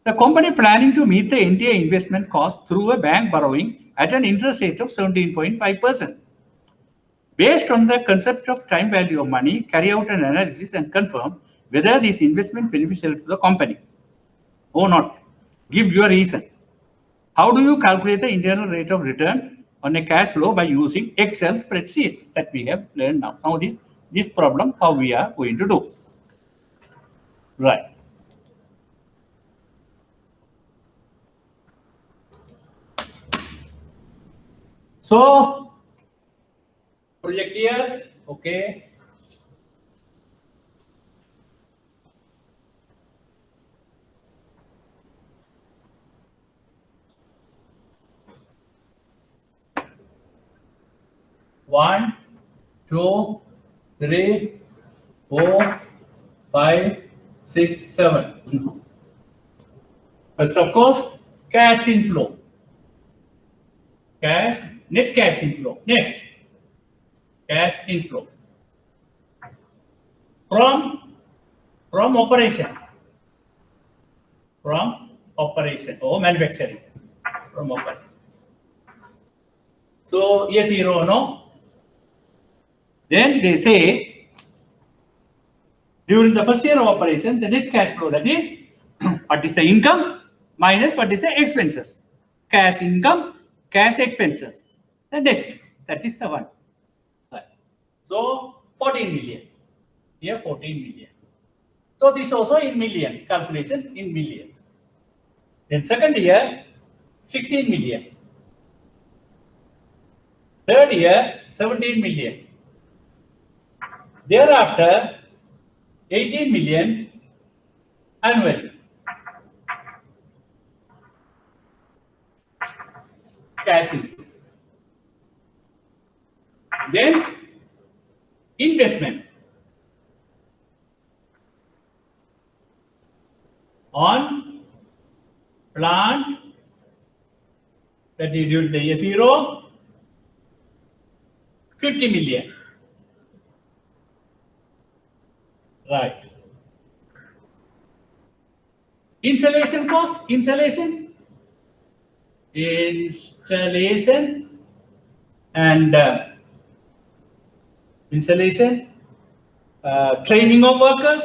The company planning to meet the entire investment cost through a bank borrowing at an interest rate of 17.5%. Based on the concept of time value of money, carry out an analysis and confirm whether this investment beneficial to the company or not. Give your reason. How do you calculate the internal rate of return on a cash flow by using Excel spreadsheet that we have learned now? Now this problem, how we are going to do. Right. So, project years, okay. One, 2, 3, 4, 5, 6, 7. First, of course, cash inflow. Net cash inflow. Net cash inflow from operation. From operation or manufacturing. From operation. So yes, zero, no. Then they say, during the first year of operation, the net cash flow, that is, what is the income minus what is the expenses. Cash income, cash expenses. The debt, that is the one. Right. So 14 million. Here 14 million. So this also in millions, calculation in millions. Then second year, 16 million. Third year, 17 million. Thereafter, 18 million annually. Cash in. Then investment on plant, that is during the year 0, 50 million. Right. Installation cost, installation and training of workers,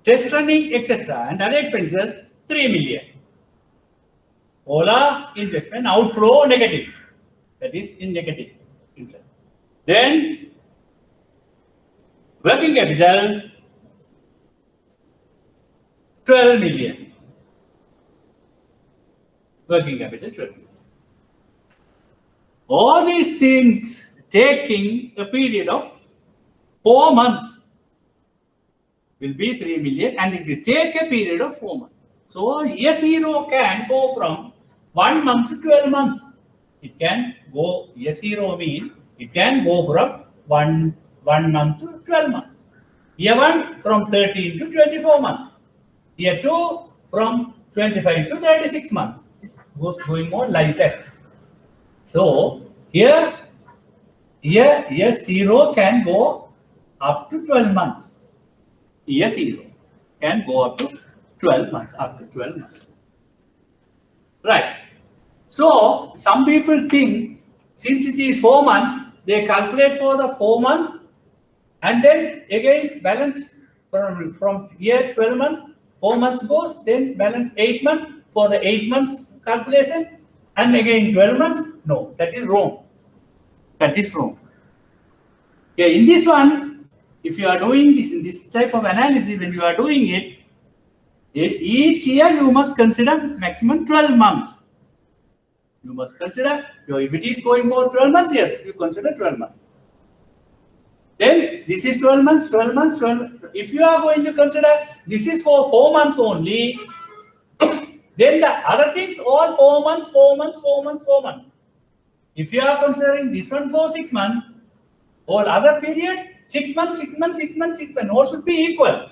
test running, etc. and other expenses, 3 million. All are investment outflow negative. That is in negative. Then working capital, 12 million. Working capital, 12 million. All these things taking a period of 4 months will be 3 million, and it will take a period of 4 months. So year 0 can go from 1 month to 12 months. It can go, year 0 mean it can go from 1 month to 12 months. Year 1 from 13 to 24 months. Year 2 from 25 to 36 months. It goes going on like that. So here year 0 can go up to 12 months. Year 0 can go up to 12 months, up to 12 months. Right. So some people think, since it is 4 months, they calculate for the 4 months and then again balance from year 12 months, 4 months goes, then balance 8 months for the 8 months calculation, and again 12 months. No, that is wrong. That is wrong. Okay, in this one, if you are doing this in this type of analysis, when you are doing it, each year you must consider maximum 12 months. You must consider, if it is going for 12 months, yes, you consider 12 months. Then this is 12 months, 12 months, 12. If you are going to consider this is for 4 months only, then the other things all 4 months, 4 months, 4 months, 4 months. If you are considering this one for 6 months, all other periods, 6 months, 6 months, 6 months, 6 months, all should be equal.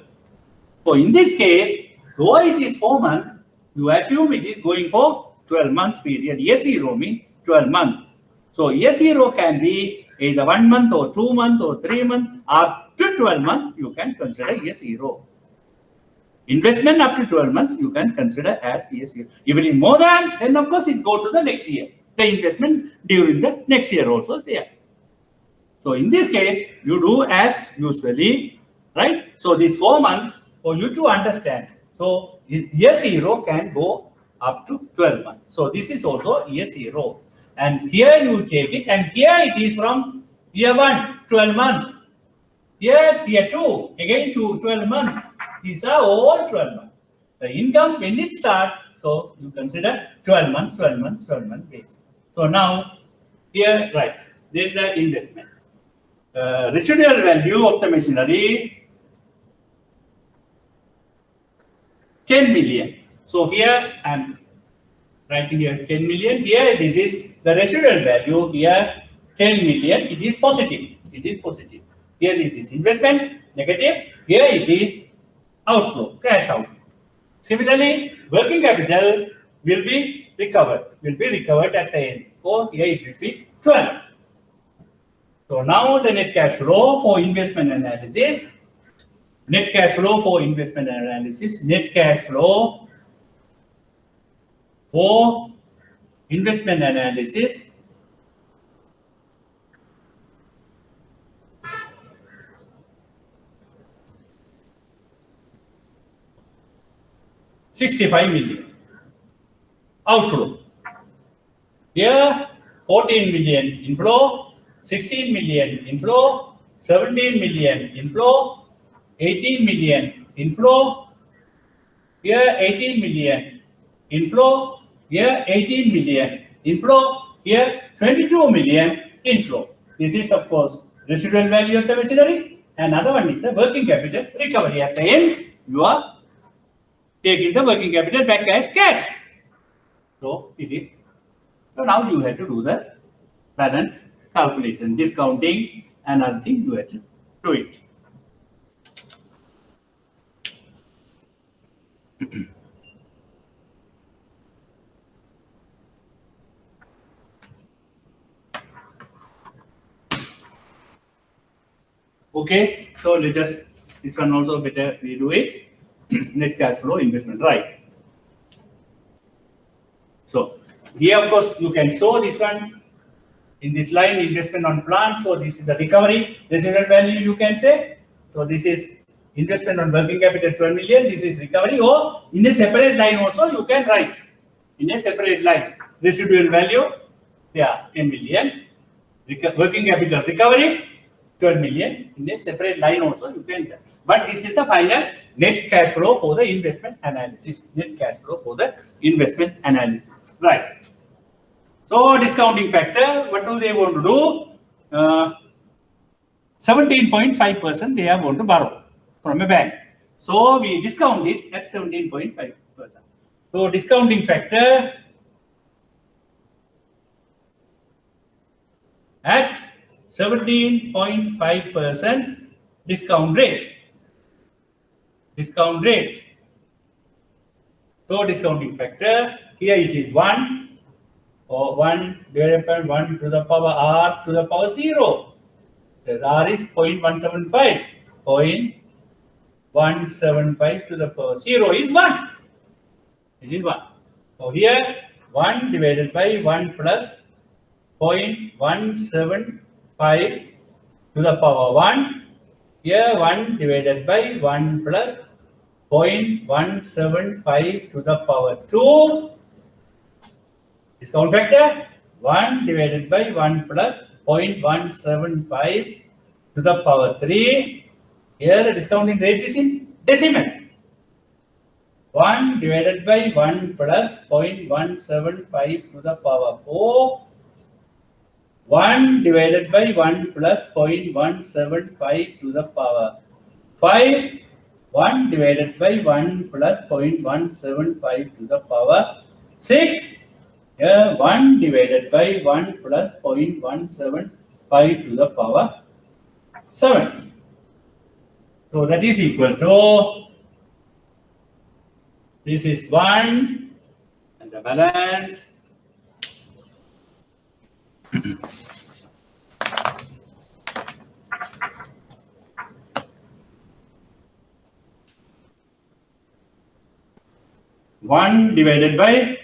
So in this case, though it is 4 months, you assume it is going for 12 months period. Year 0 means 12 months. So year 0 can be either 1 month or 2 months or 3 months. Up to 12 months, you can consider year 0. Investment up to 12 months, you can consider as year 0. If it is more than, then of course it go to the next year. The investment during the next year also there. So in this case, you do as usually, right? So these 4 months for you to understand. So year 0 can go up to 12 months. So this is also year 0. And here you take it, and here it is from year 1, 12 months. Here, year 2, again to 12 months. These are all 12 months. The income, when it starts, so you consider 12 months, 12 months, 12 months basis. So now, here, right, this is the investment. Residual value of the machinery, 10 million. So here I am writing here 10 million. Here this is the residual value. Here 10 million. It is positive. It is positive. Here it is investment negative. Here it is outflow, cash out. Similarly, working capital will be recovered. Will be recovered at the end. So here it will be 12. So now the net cash flow for investment analysis. Net cash flow for investment analysis. Net cash flow for investment analysis 65 million outflow. Here 14 million inflow, 16 million inflow, 17 million inflow, 18 million inflow, here 18 million inflow, here 18 million inflow, here 22 million inflow. This is of course residual value of the machinery, and another one is the working capital recovery. At the end, you are taking the working capital back as cash. So it is. So now you have to do the balance calculation, discounting, and other thing you have to do it. Okay, so let us, this one also better we do it. Net cash flow investment, right? So here of course you can show this one in this line, investment on plant. So this is the recovery residual value, you can say. So this is investment on working capital 12 million. This is recovery, or in a separate line also you can write in a separate line residual value. Yeah, 10 million. Working capital recovery 12 million. In a separate line also you can. But this is the final net cash flow for the investment analysis. Net cash flow for the investment analysis. Right. So discounting factor, what do they want to do? 17.5% they are going to borrow from a bank. So we discount it at 17.5%. So discounting factor at 17.5% discount rate. Discount rate. So discounting factor, here it is 1, or 1 divided by 1 to the power r to the power 0. The r is 0.175. 0.175 to the power 0 is 1. It is 1. So here 1 divided by 1 plus 0.175 to the power 1. Here 1 divided by 1 plus 0.175 to the power 2. Discount factor 1 divided by 1 plus 0.175 to the power 3. Here the discounting rate is in decimal. 1 divided by 1 plus 0.175 to the power 4. 1 divided by 1 plus 0.175 to the power 5. 1 divided by 1 plus 0.175 to the power 6. Here 1 divided by 1 plus 0.175 to the power 7. So that is equal to, this is 1 and the balance. One divided by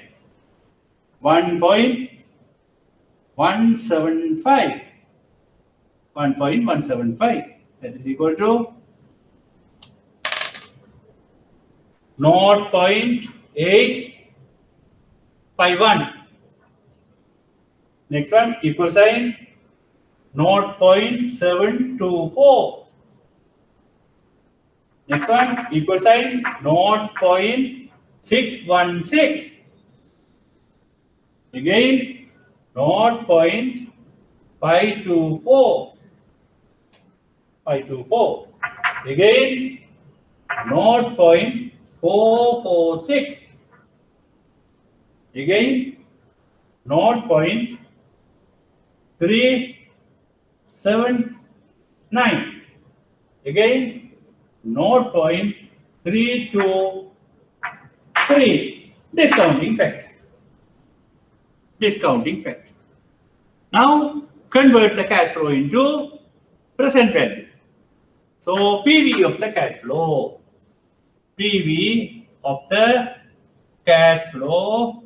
1.175. 1.175. That is equal to 0.851. Next one, equal sign 0.724. Next one, equal sign 0.616. Again 0.524. 524. Again 0.446. Again 0.379. Again 0.323. Discounting factor. Discounting factor. Now convert the cash flow into present value. So PV of the cash flow. PV of the cash flow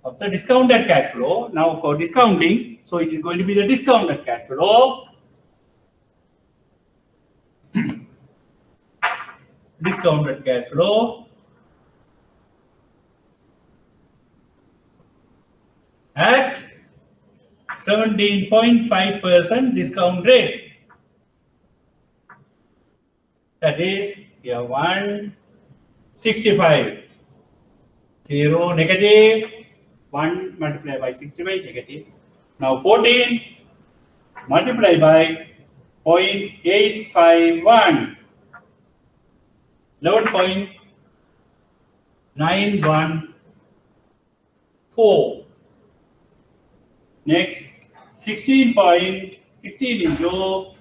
of the discounted cash flow. Now for discounting, so it is going to be the discounted cash flow. discounted cash flow at 17.5% discount rate. That is here 165. 0 negative 1 multiplied by 65 negative. Now 14 multiplied by 0.851. 11.914. Next 16 into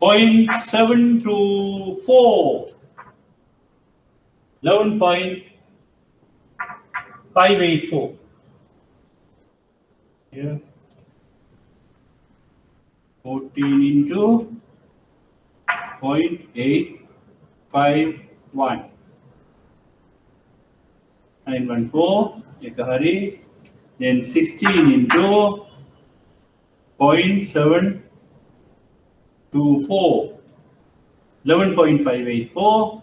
0.724. 11.584. Here 14 into 0.851. 914 Ekahari. Then 16 into 0.724. 11.584.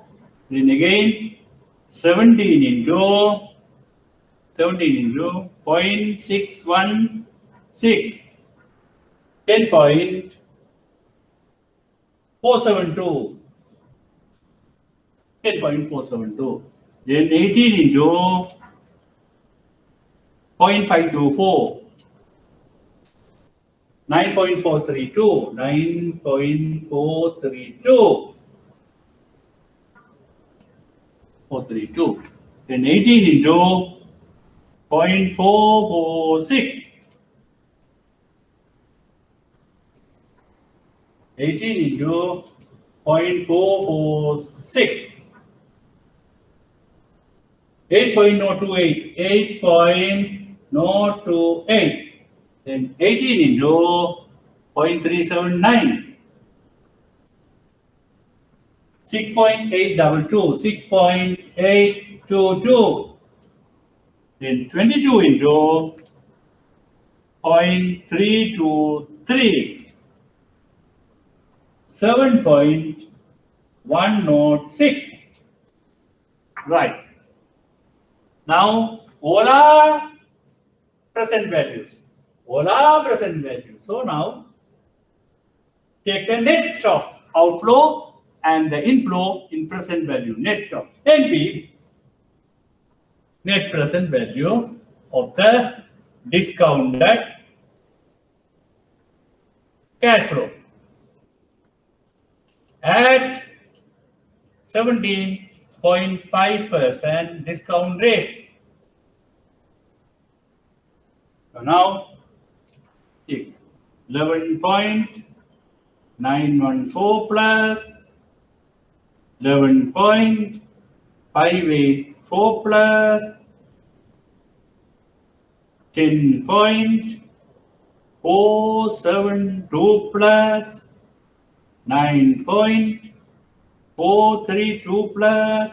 Then again 17 into 0.616. 10.472. 10.472. Then 18 into 0.524. 9.432. 9.432. 432. Then 18 into 0.446. 18 into 0.446. 8.028. 8.028. Then 18 into 0.379. 6.822. 6.822. Then 22 into 0.323. 7.106. Right. Now, all are present values. All are present values. So now, take the net of outflow and the inflow in present value. Net of NP, net present value of the discounted cash flow at 17.5% discount rate. So now 11.914 plus 11.584 plus 10.472 plus 9.432 plus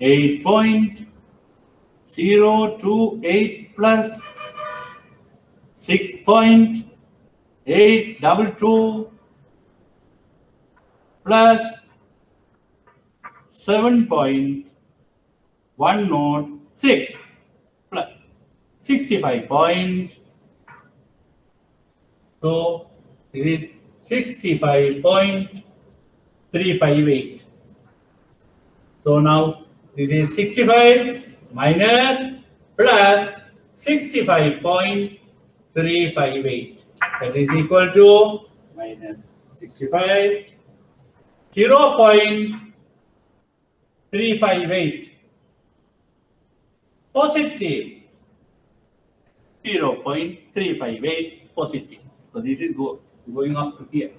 8.028 plus 6.822 plus 7.106 plus 65 point. So this is 65.358. So now this is 65 minus plus 65.358. That is equal to minus 65, 0.358. Positive 0.358 positive. So this is going up to here.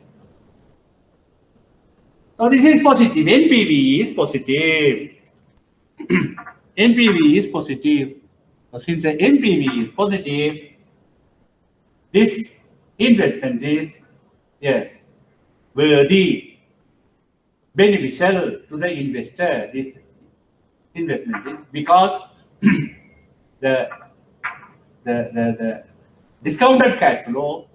So this is positive. NPV is positive. NPV is positive. So since the NPV is positive, this investment is, yes, worthy, beneficial to the investor, this investment, because the discounted cash flow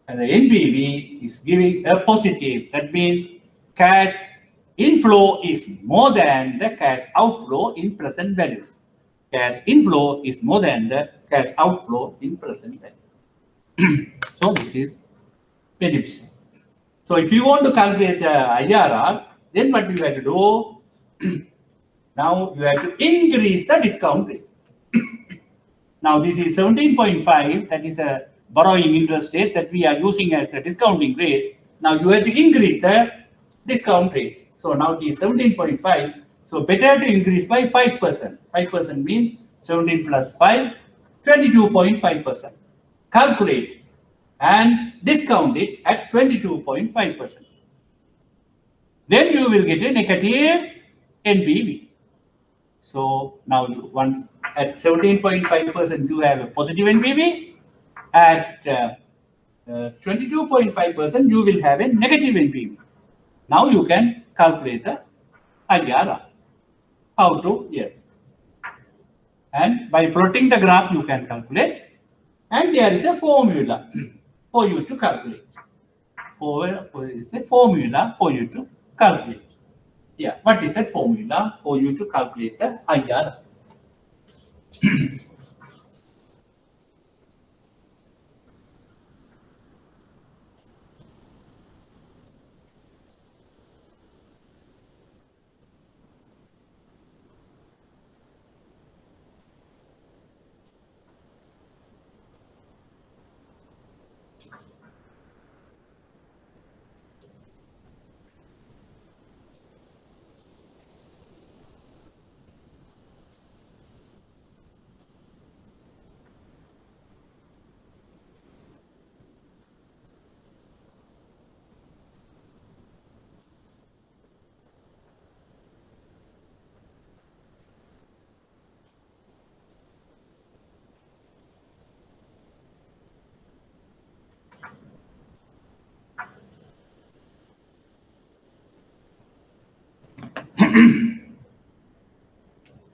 and the NBV is giving a positive. That means cash inflow is more than the cash outflow in present values. Cash inflow is more than the cash outflow in present value. So this is beneficial. So if you want to calculate the IRR, then what you have to do? Now you have to increase the discount rate. Now this is 17.5, that is a borrowing interest rate that we are using as the discounting rate. Now you have to increase the discount rate. So now it is 17.5. So better to increase by 5%. 5% means 17 plus 5, 22.5%. Calculate and discount it at 22.5%. Then you will get a negative NPV. So now once at 17.5% you have a positive NPV. At 22.5% you will have a negative NPV. Now you can calculate the IRR. How to? Yes. And by plotting the graph you can calculate. And there is a formula for you to calculate. It's a formula for you to calculate. Yeah, what is that formula for you to calculate the IRR?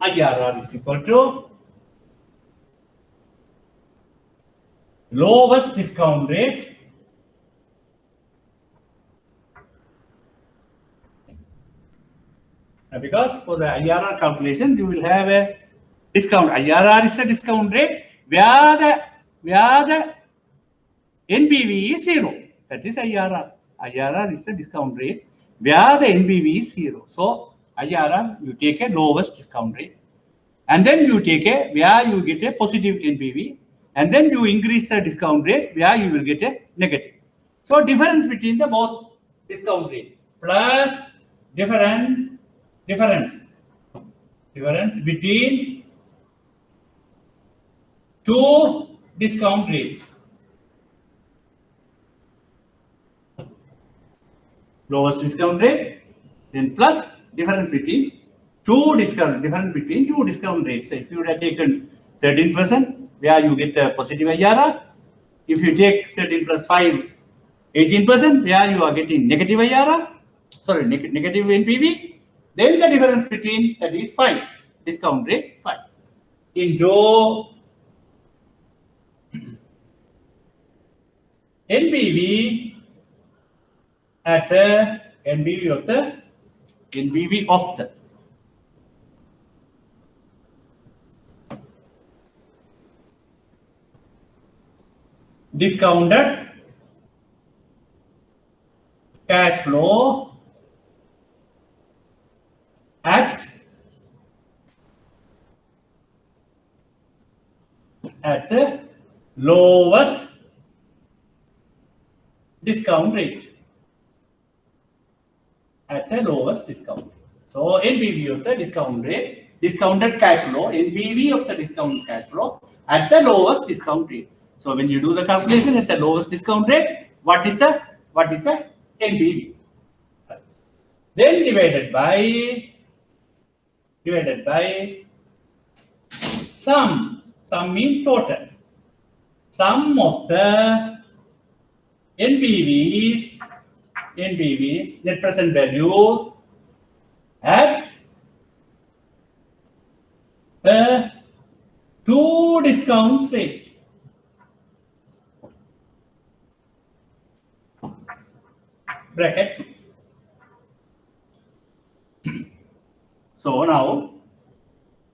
IRR is equal to lowest discount rate because for the IRR calculation you will have a discount. IRR is a discount rate where the NPV is 0. That is IRR. IRR is the discount rate where the NPV is 0. So IRR, you take a lowest discount rate. And then you take a where you get a positive NPV. And then you increase the discount rate where you will get a negative. So difference between the both discount rate plus difference between two discount rates. Lowest discount rate, then plus difference between two discount rates. So if you would have taken 13%, where you get the positive IRR. If you take 13 plus 5, 18%, where you are getting negative IRR. Sorry, negative NPV. Then the difference between that is 5, discount rate 5 into NPV at NPV of the discounted cash flow at the lowest discount rate. At the lowest discount. So NPV of the discount rate, discounted cash flow, NPV of the discounted cash flow at the lowest discount rate. So when you do the calculation at the lowest discount rate, what is the NPV? Then divided by sum means total. Sum of the NPVs, net present values at the two discounts rate. bracket please. So now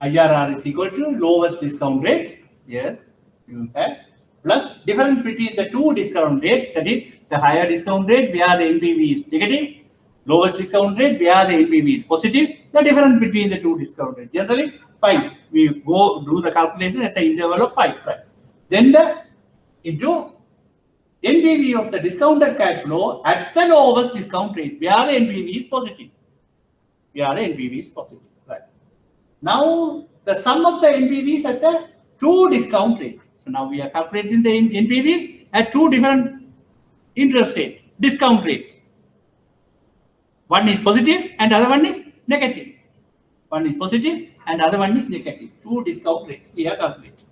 IRR is equal to lowest discount rate. Yes, you have plus difference between the two discount rate. That is the higher discount rate where the NPV is negative. Lowest discount rate where the NPV is positive. The difference between the two discount rates. Generally 5. We go do the calculation at the interval of 5. Right. Then the into NPV of the discounted cash flow at the lowest discount rate where the NPV is positive. Where the NPV is positive. Right. Now the sum of the NPVs at the two discount rate. So now we are calculating the NPVs at two different interest rate, discount rates. One is positive and other one is negative. One is positive and other one is negative. Two discount rates we are calculating.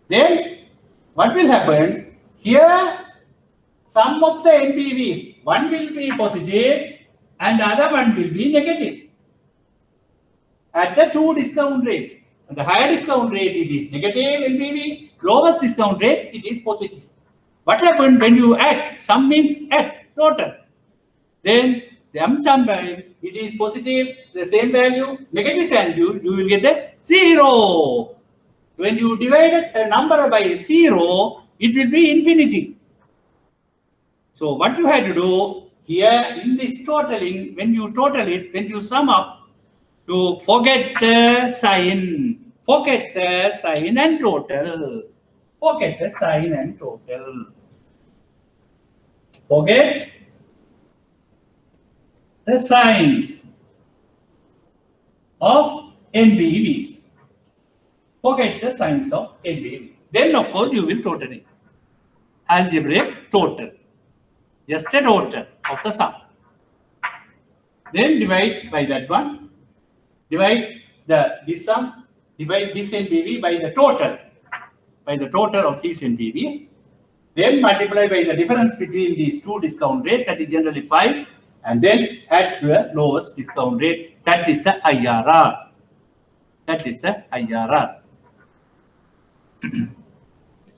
Then what will happen? Here sum of the NPVs, one will be positive and other one will be negative. At the two discount rate. At the higher discount rate it is negative NPV, lowest discount rate it is positive. What happened when you add? Sum means add, total. Then the sum value, it is positive, the same value, negative value, you will get the 0. When you divide a number by 0, it will be infinity. So what you have to do here in this totaling, when you total it, when you sum up, to forget the sign and total. Forget the sign and total. Forget the signs of NPVs. Forget the signs of NPVs. Then of course you will total it. Algebraic total. Just a total of the sum. Then divide by that one. Divide this sum, divide this NPV by the total of these NPVs. Then multiply by the difference between these two discount rates, that is generally 5, and then add to the lowest discount rate, that is the IRR. That is the IRR.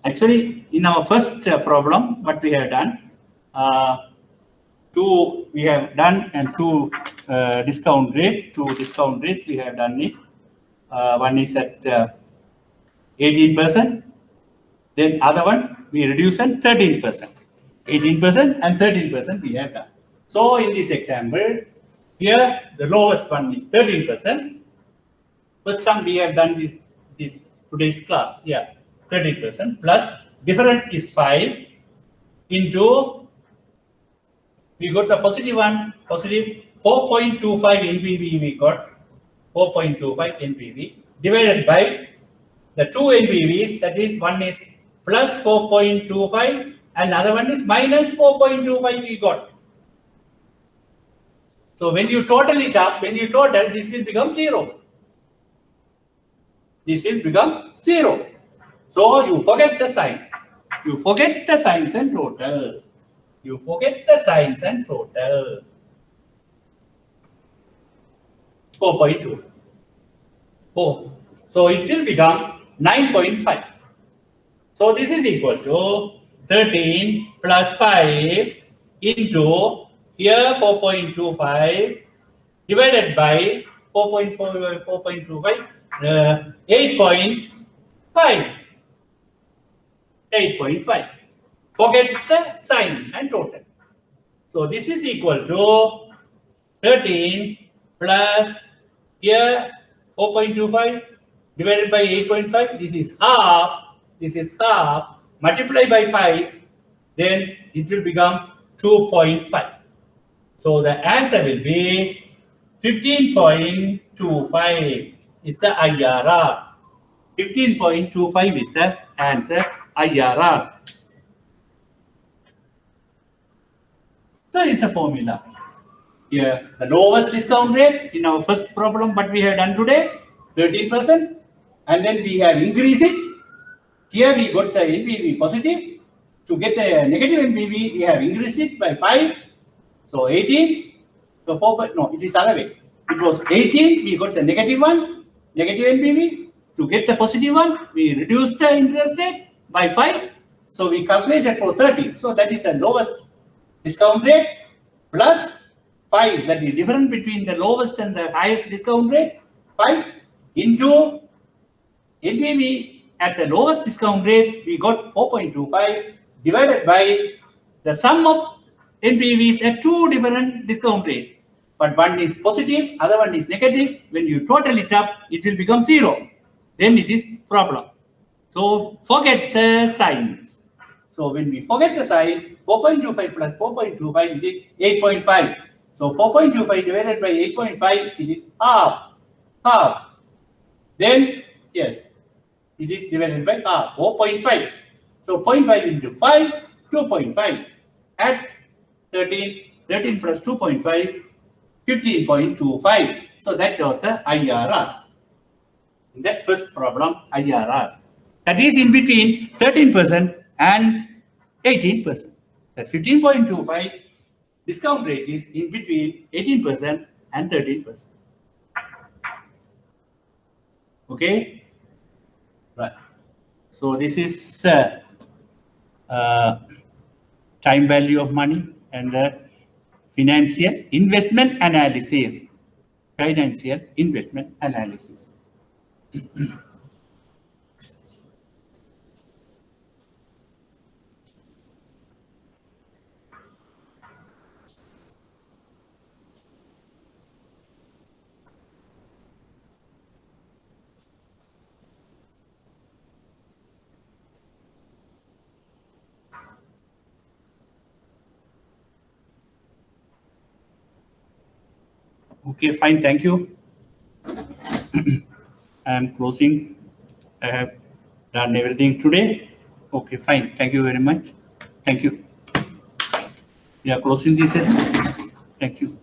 Actually, in our first problem, what we have done, two we have done and two discount rate we have done it. One is at 18%, then other one we reduce at 13%. 18% and 13% we have done. So in this example, here the lowest one is 13%. First sum we have done this today's class. Yeah, 13% plus difference is 5 into, we got the positive one, positive 4.25 NPV we got, 4.25 NPV divided by the two NPVs, that is one is plus 4.25 and other one is minus 4.25 we got. So when you total it up, this will become 0. This will become 0. So you forget the signs. You forget the signs and total. You forget the signs and total. 4.2. 4. So it will become 9.5. So this is equal to 13 plus 5 into here 4.25 divided by 4.25 8.5. 8.5. Forget the sign and total. So this is equal to 13 plus here 4.25 divided by 8.5. This is half. This is half. Multiply by 5. Then it will become 2.5. So the answer will be 15.25 is the IRR. 15.25 is the answer, IRR. So it's a formula. Here, the lowest discount rate in our first problem, what we have done today, 13%. And then we have increased it. Here we got the NPV positive. To get the negative NPV, we have increased it by 5. So 18. So 4. No, it is other way. It was 18. We got the negative one, negative NPV. To get the positive one, we reduced the interest rate by 5. So we calculated for 30. So that is the lowest discount rate plus 5, that is difference between the lowest and the highest discount rate, 5 into NPV at the lowest discount rate, we got 4.25 divided by the sum of NPVs at two different discount rates. But one is positive, other one is negative. When you total it up, it will become 0. Then it is problem. So forget the signs. So when we forget the sign, 4.25 plus 4.25, it is 8.5. So 4.25 divided by 8.5, it is half. Half. Then, yes, it is divided by half, 4.5. So 0.5 into 5, 2.5. Add 13, 13 plus 2.5, 15.25. So that was the IRR. In that first problem, IRR. That is in between 13% and 18%. That 15.25 discount rate is in between 18% and 13%. Okay? Right. So this is time value of money and the financial investment analysis. Financial investment analysis. Okay, fine, thank you. I am closing. I have done everything today. Okay, fine. Thank you very much. Thank you. We are closing this session. Thank you.